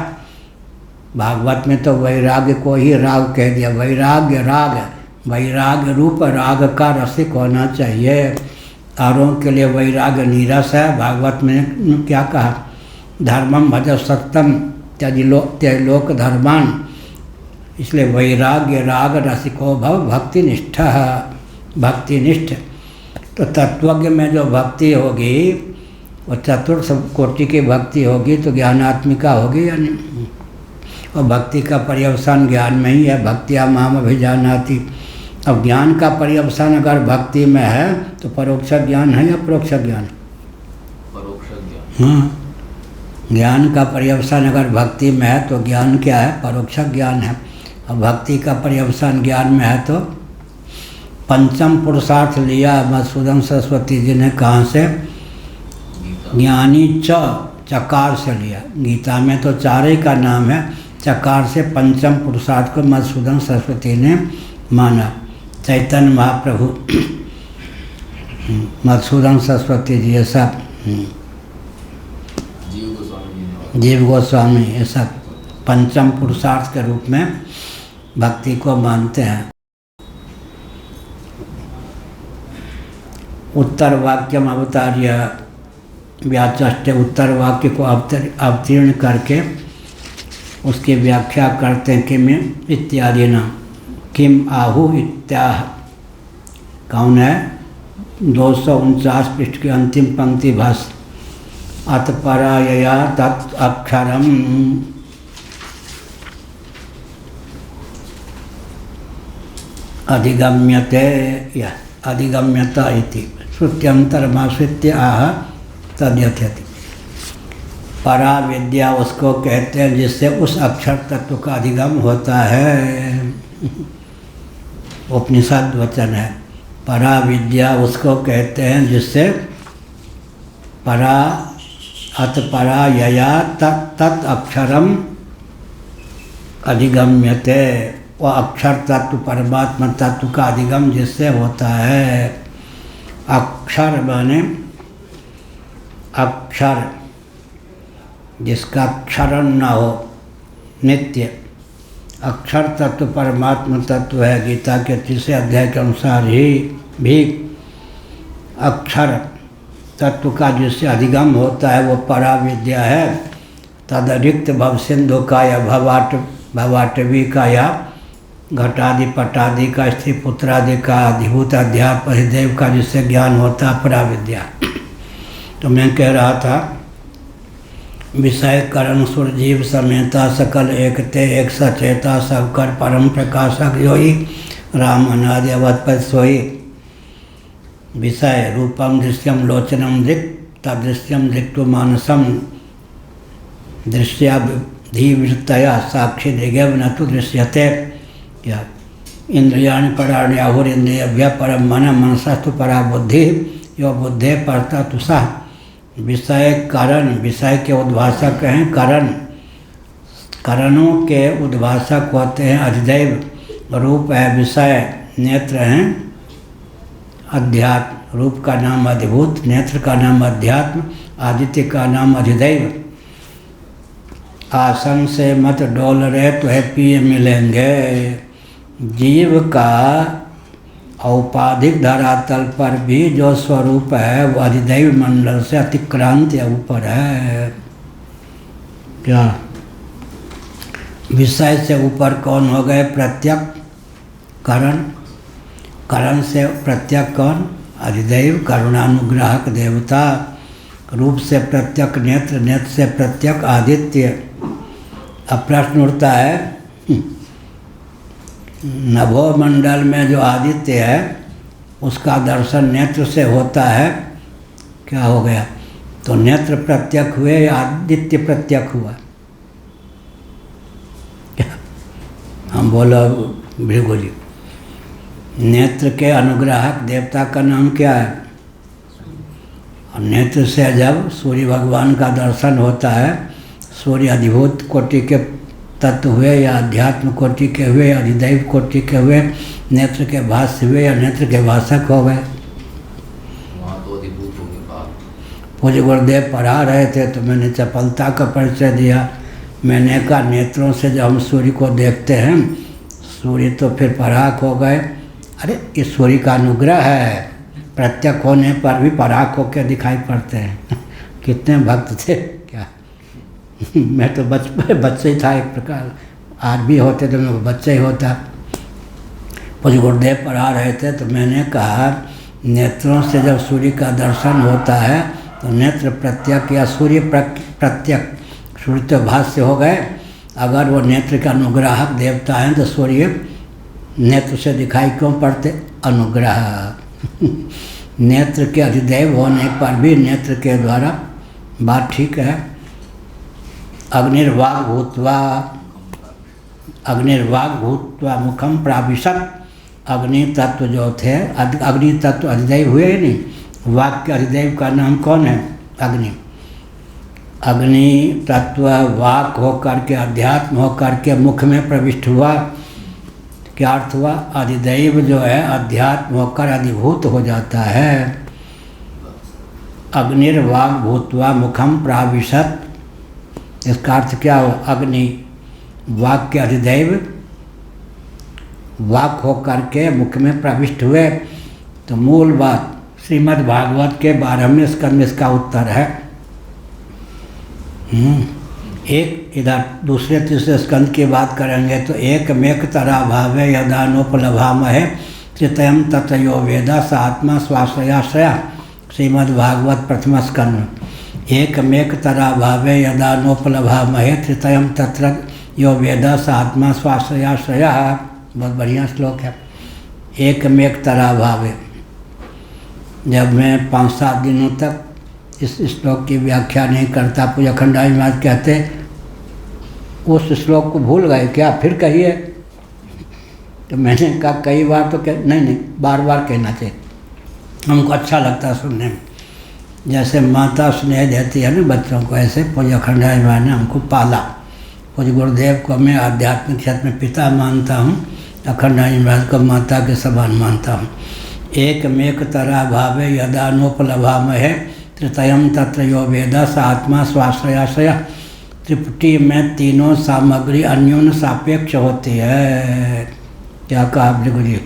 भागवत में तो वैराग्य को ही राग कह दिया। वैराग्य राग, वैराग्य रूप राग का रसिक होना चाहिए। औरों के लिए वैराग्य नीरस है। भागवत में क्या कहा? धर्मम भज सत्यम त्यजलोक धर्मान। इसलिए वैराग्य राग रसिको भव भक्ति निष्ठ, भक्ति निष्ठ। तो तत्वज्ञ में जो भक्ति होगी वो चतुर्थ कोटि की भक्ति होगी तो ज्ञानात्मिका होगी या नहीं? और भक्ति का पर्यवसान ज्ञान में ही है। भक्तिया माम अभिजानाति। अब ज्ञान का पर्यवसान अगर भक्ति में है तो परोक्ष ज्ञान है या परोक्ष ज्ञान? परोक्ष ज्ञान। हाँ, ज्ञान का पर्यवसान अगर भक्ति में है तो ज्ञान क्या है? परोक्ष ज्ञान है। और भक्ति का पर्यवसान ज्ञान में है तो पंचम पुरुषार्थ लिया मधुसूदन सरस्वती जी ने। कहाँ से? ज्ञानी चकार से लिया। गीता में तो चारे का नाम है, चकार से पंचम पुरुषार्थ को मधुसूदन सरस्वती ने माना। चैतन्य महाप्रभु, मधुसूदन सरस्वती जी, ये सब जीव गोस्वामी, ये सब पंचम पुरुषार्थ के रूप में भक्ति को मानते हैं। उत्तर वाक्यम अवतार्य व्याचष्टे, उत्तर वाक्य को अवतीर्ण करके उसकी व्याख्या करते हैं किम इत्यादि न। किम आहु इत्याह कौन है? 249 पृष्ठ की अंतिम पंक्ति भाष्य। अतपरायया तत् अक्षरम अधिगम्यते या अधिगम्यता इति श्रुत्यंतरमाश्रित्य आह तद्यथयति। परा विद्या उसको कहते हैं जिससे उस अक्षर तत्व का अधिगम होता है। उपनिषद वचन है। परा विद्या उसको कहते हैं जिससे परा अतपरा यया तत् अक्षरम अधिगम्यते। वह अक्षर तत्व परमात्मा तत्व का अधिगम जिससे होता है। अक्षर माने अक्षर जिसका क्षरण न हो, नित्य। अक्षर तत्व परमात्मा तत्व है। गीता के 3 अध्याय के अनुसार ही भी अक्षर तत्व का जिससे अधिगम होता है वो पराविद्या है। तदरिक्त भव सिंधु का या भवाटवी का या घटादि पटादि का स्त्री पुत्रादि का अधिभूत अध्यात्म हृदय का जिससे ज्ञान होता है पराविद्या। तो मैं कह रहा था विषय करण सुरजीव समेता सकल एकते एक सचेता सब कर परम प्रकाशक योई राम अनादि अवधपति सोई। विषय रूपम दृश्यम लोचनम दृक् तदृश्यम दृक्टु मानसम दृश्याधिवृत्तया साक्षी दिगव न तो दृश्यते। या इंद्रियाणि पराणि आहुरिंद्रियभ्य परम मन मनसस्तु परा बुद्धि यो बुद्धे परता तुषा। विषय करण, विषय के उद्भाषक हैं करण, करणों के उद्भाषक होते हैं अधिदैव। रूप है विषय, नेत्र हैं अध्यात्म। रूप का नाम अधिभूत, नेत्र का नाम अध्यात्म, आदित्य का नाम अधिदैव। आसन से मत डोल रहे तो है पिए मिलेंगे। जीव का औपाधिक धरातल पर भी जो स्वरूप है वो अधिदैव मंडल से अतिक्रांत या ऊपर है। क्या विषय से ऊपर कौन हो गए? प्रत्यक करण, करण से प्रत्यक कौन? अधिदैव करुणानुग्राहक देवता। रूप से प्रत्यक नेत्र, नेत्र से प्रत्यक आदित्य। अब प्रश्न उठता है नभो मंडल में जो आदित्य है उसका दर्शन नेत्र से होता है, क्या हो गया? तो नेत्र प्रत्यक हुए या आदित्य प्रत्यक हुआ? हम बोलो भृगु जी, नेत्र के अनुग्राहक देवता का नाम क्या है? और नेत्र से जब सूर्य भगवान का दर्शन होता है, सूर्य अधिभूत कोटि के तत्व हुए या अध्यात्म कोटि के हुए या अधिदैव कोटि के हुए, नेत्र के भाष्य हुए या नेत्र के भाषक हो गए। पूज्य गुरुदेव पढ़ा रहे थे तो मैंने चपलता का परिचय दिया। मैंने कहा नेत्रों से जब हम सूर्य को देखते हैं, सूर्य तो फिर पराग हो गए। अरे ये सूर्य का अनुग्रह है, प्रत्यक होने पर भी पराग होकर दिखाई पड़ते हैं। कितने भक्त थे क्या। मैं तो बच्चे ही था एक प्रकार, आज भी होते तो मैं बच्चे ही होता। पूज्य गुरुदेव पढ़ा रहे थे तो मैंने कहा नेत्रों से जब सूर्य का दर्शन होता है तो नेत्र प्रत्यक या सूर्य प्रत्यक, सूर्य तो भाष्य हो गए। अगर वो नेत्र का अनुग्राहक देवता हैं तो सूर्य नेत्र से दिखाई क्यों पड़ते? अनुग्रह। नेत्र के अधिदैव होने पर भी नेत्र के द्वारा, बात ठीक है। अग्निर्वाग भूत्वा, अग्निर्वाग भूत्वा मुखम प्राविशत। अग्नि तत्व जो थे, अग्नि तत्व अधिदैव हुए ही नहीं। वाक के अधिदैव का नाम कौन है? अग्नि। अग्नि तत्व वाक होकर के, अध्यात्म होकर के मुख में प्रविष्ट हुआ। क्या अर्थ हुआ? अधिदैव जो है अध्यात्म होकर अधिभूत हो जाता है। अग्निर्वाग भूत्वा मुखम प्राविशत, इसका अर्थ क्या हो? अग्नि वाक के अधिदैव वाक होकर के मुख में प्रविष्ट हुए। तो मूल बात श्रीमद् भागवत के 12वें स्कंद में इसका उत्तर है। एक इधर दूसरे तीसरे स्कंद की बात करेंगे तो एक मेक तरा भावे यदानोपलभामहे तृतयम ततयो वेदा स आत्मा स्वाश्रयाश्रया। श्रीमद् भागवत प्रथम स्कंद में एक मेक तरा भावे यदानोपलभामहे तृतयम तत्र यो वेदा स आत्मा स्वाश्रयाश्रया। बहुत बढ़िया श्लोक है। एक मेक तरा भावे। जब मैं 5-7 दिनों तक इस श्लोक की व्याख्या नहीं करता, पूज्य अखंडानंद महाराज कहते उस श्लोक को भूल गए क्या, फिर कहिए। तो मैंने कहा कई बार तो नहीं बार बार कहना चाहिए, हमको अच्छा लगता है सुनने में। जैसे माता स्नेह देती है ना बच्चों को, ऐसे पूज्य अखंडानंद महाराज ने हमको पाला। पूज्य गुरुदेव को मैं आध्यात्मिक क्षेत्र में पिता मानता हूँ, अखंडानंद महाराज को माता के समान मानता हूँ। एकमेक तरा भावे यदा नोपलभामहे त्रितयम तत्र यो वेद स आत्मा स्वाश्रयाश्रय। त्रिपुटी में तीनों सामग्री अन्योन्य सापेक्ष होती है। क्या कहा गुरु जी?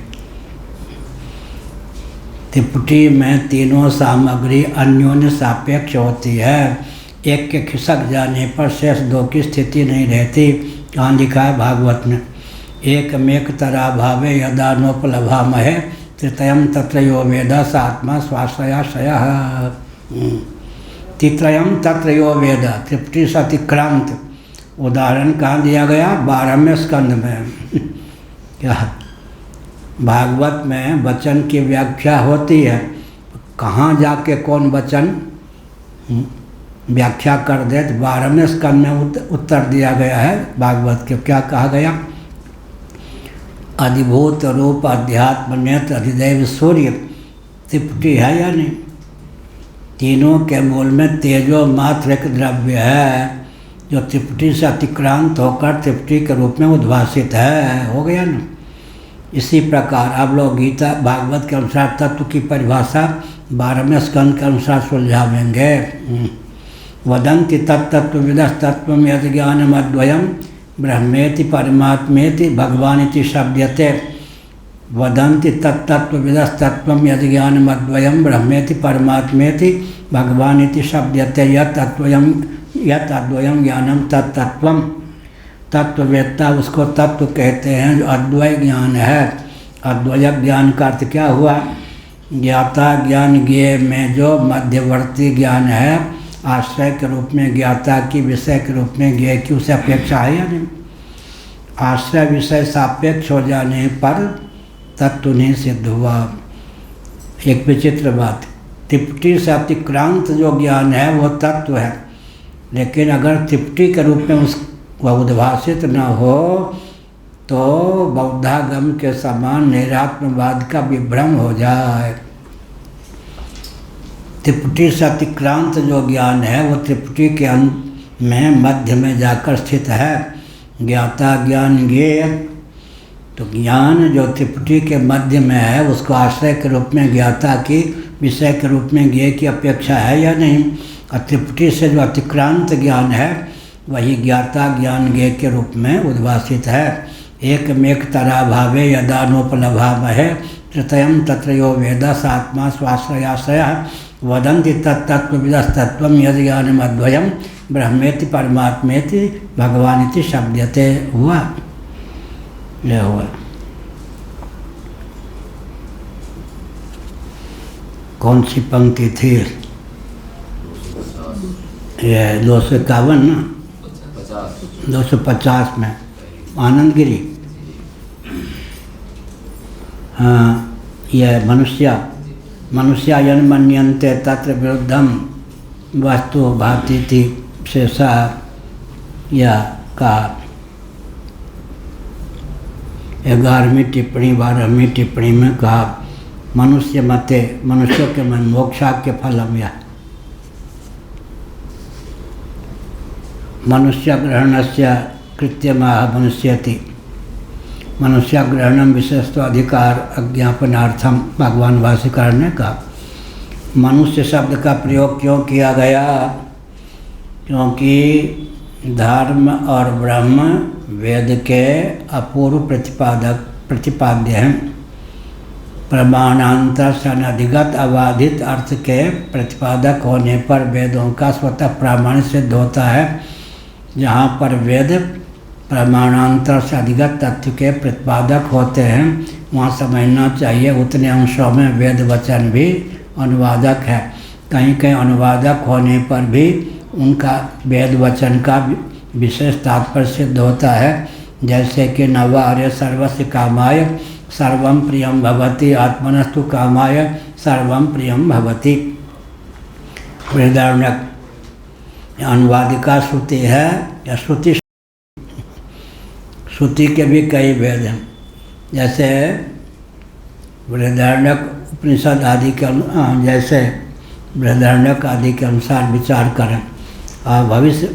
त्रिपुटी में तीनों सामग्री अन्योन्य सापेक्ष होती है। एक के खिसक जाने पर शेष दो की स्थिति नहीं रहती। कहाँ लिखा है? भागवत में। एकमेक तरा भावे यदा नोपलभामहे त्रितयम तत्र यो वेद स आत्मा स्वाश्रयाश्रयः। त्रित्रयम तत्र यो वेद, त्रिपुटी से अतिक्रांत। उदाहरण कहाँ दिया गया? 12वें स्कंद में। क्या भागवत में वचन की व्याख्या होती है, कहाँ जाके कौन वचन व्याख्या कर दे? तो 12वें स्कंद में उत्तर दिया गया है भागवत के। क्या कहा गया? अधिभूत रूप अध्यात्म नेत्र अधिदैव सूर्य। त्रिपुटी है या नहीं? तीनों के मूल में तेजो मात्र एक द्रव्य है जो त्रिपुटी से अतिक्रांत होकर त्रिपुटी के रूप में उद्भासित है। हो गया ना? इसी प्रकार आप लोग गीता भागवत के अनुसार तत्व की परिभाषा 12वें स्कंद के अनुसार सुलझावेंगे। वदन्ति तत्तत्त्वविदस्तत्त्वं यद् ज्ञानमद्वयं ब्रह्मेति परमात्मेति भगवानिति शब्दते। वदन्ति तत्तत्त्वविदस्तत्त्वं यद् ज्ञानमद्वयं ब्रह्मेति परमात्मेति भगवानिति शब्दते। यत् अद्वयं ज्ञानम तत्तत्वम। तत्ववेत्ता उसको तत्व कहते हैं जो अद्वय ज्ञान है। अद्वय ज्ञान का अर्थ क्या हुआ? ज्ञाता ज्ञान ज्ञेय में जो मध्यवर्ती ज्ञान है, आश्रय के रूप में ज्ञाता की, विषय के रूप में ज्ञेय की, उसे अपेक्षा है या नहीं? आश्रय विषय सापेक्ष हो जाने पर तत्व नहीं सिद्ध हुआ। एक विचित्र बात, त्रिपुटी से अतिक्रांत जो ज्ञान है वो तत्व है, लेकिन अगर त्रिपुटी के रूप में वह उद्भासित न हो तो बौद्धागम के समान निरात्मवाद का विभ्रम हो जाए। त्रिपुटी से अतिक्रांत जो ज्ञान है वो त्रिपुटी के अंत में मध्य में जाकर स्थित है। ज्ञाता ज्ञान ज्ञेय, तो ज्ञान जो त्रिपुटी के मध्य में है उसको आश्रय के रूप में ज्ञाता की, विषय के रूप में ज्ञेय की अपेक्षा है या नहीं? और त्रिपुटी से जो अतिक्रांत ज्ञान है वही ज्ञाता ज्ञान ज्ञेय के रूप में उद्भासित है। एकमेक तरा भावे यदा नोपलभामहे त्रितयम तत्र यो वेद स आत्मा स्वाश्रयाश्रयः। वदन्ति तत्तत्त्वविदस्तत्त्वं यद् ज्ञानमद्वयं ब्रह्मेति परमात्मेति भगवानिति शब्दते। हुआ? यह हुआ। कौन सी पंक्ति थी? ये 251 ना? 250 में आनंद गिरी। हाँ, यह मनुष्यायन मन्यन्ते तत्र विरुद्धम वस्तु भाति थी शेषा। यह का 11वीं टिप्पणी 12वीं टिप्पणी में कहा मनुष्य मते, मनुष्यों के मन मोक्षाख्य फलम। यह मनुष्य ग्रहणस्य कृत्यमाह मनुष्यति। मनुष्य ग्रहणम विशेषत्व अधिकार अज्ञापनार्थम भगवान भाष्यकार ने कहा। मनुष्य शब्द का प्रयोग क्यों किया गया? क्योंकि धर्म और ब्रह्म वेद के अपूर्व प्रतिपाद्य हैं। प्रमाणांतर से अनधिगत अबाधित अर्थ के प्रतिपादक होने पर वेदों का स्वतः प्रामाणिक सिद्ध होता है। जहाँ पर वेद प्रमाणांतर से अधिगत तथ्य के प्रतिपादक होते हैं वहाँ समझना चाहिए उतने अंशों में वेद वचन भी अनुवादक है। कहीं कहीं अनुवादक होने पर भी उनका वेद वचन का विशेष तात्पर्य सिद्ध होता है। जैसे कि नवार्य सर्वस्य कामाय सर्वं प्रियं भवति आत्मनस्तु कामाय सर्वं प्रियं भवति। बृहदारण्यक अनुवादिका श्रुति है या श्रुति के भी कई भेद हैं। जैसे बृहदारण्यक उपनिषद आदि के जैसे बृहदारण्यक आदि के अनुसार विचार करें और भविष्य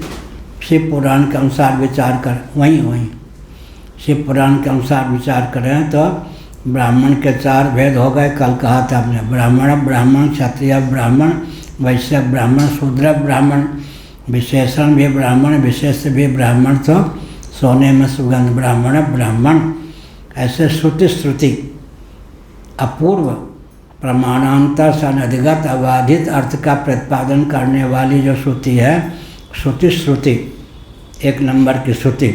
शिव पुराण के अनुसार विचार करें, वहीं शिव पुराण के अनुसार विचार करें तो ब्राह्मण के 4 भेद हो गए। कल कहा था हमने, ब्राह्मण क्षत्रिय ब्राह्मण, वैश्य ब्राह्मण, शूद्र ब्राह्मण, विशेषण भी ब्राह्मण, विशेष भी ब्राह्मण, तो सोने में सुगंध ब्राह्मण। ऐसे श्रुति अपूर्व प्रमाणांतर से अनधिगत अबाधित अर्थ का प्रतिपादन करने वाली जो श्रुति है, श्रुति 1 नंबर की श्रुति।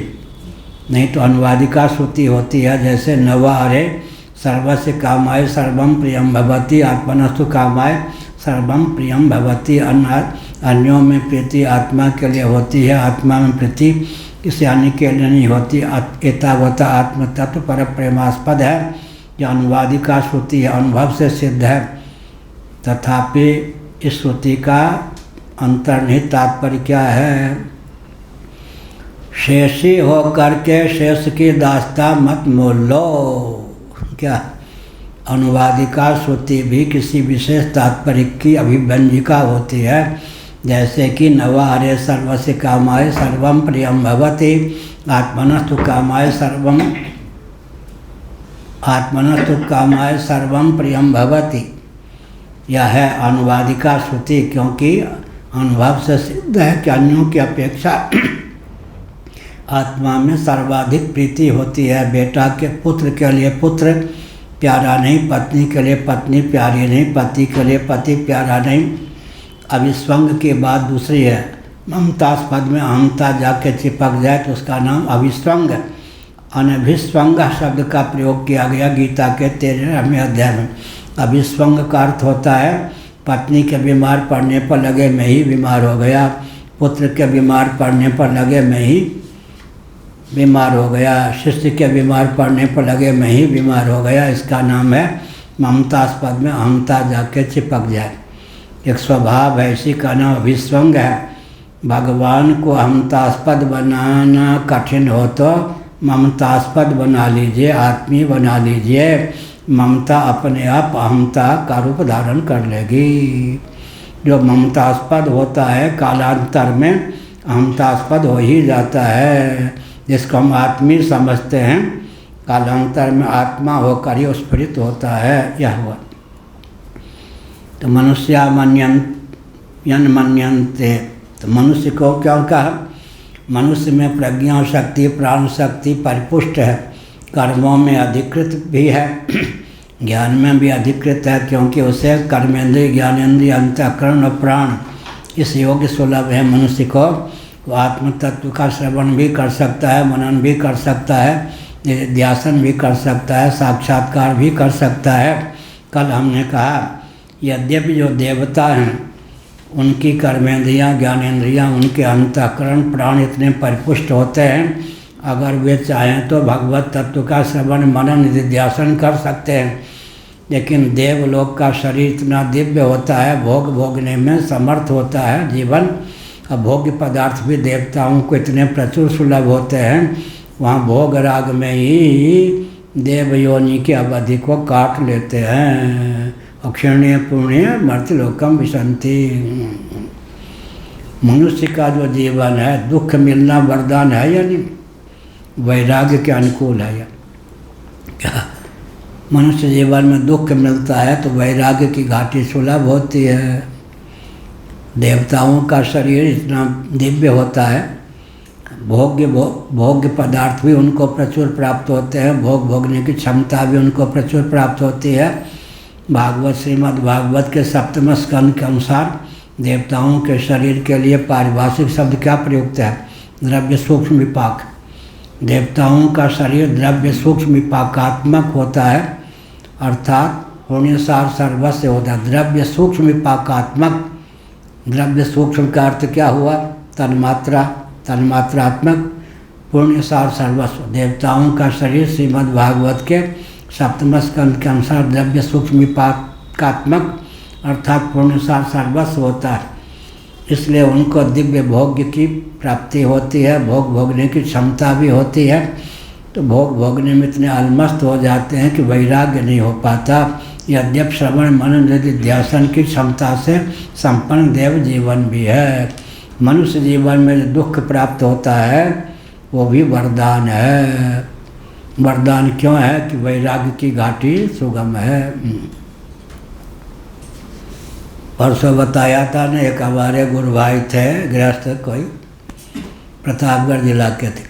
नहीं तो अनुवादिका श्रुति होती है, जैसे नवा अरे सर्वस्य कामाय सर्वम प्रियम भवति, आत्मनस्तु कामाय सर्वम प्रियम भवति। अन्यों में प्रीति आत्मा के लिए होती है, आत्मा में प्रीति किसी अन्य के लिए नहीं होती। एतावता आत्म तत्व पर प्रेमास्पद है, यह अनुवादिका श्रुति है, अनुभव से सिद्ध है। तथापि इस श्रुति का अंतर्निहित तात्पर्य क्या है? शेषी हो करके शेष की दास्ता मत मोल लो। क्या अनुवादिका श्रुति भी किसी विशेष तात्पर्य की अभिव्यंजिका होती है, जैसे कि नवा अरे सर्वस्य कामाय सर्वम प्रियम भवति, आत्मनस्तु कामाय सर्वम प्रियम भवति। यह है अनुवादिका श्रुति, क्योंकि अनुभव से सिद्ध है कि अन्यों की अपेक्षा आत्मा में सर्वाधिक प्रीति होती है। बेटा के पुत्र के लिए पुत्र प्यारा नहीं, पत्नी के लिए पत्नी प्यारी नहीं, पति के लिए पति प्यारा नहीं। अभिस्वंग की बात दूसरी है। ममतास्पद में अहमता जाके चिपक जाए तो उसका नाम अभिस्वंग। अनभिस्वंग शब्द का प्रयोग किया गया गीता के 13वें अध्याय में। अभिस्वंग का अर्थ होता है पत्नी के बीमार पड़ने पर लगे मैं ही बीमार हो गया, पुत्र के बीमार पड़ने पर लगे मैं ही बीमार हो गया, शिष्य के बीमार पड़ने पर लगे मैं ही बीमार हो गया। इसका नाम है ममतास्पद में अहमता जाके चिपक जाए। एक स्वभाव है, इसी का नाम अभिस्वंग है। भगवान को अहमतास्पद बनाना कठिन हो तो ममतास्पद बना लीजिए, आत्मीय बना लीजिए। ममता अपने आप अहमता का रूप धारण कर लेगी। जो ममतास्पद होता है कालांतर में अहमतास्पद हो ही जाता है। जिसको हम आत्मीय समझते हैं कालांतर में आत्मा होकर ही स्फुरित होता है। यह हुआ। तो मनुष्य मन्यन्ते, तो मनुष्य को क्या कहा? मनुष्य में प्रज्ञा शक्ति प्राण शक्ति परिपुष्ट है, कर्मों में अधिकृत भी है, ज्ञान में भी अधिकृत है, क्योंकि उसे कर्मेंद्रिय ज्ञानेंद्रिय अंतःकरण और प्राण इस योग्य सुलभ है। मनुष्य को वो आत्म तत्व का श्रवण भी कर सकता है, मनन भी कर सकता है, ध्यान भी कर सकता है, साक्षात्कार भी कर सकता है। कल हमने कहा यद्यपि जो देवता हैं उनकी कर्मेंद्रियाँ ज्ञानेंद्रियाँ उनके अंतःकरण प्राण इतने परिपुष्ट होते हैं, अगर वे चाहें तो भगवत तत्व का श्रवण मनन निधिध्यासन कर सकते हैं। लेकिन देवलोक का शरीर इतना दिव्य होता है, भोग भोगने में समर्थ होता है जीवन। अब भोग्य पदार्थ भी देवताओं को इतने प्रचुर सुलभ होते हैं, वहाँ भोग राग में ही देव योनि की अवधि को काट लेते हैं। अक्षीण्य पुण्य मर्त्यलोकम विशंति। मनुष्य का जो जीवन है दुख मिलना वरदान है या नहीं? वैराग्य के अनुकूल है या क्या? मनुष्य जीवन में दुख मिलता है तो वैराग्य की घाटी सुलभ होती है। देवताओं का शरीर इतना दिव्य होता है, भोग्य पदार्थ भी उनको प्रचुर प्राप्त होते हैं, भोग भोगने की क्षमता भी उनको प्रचुर प्राप्त होती है। भागवत श्रीमद् भागवत के 7वें स्कंद के अनुसार देवताओं के शरीर के लिए पारिभाषिक शब्द क्या प्रयुक्त है? द्रव्य सूक्ष्म विपाक। देवताओं का शरीर द्रव्य सूक्ष्म विपाकात्मक होता है, अर्थात पुण्यसार सर्वस्व होता है। द्रव्य सूक्ष्म विपाकात्मक। द्रव्य सूक्ष्म का अर्थ क्या हुआ? तन्मात्रात्मक। पुण्यसार सर्वस्व। देवताओं का शरीर श्रीमद् भागवत के 7वें स्कंद के अनुसार द्रव्य सूक्ष्म विपाकात्मक अर्थात पुण्यसार सर्वस्व होता है। इसलिए उनको दिव्य भोग्य की प्राप्ति होती है, भोग भोगने की क्षमता भी होती है। तो भोग भोगने में इतने अलमस्त हो जाते हैं कि वैराग्य नहीं हो पाता। यद्यप श्रवण मनन निधिध्यासन की क्षमता से संपन्न देव जीवन भी है। मनुष्य जीवन में जो दुख प्राप्त होता है वो भी वरदान है। वरदान क्यों है कि वैराग्य की घाटी सुगम है। परसों बताया था ना, एक हमारे गुरु भाई थे, गृहस्थ कोई, प्रतापगढ़ जिला के थे,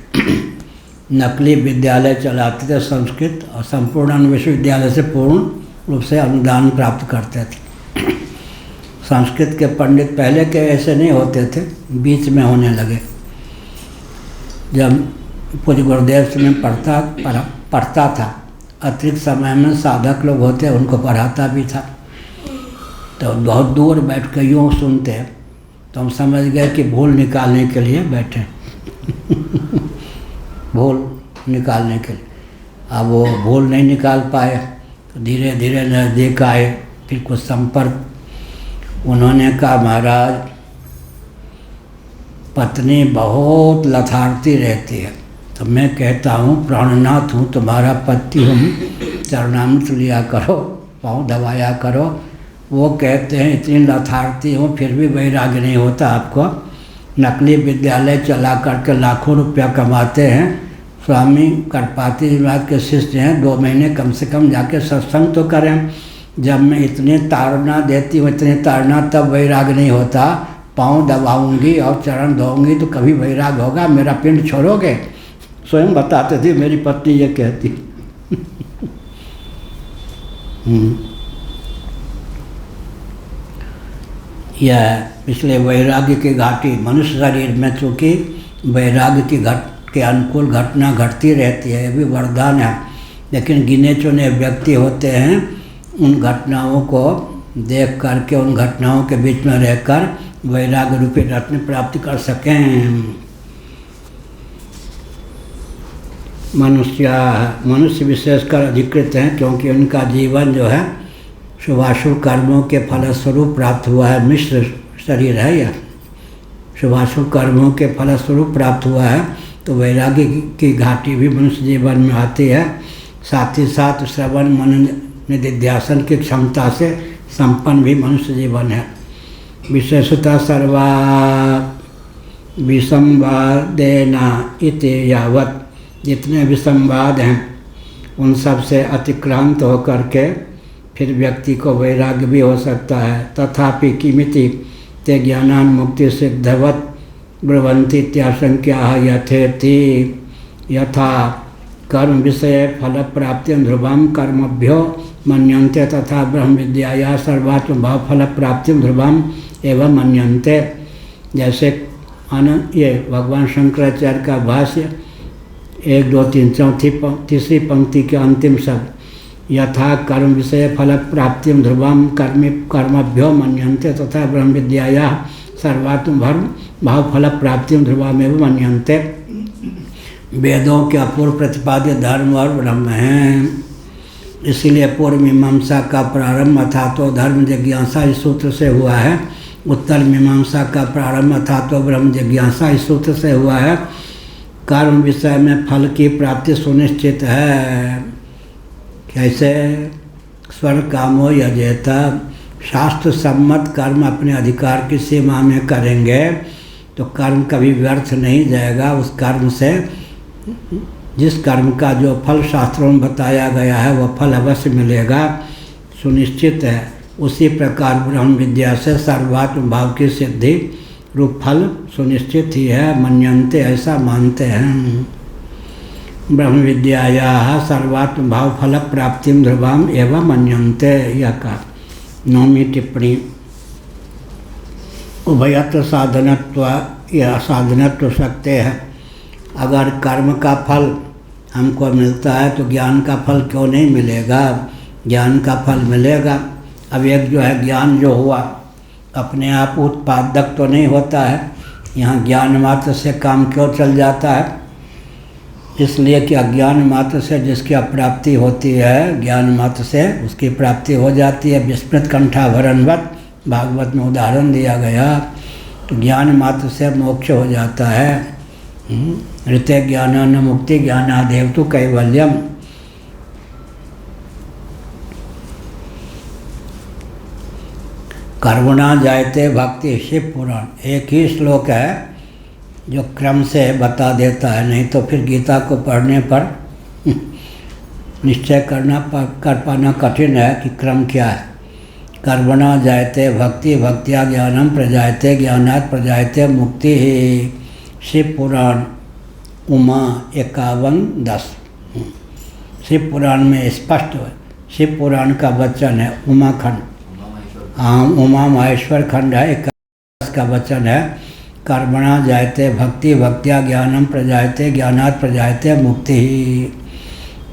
नकली विद्यालय चलाते थे संस्कृत, और संपूर्ण विश्वविद्यालय से पूर्ण रूप से अनुदान प्राप्त करते थे। संस्कृत के पंडित पहले के ऐसे नहीं होते थे, बीच में होने लगे। जब पूज्य गुरुदेव से मैं पढ़ता था, अतिरिक्त समय में साधक लोग होते उनको पढ़ाता भी था, तो बहुत दूर बैठ कर यूँ सुनते, तो हम समझ गए कि भूल निकालने के लिए बैठे भूल निकालने के लिए। अब वो भूल नहीं निकाल पाए तो धीरे धीरे नज़दीक आए, फिर कुछ संपर्क। उन्होंने कहा महाराज पत्नी बहुत लथाड़ती रहती है, तो मैं कहता हूँ प्राणनाथ हूँ, तुम्हारा पति हूँ, चरणामृत लिया करो, पाँव दबाया करो। वो कहते हैं इतनी लथाड़ती हूँ फिर भी वैराग्य नहीं होता आपको। नकली विद्यालय चला करके लाखों रुपया कमाते हैं। स्वामी करपाती जी महाराज के शिष्य हैं, 2 महीने कम से कम जाके सत्संग तो करें। जब मैं इतनी ताड़ना देती हूँ, इतनी ताड़ना, तब वैराग्य नहीं होता। पाँव दबाऊंगी और चरण धोऊंगी तो कभी वैराग्य होगा, मेरा पिंड छोड़ोगे। स्वयं बताते थे, मेरी पत्नी ये कहती यह इसलिए वैराग्य की घाटी मनुष्य शरीर में, चूँकि वैराग्य की के अनुकूल घटना घटती रहती है, ये भी वरदान है। लेकिन गिने चुने व्यक्ति होते हैं, उन घटनाओं को देख करके, उन घटनाओं के बीच में रहकर वैराग्य रूपी रत्न प्राप्त कर सकें। मनुष्य विशेषकर अधिकृत हैं, क्योंकि उनका जीवन जो है शुभाशुभ कर्मों के फलस्वरूप प्राप्त हुआ है। मिश्र शरीर है यह, शुभाशुभ कर्मों के फलस्वरूप प्राप्त हुआ है, तो वैराग्य की घाटी भी मनुष्य जीवन में आती है। साथ ही साथ श्रवण मनन निधिध्यासन की क्षमता से संपन्न भी मनुष्य जीवन है। विशेषतः सर्वा विसंवादेना इति यावत, जितने विसंवाद हैं उन सब से अतिक्रांत होकर के फिर व्यक्ति को वैराग्य भी हो सकता है। तथापि किमिति ते ज्ञानान मुक्ति सिद्धवत ब्रुवन्ति इत्याशंक्याः यथेति यथा कर्म विषय फल प्राप्ति ध्रुवम कर्मभ्यो मन्यन्ते तथा ब्रह्म विद्याया सर्वात्म भाव फल प्राप्ति ध्रुवम एवं मन्यन्ते। जैसे ये भगवान शंकराचार्य का भाष्य 1, 2, 3 तीसरी पंक्ति के अंतिम शब्द, यथा कर्म विषय फल प्राप्ति ध्रुवम कर्मभ्यो मन्यन्ते तथा ब्रह्म विद्याया सर्वात्म भाव फल प्राप्ति ध्रुवमेव मन्यन्ते। वेदों के अपूर्व प्रतिपाद्य धर्म और ब्रह्म हैं। इसीलिए पूर्व मीमांसा का प्रारंभ अथा तो धर्म जिज्ञासा इस सूत्र से हुआ है। उत्तर मीमांसा का प्रारंभ अथा तो ब्रह्म जिज्ञासा इस सूत्र से हुआ है। कर्म विषय में फल की प्राप्ति सुनिश्चित है। कैसे? स्वर्ग कामो यजेता, शास्त्र सम्मत कर्म अपने अधिकार की सीमा में करेंगे तो कर्म कभी व्यर्थ नहीं जाएगा। उस कर्म से, जिस कर्म का जो फल शास्त्रों में बताया गया है वह फल अवश्य मिलेगा, सुनिश्चित है। उसी प्रकार ब्रह्म विद्या से सर्वात्म भाव की सिद्धि रूप फल सुनिश्चित ही है। मन्यन्ते, ऐसा मानते हैं। ब्रह्म विद्यायाः सर्वात्म भाव फल प्राप्ति ध्रुवम एवं मन्यन्ते। यह कहा 9वीं टिप्पणी। उभयत्र साधनत्व, यह साधनत्व सत्य है। अगर कर्म का फल हमको मिलता है तो ज्ञान का फल क्यों नहीं मिलेगा? ज्ञान का फल मिलेगा। अब एक जो है ज्ञान जो हुआ अपने आप उत्पादक तो नहीं होता है, यहाँ ज्ञान मात्र से काम क्यों चल जाता है? इसलिए कि अज्ञान मात्र से जिसकी अप्राप्ति होती है, ज्ञान मात्र से उसकी प्राप्ति हो जाती है। विस्मृत कंठाभरणवत भागवत में उदाहरण दिया गया। तो ज्ञान मात्र से मोक्ष हो जाता है। ऋते ज्ञानान मुक्ति ज्ञानादेव तो कैवल्यम। कर्मणा जायते भक्ति, शिव पुराण एक ही श्लोक है जो क्रम से बता देता है, नहीं तो फिर गीता को पढ़ने पर निश्चय कर पाना कठिन है कि क्रम क्या है। कर्मणा जायते भक्ति, भक्त्या ज्ञानम प्रजायते, ज्ञानात् प्रजायते मुक्ति। शिव पुराण उमा 51:10। शिव पुराण में स्पष्ट है, शिव पुराण का वचन है उमा खंड, हाँ उमा महेश्वर खंड है, 51 का वचन है। कर्मणा जायते भक्ति, भक्त्या ज्ञानम प्रजायते, ज्ञानात् प्रजायते मुक्ति।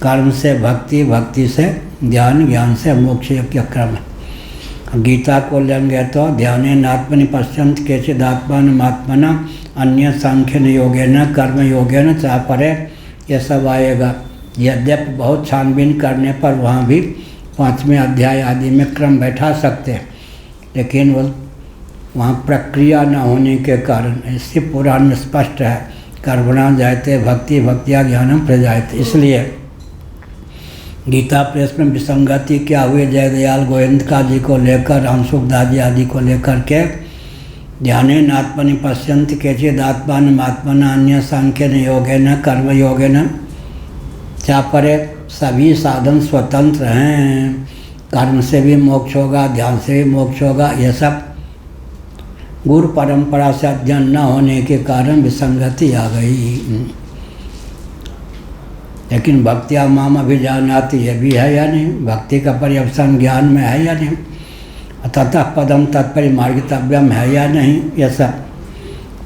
कर्म से भक्ति, भक्ति से ज्ञान, ज्ञान से मोक्ष का क्रम है। गीता को लेंगे तो ध्यानेनात्मनि पश्यन्ति केचिदात्मानमात्मना अन्य सांख्यन योगेन कर्म योगेन चा परे, ये सब आएगा। यद्यपि बहुत छानबीन करने पर वहाँ भी 5वें अध्याय आदि में क्रम बैठा सकते हैं, लेकिन वो वहाँ प्रक्रिया न होने के कारण इसी पुराण में स्पष्ट है कर्मणा जायते भक्ति, भक्त्या ज्ञानम प्रजायते। इसलिए गीता प्रेस में विसंगति क्या हुई, जयदयाल गोविंदका जी को लेकर, रामसुखदास जी आदि को लेकर के ध्यानेनात्मनि पश्यन्ति केचिदात्मानमात्मना अन्य सांख्यन योगेन कर्म योगेन चा परे। सभी साधन स्वतंत्र हैं, कर्म से भी मोक्ष होगा, ध्यान से भी मोक्ष होगा। यह सब गुरु परंपरा से अध्ययन न होने के कारण विसंगति आ गई। लेकिन भक्त्या माम अभिजानाति, ये भी है या नहीं, भक्ति का पर्यवसान ज्ञान में है या नहीं, ततः पदम तत्परिमार्गितव्यम है या नहीं, यह सब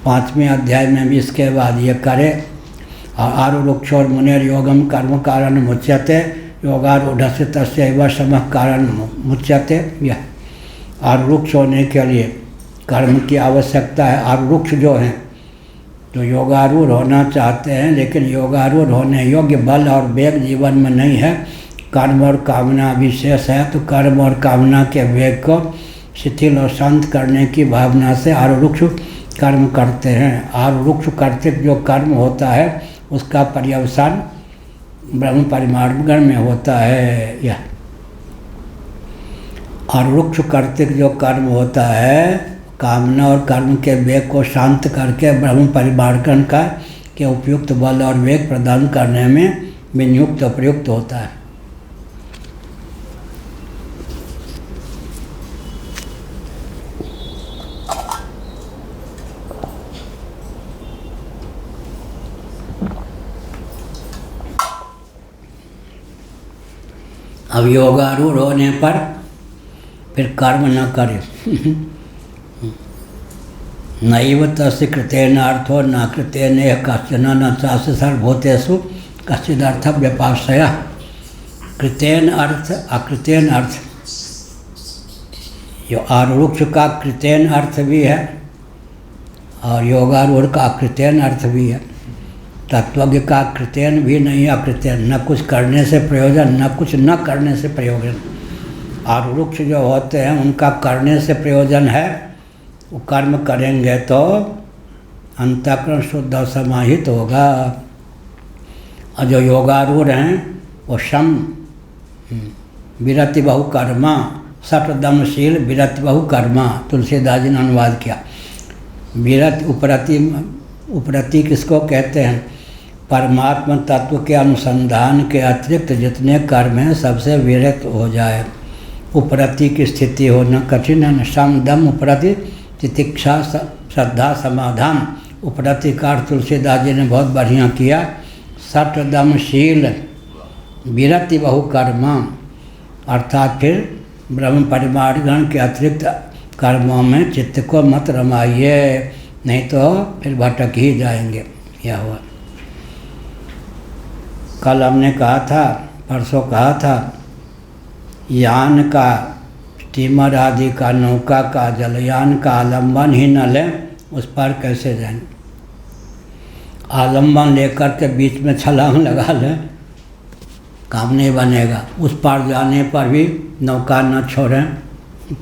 5वें अध्याय में भी इसके बाद ये करे। और आरुरुक्षोर मुनेर योगम कर्म कारण मुच्यते, योगारूढ़ से तस्यैव समः कारण मुच्यते। यह आरुरुक्ष होने के लिए कर्म की आवश्यकता है। आरुरुक्ष जो हैं तो योगारूढ़ होना चाहते हैं, लेकिन योगारूढ़ होने योग्य बल और वेग जीवन में नहीं है। कर्म और कामना विशेष है, तो कर्म और कामना के वेग को शिथिल और शांत करने की भावना से आरुरुक्ष कर्म करते हैं। आरुरुक्ष करते जो कर्म होता है उसका पर्यवसान ब्रह्म परिमार्गण में होता है। यह आरुरुक्ष करते जो कर्म होता है कामना और कर्म के वेग को शांत करके ब्रह्म परिमार्गण का के उपयुक्त बल और वेग प्रदान करने में विनियुक्त प्रयुक्त होता है। अब योगारूढ़ होने पर फिर कर्म न करे। नैव तस्य कृतेन अर्थो न कृतेन कश्चन न चास्य सर्वभूतेषु कश्चिदर्थ व्यपाश्रय। कृतेन अर्थ अकृतेन अर्थ, जो आरुरुक्ष का कृतेन अर्थ भी है और योगारूढ़ का अकृतेन अर्थ भी है। तत्वज्ञ का कृतेन भी नहीं, अकृतेन, न कुछ करने से प्रयोजन न कुछ न करने से प्रयोजन। आरुरुक्ष जो होते हैं उनका करने से प्रयोजन है, वो कर्म करेंगे तो अंतःकरण शुद्ध और समाहित होगा। और जो योगारूढ़ हैं वो शम विरति बहु कर्मा, सटदमशील विरति बहु कर्मा, तुलसीदास जी ने अनुवाद किया। विरति उपरति किसको कहते हैं? परमात्मा तत्व के अनुसंधान के अतिरिक्त जितने कर्म हैं सबसे विरत हो जाए। उपरति की स्थिति होना कठिन है। शम दम उपरति तितिक्षा श्रद्धा समाधान। उपरति का तुलसीदास जी ने बहुत बढ़िया किया। सट दमशील विरति बहु कर्मा, अर्थात फिर ब्रह्म परिमार्गण के अतिरिक्त कर्मों में चित्त को मत रमाइए, नहीं तो फिर भटक ही जाएंगे। यह हुआ। कल हमने कहा था, परसों कहा था, यान का, स्टीमर आदि का, नौका का, जलयान का आलम्बन ही न लें, उस पर कैसे जाएंगे? आलम्बन लेकर के बीच में छलांग लगा लें, काम नहीं बनेगा। उस पार जाने पर भी नौका न छोड़ें,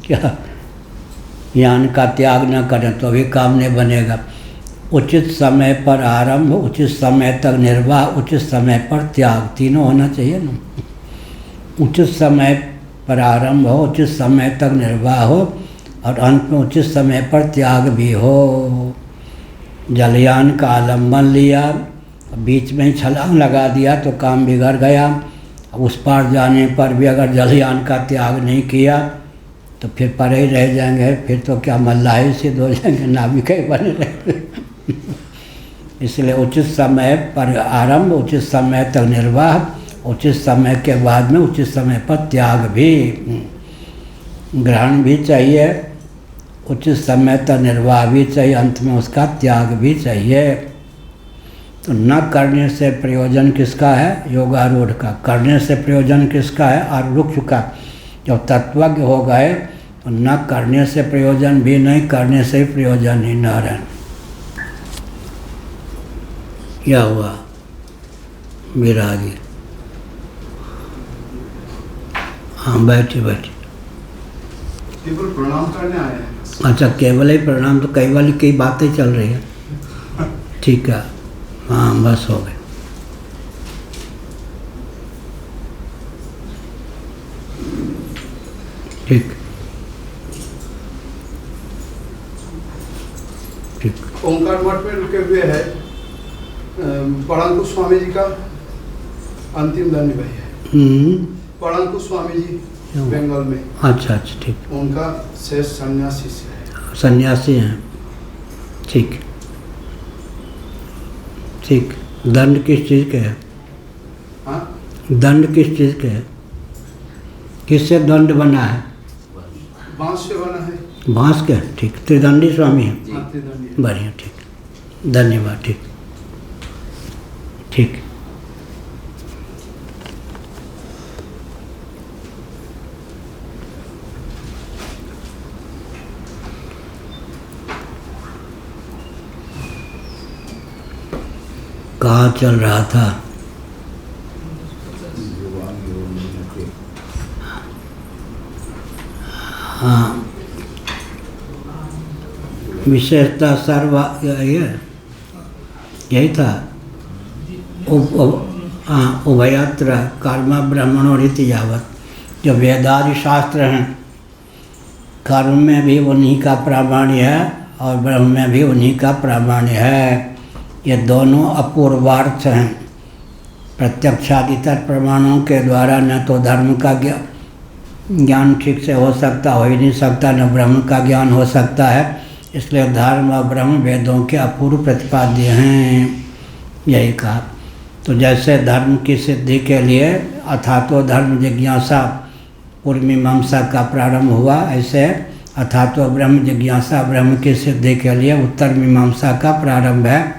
क्या यान का त्याग न करें तो भी काम नहीं बनेगा। उचित समय पर आरंभ, उचित समय तक निर्वाह, उचित समय पर त्याग, तीनों होना चाहिए ना। उचित समय पर आरंभ हो, उचित समय तक निर्वाह हो और अंत में उचित समय पर त्याग भी हो। जलयान का आलम्बन लिया, बीच में ही छलांग लगा दिया तो काम बिगड़ गया। उस पार जाने पर भी अगर जलयान का त्याग नहीं किया तो फिर परे ही रह जाएंगे, फिर तो क्या मल्लाही सिद्ध हो जाएंगे, नाविक ही बने रहेंगे। इसलिए उचित समय पर आरंभ, उचित समय तक निर्वाह, उचित समय के बाद में उचित समय पर त्याग भी, ग्रहण भी चाहिए, उचित समय तक निर्वाह भी चाहिए, अंत में उसका त्याग भी चाहिए। तो न करने से प्रयोजन किसका है? योगारूढ़ का। करने से प्रयोजन किसका है? आरूढ़ का। जब तत्वज्ञ हो गए तो न करने से प्रयोजन भी नहीं, करने से प्रयोजन ही न रहे। क्या हुआ विरागी? हाँ बैठे बैठे। केवल प्रणाम करने आए हैं। अच्छा केवल ही प्रणाम? तो केवल की बातें चल रही है। ठीक है, हाँ बस हो गए। ठीक ठीक। ओंकार मठ में रुके हुए है परांकुश स्वामी जी का अंतिम दंड भाई है। परांकुश स्वामी जी बंगाल में। अच्छा अच्छा ठीक। उनका शेष सन्यासी से है। सन्यासी हैं, ठीक ठीक। दंड किस चीज़ के है? हाँ? दंड किस चीज़ के है? किससे दंड बना है? बांस से बना है। बांस के? ठीक। त्रिदंडी स्वामी हैं। हाँ, त्रिदंडी। बढ़िया, ठीक, धन्यवाद। ठीक ठीक। कहाँ चल रहा था? हाँ, विशेषता सर्व यही था। उभयत्र कर्म ब्रह्मणो रीति यावत। जो वेदादि शास्त्र हैं, कर्म में भी उन्हीं का प्रामाण्य है और ब्रह्म में भी उन्हीं का प्रामाण्य है। ये दोनों अपूर्वार्थ हैं। प्रत्यक्षादितर प्रमाणों के द्वारा न तो धर्म का ज्ञान ठीक से हो सकता, हो ही नहीं सकता, न ब्रह्म का ज्ञान हो सकता है। इसलिए धर्म और ब्रह्म वेदों के अपूर्व प्रतिपाद्य हैं, यही कहा। तो जैसे धर्म की सिद्धि के लिए अथातो धर्म जिज्ञासा पूर्व मीमांसा का प्रारंभ हुआ, ऐसे अथातो ब्रह्म जिज्ञासा ब्रह्म की सिद्धि के लिए उत्तर मीमांसा का प्रारंभ है।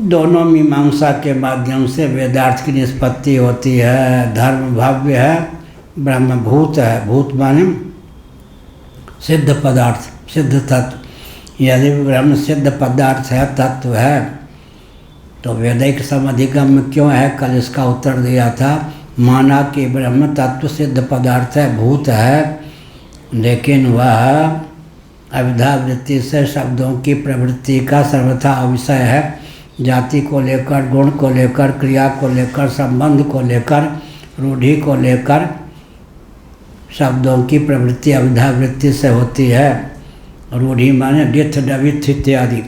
दोनों मीमांसा के माध्यम से वेदार्थ की निष्पत्ति होती है। धर्म भव्य है, ब्रह्म भूत है। भूत माने सिद्ध पदार्थ, सिद्ध तत्व। यदि ब्रह्म सिद्ध पदार्थ है, तत्व है, तो वैदिक समधिगम क्यों है? कल इसका उत्तर दिया था। माना कि ब्रह्म तत्व सिद्ध पदार्थ है, भूत है, लेकिन वह अविद्या वृत्ति से शब्दों की प्रवृत्ति का सर्वथा अविषय है। जाति को लेकर, गुण को लेकर, क्रिया को लेकर, संबंध को लेकर, रूढ़ि को लेकर शब्दों की प्रवृत्ति अविद्या वृत्ति से होती है। रूढ़ि माने डिथ डविथ इत्यादि,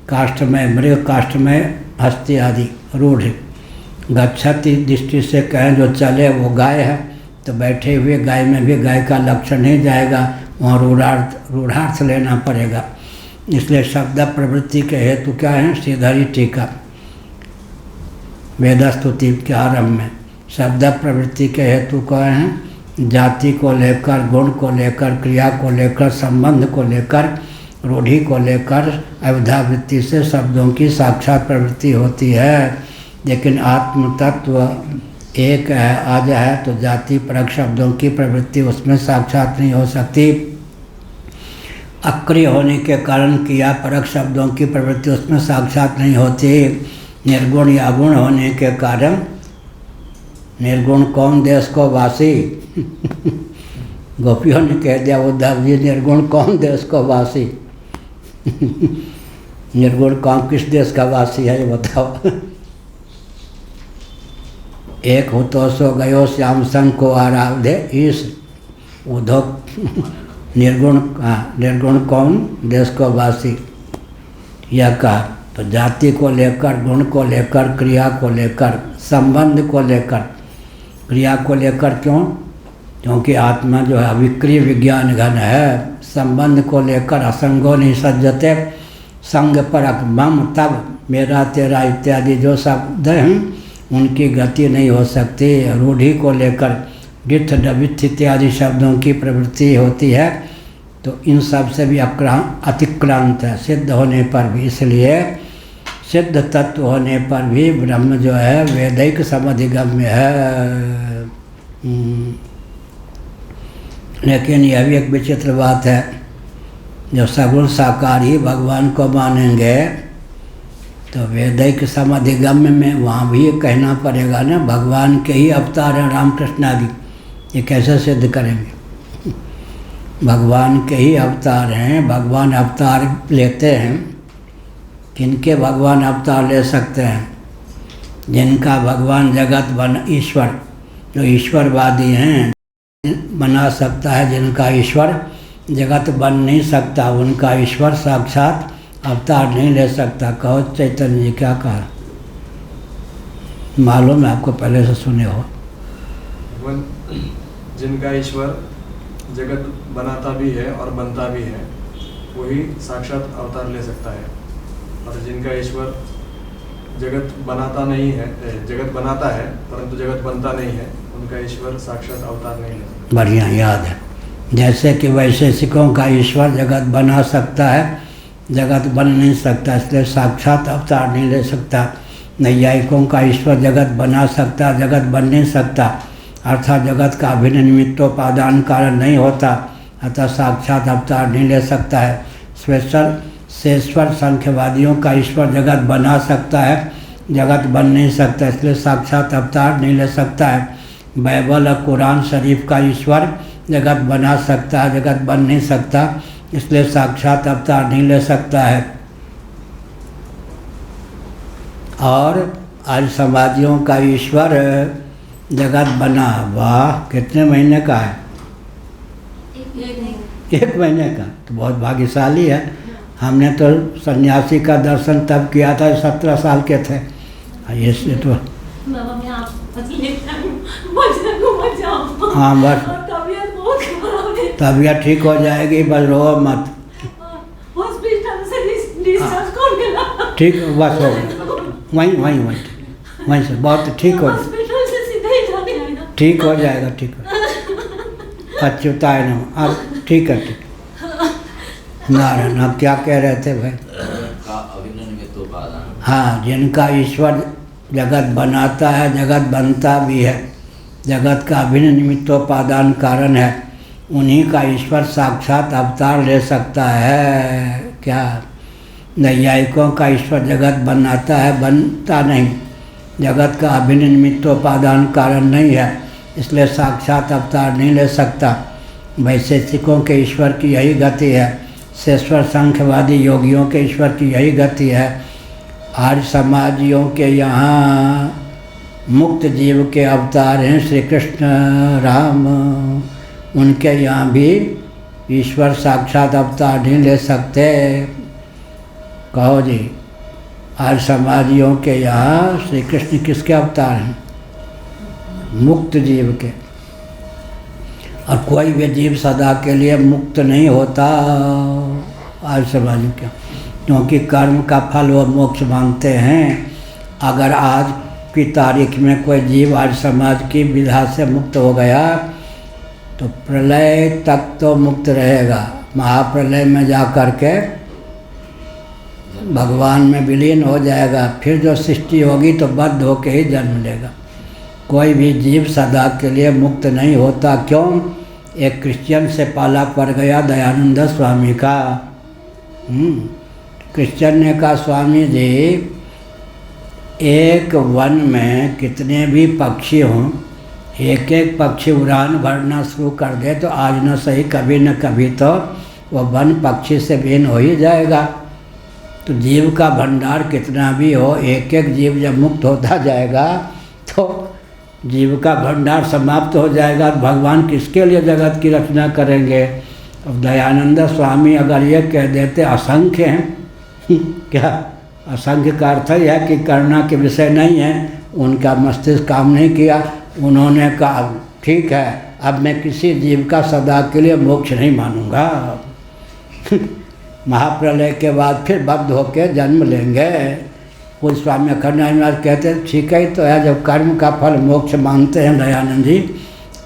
काष्ठमय मृग, काष्ठमय हस्ती आदि रूढ़। गच्छति दृष्टि से कहें जो चले वो गाय है, तो बैठे हुए गाय में भी गाय का लक्षण नहीं जाएगा, वहाँ रूढ़ार्थ लेना पड़ेगा। इसलिए शब्द प्रवृत्ति के हेतु क्या है? श्रीधरी टीका वेदस्तुति के आरंभ में शब्द प्रवृत्ति के हेतु क्या हैं? जाति को लेकर, गुण को लेकर, क्रिया को लेकर, संबंध को लेकर, रूढ़ि को लेकर अविद्या वृत्ति से शब्दों की साक्षात प्रवृत्ति होती है। लेकिन आत्म तत्व एक है, आज है, तो जाति परक शब्दों की प्रवृत्ति उसमें साक्षात नहीं हो सकती। अक्रिय होने के कारण क्रिया परक शब्दों की प्रवृत्ति उसमें साक्षात नहीं होती। निर्गुण या गुण होने के कारण, निर्गुण कौन देश को वासी? गोपियों ने कह दिया उद्धव जी, निर्गुण कौन देश को वासी? निर्गुण कौन किस देश का वासी है ये बताओ। एक हो तो सो गयो श्याम संग को आराधे ईश। उद्धव निर्गुण कौन देश को वासी, यह कहा। तो जाति को लेकर, गुण को लेकर, क्रिया को लेकर, संबंध को लेकर, क्रिया को लेकर क्यों? क्योंकि आत्मा जो है अविक्रिय विज्ञान घन है। संबंध को लेकर असंगो नहीं सज्जते, संग परक मम तब, मेरा तेरा इत्यादि जो शब्द हैं उनकी गति नहीं हो सकती। रूढ़ी को लेकर डिठ डबिठ इत्यादि शब्दों की प्रवृत्ति होती है, तो इन सब से भी अतिक्रांत है सिद्ध होने पर भी। इसलिए सिद्ध तत्व होने पर भी ब्रह्म जो है वैदिक समधिगम्य है। लेकिन यह भी एक विचित्र बात है, जब सगुण साकार ही भगवान को मानेंगे तो वैदिक समधिगम्य में वहाँ भी ये कहना पड़ेगा ना, भगवान के ही अवतार हैं रामकृष्ण आदि। ये कैसे सिद्ध करेंगे? भगवान के ही अवतार हैं। भगवान अवतार लेते हैं, किनके भगवान अवतार ले सकते हैं? जिनका भगवान जगत बन ईश्वर, जो ईश्वरवादी हैं, बना सकता है। जिनका ईश्वर जगत बन नहीं सकता, उनका ईश्वर साक्षात अवतार नहीं ले सकता। कहो चैतन्य जी क्या कहा? मालूम है आपको, पहले से सुने हो। जिनका ईश्वर जगत बनाता भी है और बनता भी है, वही साक्षात अवतार ले सकता है। और जिनका ईश्वर जगत बनाता नहीं है, जगत बनाता है परंतु जगत बनता नहीं है, उनका ईश्वर साक्षात अवतार नहीं ले सकता। बढ़िया याद है। जैसे कि वैशेषिकों का ईश्वर जगत बना सकता है, जगत बन नहीं सकता, इसलिए साक्षात अवतार नहीं ले सकता। नैयायिकों का ईश्वर जगत बना सकता, जगत बन नहीं सकता, अर्थात जगत का अभिन्न निमित्तोपादान कारण नहीं होता, अतः साक्षात अवतार नहीं ले सकता है। शेश्वर सांख्यवादियों का ईश्वर जगत बना सकता है, जगत बन नहीं सकता, इसलिए साक्षात अवतार नहीं ले सकता है। बाइबल और कुरान शरीफ का ईश्वर जगत बना सकता है, जगत बन नहीं सकता, इसलिए साक्षात अवतार नहीं ले सकता है। और आज समाजियों का ईश्वर जगत बना, वाह कितने महीने का है? 1 महीने का, तो बहुत भाग्यशाली है। हमने तो सन्यासी का दर्शन तब किया था 17 साल के थे। ये तो हाँ बस तबीयत ठीक हो जाएगी, बस रो मत। ठीक बस हो वहीं से बहुत ठीक हो जाएगा, ठीक हो जाएगा, ठीक हो। अच्युताय नमः। अब ठीक है, ठीक। नारायण, आप क्या कह रहे थे भाई? हाँ, जिनका ईश्वर जगत बनाता है, जगत बनता भी है, जगत का अभिन्न निमित्तोपादान कारण है, उन्हीं का ईश्वर साक्षात अवतार ले सकता है। क्या? नैयायिकों का ईश्वर जगत बनाता है, बनता नहीं, जगत का अभिन्न निमित्तोपादान कारण नहीं है, इसलिए साक्षात अवतार नहीं ले सकता। वैशेषिकों के ईश्वर की यही गति है, शेश्वर सांख्यवादी योगियों के ईश्वर की यही गति है। आर्य समाजियों के यहाँ मुक्त जीव के अवतार हैं श्री कृष्ण राम, उनके यहाँ भी ईश्वर साक्षात अवतार नहीं ले सकते। कहो जी, आर्य समाजियों के यहाँ श्री कृष्ण किसके अवतार हैं? मुक्त जीव के। और कोई भी जीव सदा के लिए मुक्त नहीं होता आर्य समाजियों के, क्योंकि कर्म का फल वो मोक्ष मांगते हैं। अगर आज की तारीख में कोई जीव आर्य समाज की विधा से मुक्त हो गया तो प्रलय तक तो मुक्त रहेगा। महाप्रलय में जा कर के भगवान में विलीन हो जाएगा, फिर जो सृष्टि होगी तो बद्ध होके ही जन्म लेगा। कोई भी जीव सदा के लिए मुक्त नहीं होता। क्यों? एक क्रिश्चियन से पाला पड़ गया दयानंद स्वामी का। क्रिश्चियन ने कहा, स्वामी जी, एक वन में कितने भी पक्षी हों, एक एक पक्षी उड़ान भरना शुरू कर दे तो आज न सही कभी न कभी तो वह वन पक्षी से भिन्न हो ही जाएगा। तो जीव का भंडार कितना भी हो, एक एक जीव जब मुक्त होता जाएगा तो जीव का भंडार समाप्त हो जाएगा। भगवान किसके लिए जगत की रचना करेंगे? अब दयानंद स्वामी अगर ये कह देते असंख्य हैं क्या असंख्य का अर्थ यह है कि करुणा के विषय नहीं है, उनका मस्तिष्क काम नहीं किया। उन्होंने कहा ठीक है, अब मैं किसी जीव का सदा के लिए मोक्ष नहीं मानूंगा महाप्रलय के बाद फिर बद्ध होकर जन्म लेंगे। कुछ स्वामी अखंडानंद कहते ठीक है तो है, जब कर्म का फल मोक्ष मानते हैं दयानंद जी,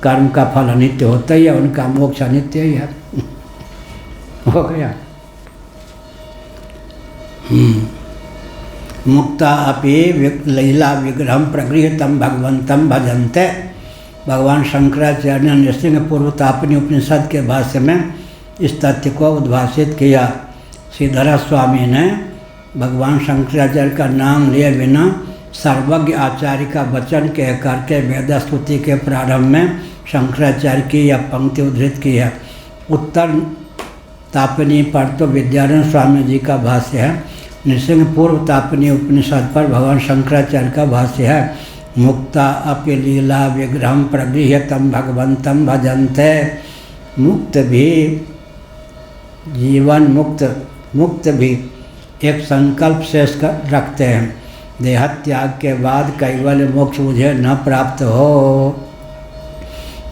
कर्म का फल अनित्य होता ही है, उनका मोक्ष अनित्य ही है हो गया। मुक्ता अपि लीला विग्रहम प्रगृहतम भगवंतम भजन्ते। भगवान शंकराचार्य ने नृसिंह पूर्वतापनी उपनिषद के भाष्य में इस तथ्य को उद्भाषित किया। श्रीधर स्वामी ने भगवान शंकराचार्य का नाम लिए बिना सर्वज्ञ आचार्य का वचन कह करके वेद स्तुति के प्रारंभ में शंकराचार्य की यह पंक्ति उद्धृत की है। उत्तर तापनी पर तो विद्यारण्य स्वामी जी का भाष्य है, नृसिंह पूर्व तापनी उपनिषद पर भगवान शंकराचार्य का भाष्य है। मुक्ता अपि लीला विग्रहम प्रगृह्यतम भगवंतम भजन्ते। मुक्त भी जीवन मुक्त भी एक संकल्प शेष रखते हैं, देह त्याग के बाद कैवल्य मोक्ष मुझे न प्राप्त हो।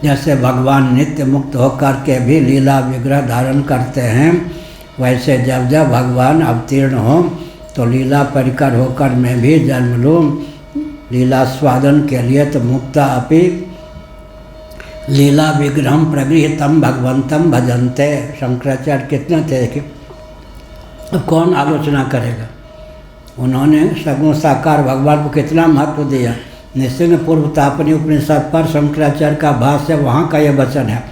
जैसे भगवान नित्य मुक्त होकर के भी लीला विग्रह धारण करते हैं, वैसे जब जब भगवान अवतीर्ण हो तो लीला परिकर होकर मैं भी जन्म लूँ लीला स्वादन के लिए। तो मुक्ता अपि लीला विग्रहम प्रगृहतम भगवंतम भजन्ते। शंकराचार्य कितने थे कि कौन आलोचना करेगा, उन्होंने सगुण साकार भगवान को कितना महत्व दिया। नृसिंह पूर्व तापनी उपनिषद पर शंकराचार्य का भाष्य, वहाँ का यह वचन है,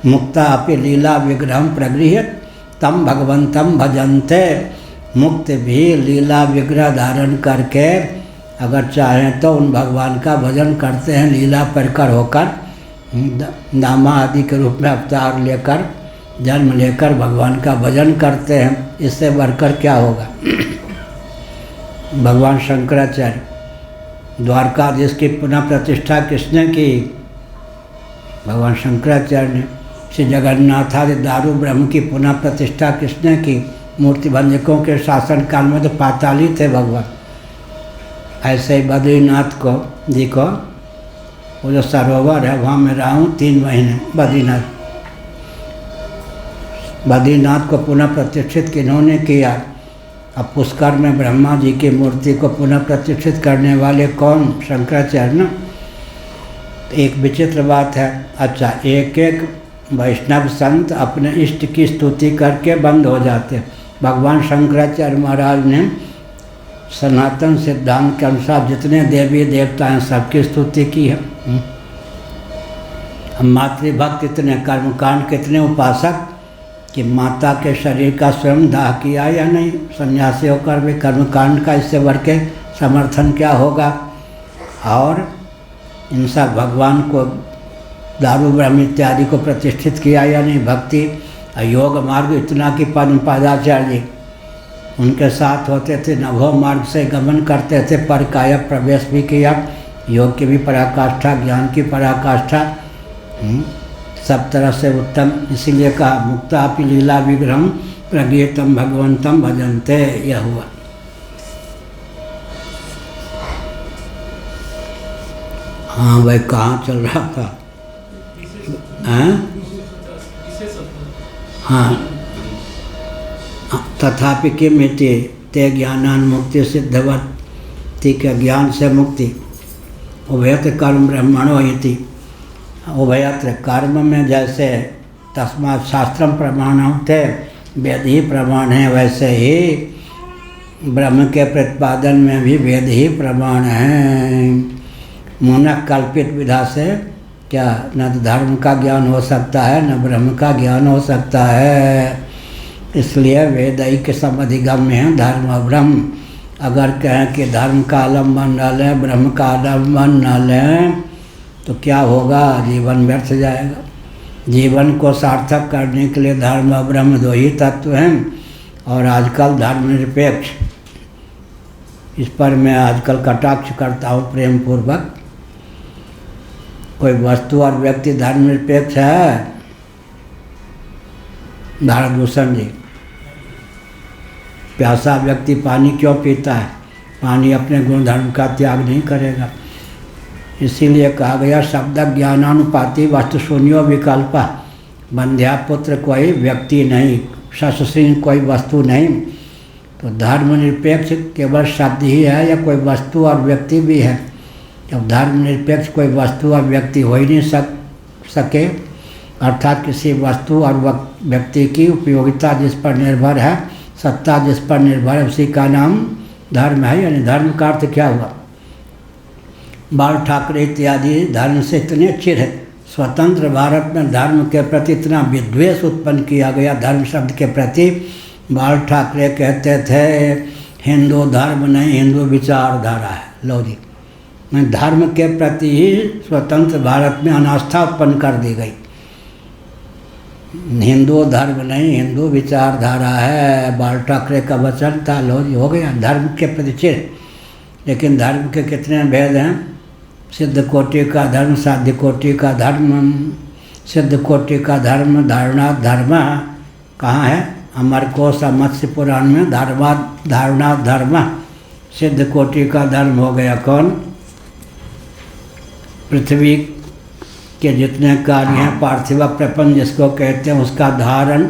मुक्ता अपि लीला विग्रहम प्रगृह्यत तम भगवंतम भजन्ते। मुक्त भी लीला विग्रह धारण करके अगर चाहें तो उन भगवान का भजन करते हैं, लीला परिकर होकर नामा आदि के रूप में अवतार लेकर जन्म लेकर भगवान का भजन करते हैं। इससे बढ़कर क्या होगा। भगवान शंकराचार्य द्वारकाधीश की पुनः प्रतिष्ठा किसने की? भगवान शंकराचार्य ने। श्री जगन्नाथ आदि दारू ब्रह्म की पुनः प्रतिष्ठा किसने की? मूर्ति भंजकों के शासन काल में तो पाताली थे भगवान। ऐसे ही बद्रीनाथ को जी को वो जो सरोवर है वहाँ मैं रहा हूँ 3 महीने। बद्रीनाथ को पुनः प्रतिष्ठित किन्होंने किया? अब पुष्कर में ब्रह्मा जी की मूर्ति को पुनः प्रतिष्ठित करने वाले कौन? शंकराचार्य ना। एक विचित्र बात है। अच्छा, एक एक वैष्णव संत अपने इष्ट की स्तुति करके बंद हो जाते हैं। भगवान शंकराचार्य महाराज ने सनातन सिद्धांत के अनुसार जितने देवी देवता हैं सबकी स्तुति की है। मातृभक्त इतने, कर्मकांड कितने उपासक कि माता के शरीर का स्वयं दाह किया या नहीं। सन्यासी होकर भी कर्मकांड का इससे बढ़ के समर्थन क्या होगा। और इन सब भगवान को दारू ब्रह्म इत्यादि को प्रतिष्ठित किया या नहीं। भक्ति योग मार्ग इतना कि पद्मपादाचार्य जी उनके साथ होते थे, नभो मार्ग से गमन करते थे, पर काया प्रवेश भी किया। योग की भी पराकाष्ठा, ज्ञान की पराकाष्ठा, सब तरह से उत्तम। इसीलिए कहा मुक्ता अपि लीला विग्रहम प्रगृहतम भगवंतम भजन्ते। यह हुआ। हाँ भाई, कहाँ चल रहा था? हाँ, तथापि किम इति ते ज्ञानान मुक्ति सिद्धवती के ज्ञान से मुक्ति उभयत्र कर्म ब्रह्मणो इति। उभयत्र कर्म में जैसे तस्मात् शास्त्रम प्रमाण होते वेद ही प्रमाण है, वैसे ही ब्रह्म के प्रतिपादन में भी वेद ही प्रमाण है। मुनः कल्पित विधा से क्या न धर्म का ज्ञान हो सकता है न ब्रह्म का ज्ञान हो सकता है। इसलिए वेद ही के समधिगम्य है धर्म और ब्रह्म। अगर कहें कि धर्म का आलम्बन न लें, ब्रह्म का आलम्बन न लें तो क्या होगा? जीवन व्यर्थ जाएगा। जीवन को सार्थक करने के लिए धर्म और ब्रह्म 2 ही तत्व हैं। और आजकल धर्मनिरपेक्ष, इस पर मैं आजकल कटाक्ष करता हूँ प्रेम पूर्वक। कोई वस्तु और व्यक्ति धर्मनिरपेक्ष है? भारतभूषण जी। प्यासा व्यक्ति पानी क्यों पीता है? पानी अपने गुण धर्म का त्याग नहीं करेगा। इसीलिए कहा गया शब्द ज्ञानानुपाति वस्तु शून्यो विकल्पा। बंध्या पुत्र कोई व्यक्ति नहीं, शस्त्रहीन कोई वस्तु नहीं। तो धर्मनिरपेक्ष केवल शब्द ही है या कोई वस्तु और व्यक्ति भी है? जब धर्मनिरपेक्ष कोई वस्तु और व्यक्ति हो ही नहीं सके, अर्थात किसी वस्तु और व्यक्ति की उपयोगिता जिस पर निर्भर है, सत्ता जिस पर निर्भर है, उसी का नाम धर्म है। यानी धर्म का अर्थ क्या हुआ? बाल ठाकरे इत्यादि धर्म से इतने चिर है। स्वतंत्र भारत में धर्म के प्रति इतना विद्वेष उत्पन्न किया गया, धर्म शब्द के प्रति। बाल ठाकरे कहते थे हिंदू धर्म नहीं, हिंदू विचारधारा है। लो जी, धर्म के प्रति ही स्वतंत्र भारत में अनास्था उत्पन्न कर दी गई। हिंदू धर्म नहीं, हिंदू विचारधारा है, बाल ठाकरे का वचन था। लो जी, हो गया धर्म के प्रति चिर। लेकिन धर्म के कितने भेद हैं? सिद्ध कोटि का धर्म, साध्य कोटि का धर्म। सिद्ध कोटि का धर्म धारणा धर्म कहाँ है? अमरकोश मत्स्य पुराण में धारणा धर्म। सिद्ध कोटि का धर्म हो गया कौन? पृथ्वी के जितने कार्य हैं, पार्थिव प्रपंच जिसको कहते हैं, उसका धारण,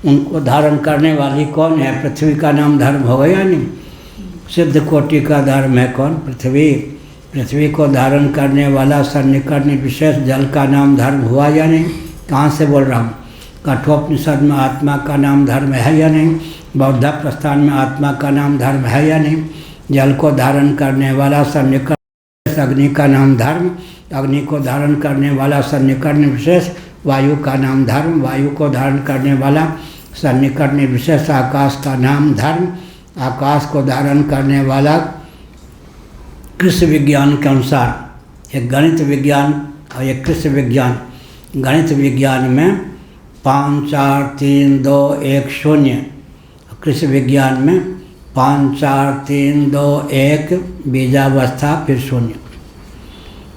उनको धारण करने वाली कौन है? पृथ्वी का नाम धर्म हो गया नहीं? सिद्ध कोटि का धर्म है कौन? पृथ्वी। पृथ्वी को धारण करने वाला सन्निकर्णी विशेष जल का नाम धर्म हुआ या नहीं? कहाँ से बोल रहा हूँ? कठोपनिषद में आत्मा का नाम धर्म है या नहीं? बौद्ध प्रस्थान में आत्मा का नाम धर्म है या नहीं? जल को धारण करने वाला सन्निकर्णी अग्नि का नाम धर्म। अग्नि को धारण करने वाला सन्निकर्णी विशेष वायु का नाम धर्म। वायु को धारण करने वाला सन्निकर्णी विशेष आकाश का नाम धर्म। आकाश को धारण करने वाला कृषि विज्ञान के अनुसार, एक गणित विज्ञान और एक कृषि विज्ञान। गणित विज्ञान में 5 4 3 2 1 0, कृषि विज्ञान में 5 4 3 2 1 बीजावस्था फिर 0।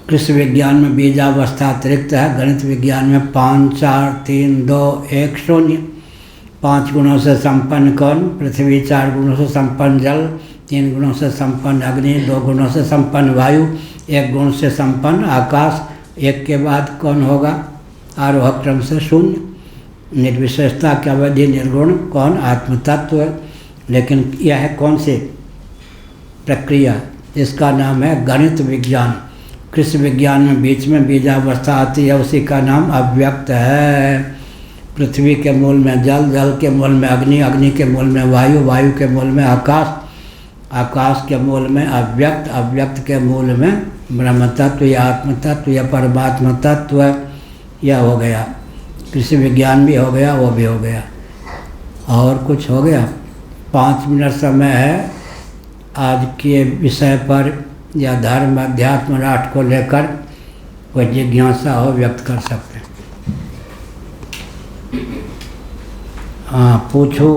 कृषि विज्ञान में बीजावस्था अतिरिक्त है, गणित विज्ञान में 5 4 3 2 1 0। 5 गुणों से संपन्न कौन? पृथ्वी। 4 गुणों से संपन्न जल। 3 गुणों से संपन्न अग्नि। 2 गुणों से संपन्न वायु। 1 गुण से संपन्न आकाश। 1 के बाद कौन होगा? आरोह क्रम से 0। निर्विशेषता की अवधि निर्गुण कौन? आत्म तत्व। लेकिन यह है कौन सी प्रक्रिया? इसका नाम है गणित विज्ञान। कृषि विज्ञान में बीच में बीजावस्था आती है, उसी का नाम अव्यक्त है। पृथ्वी के मूल में जल, जल के मूल में अग्नि, अग्नि के मूल में वायु, वायु के मूल में आकाश, आकाश के मूल में अव्यक्त, अव्यक्त के मूल में ब्रह्म तत्व या आत्म तत्व या परमात्मा तत्व। यह हो गया। कृषि विज्ञान भी हो गया, वो भी हो गया। और कुछ हो गया? 5 मिनट समय है आज के विषय पर या धर्म अध्यात्म राष्ट्र को लेकर कोई जिज्ञासा हो व्यक्त कर सकते हैं। हाँ, पूछो।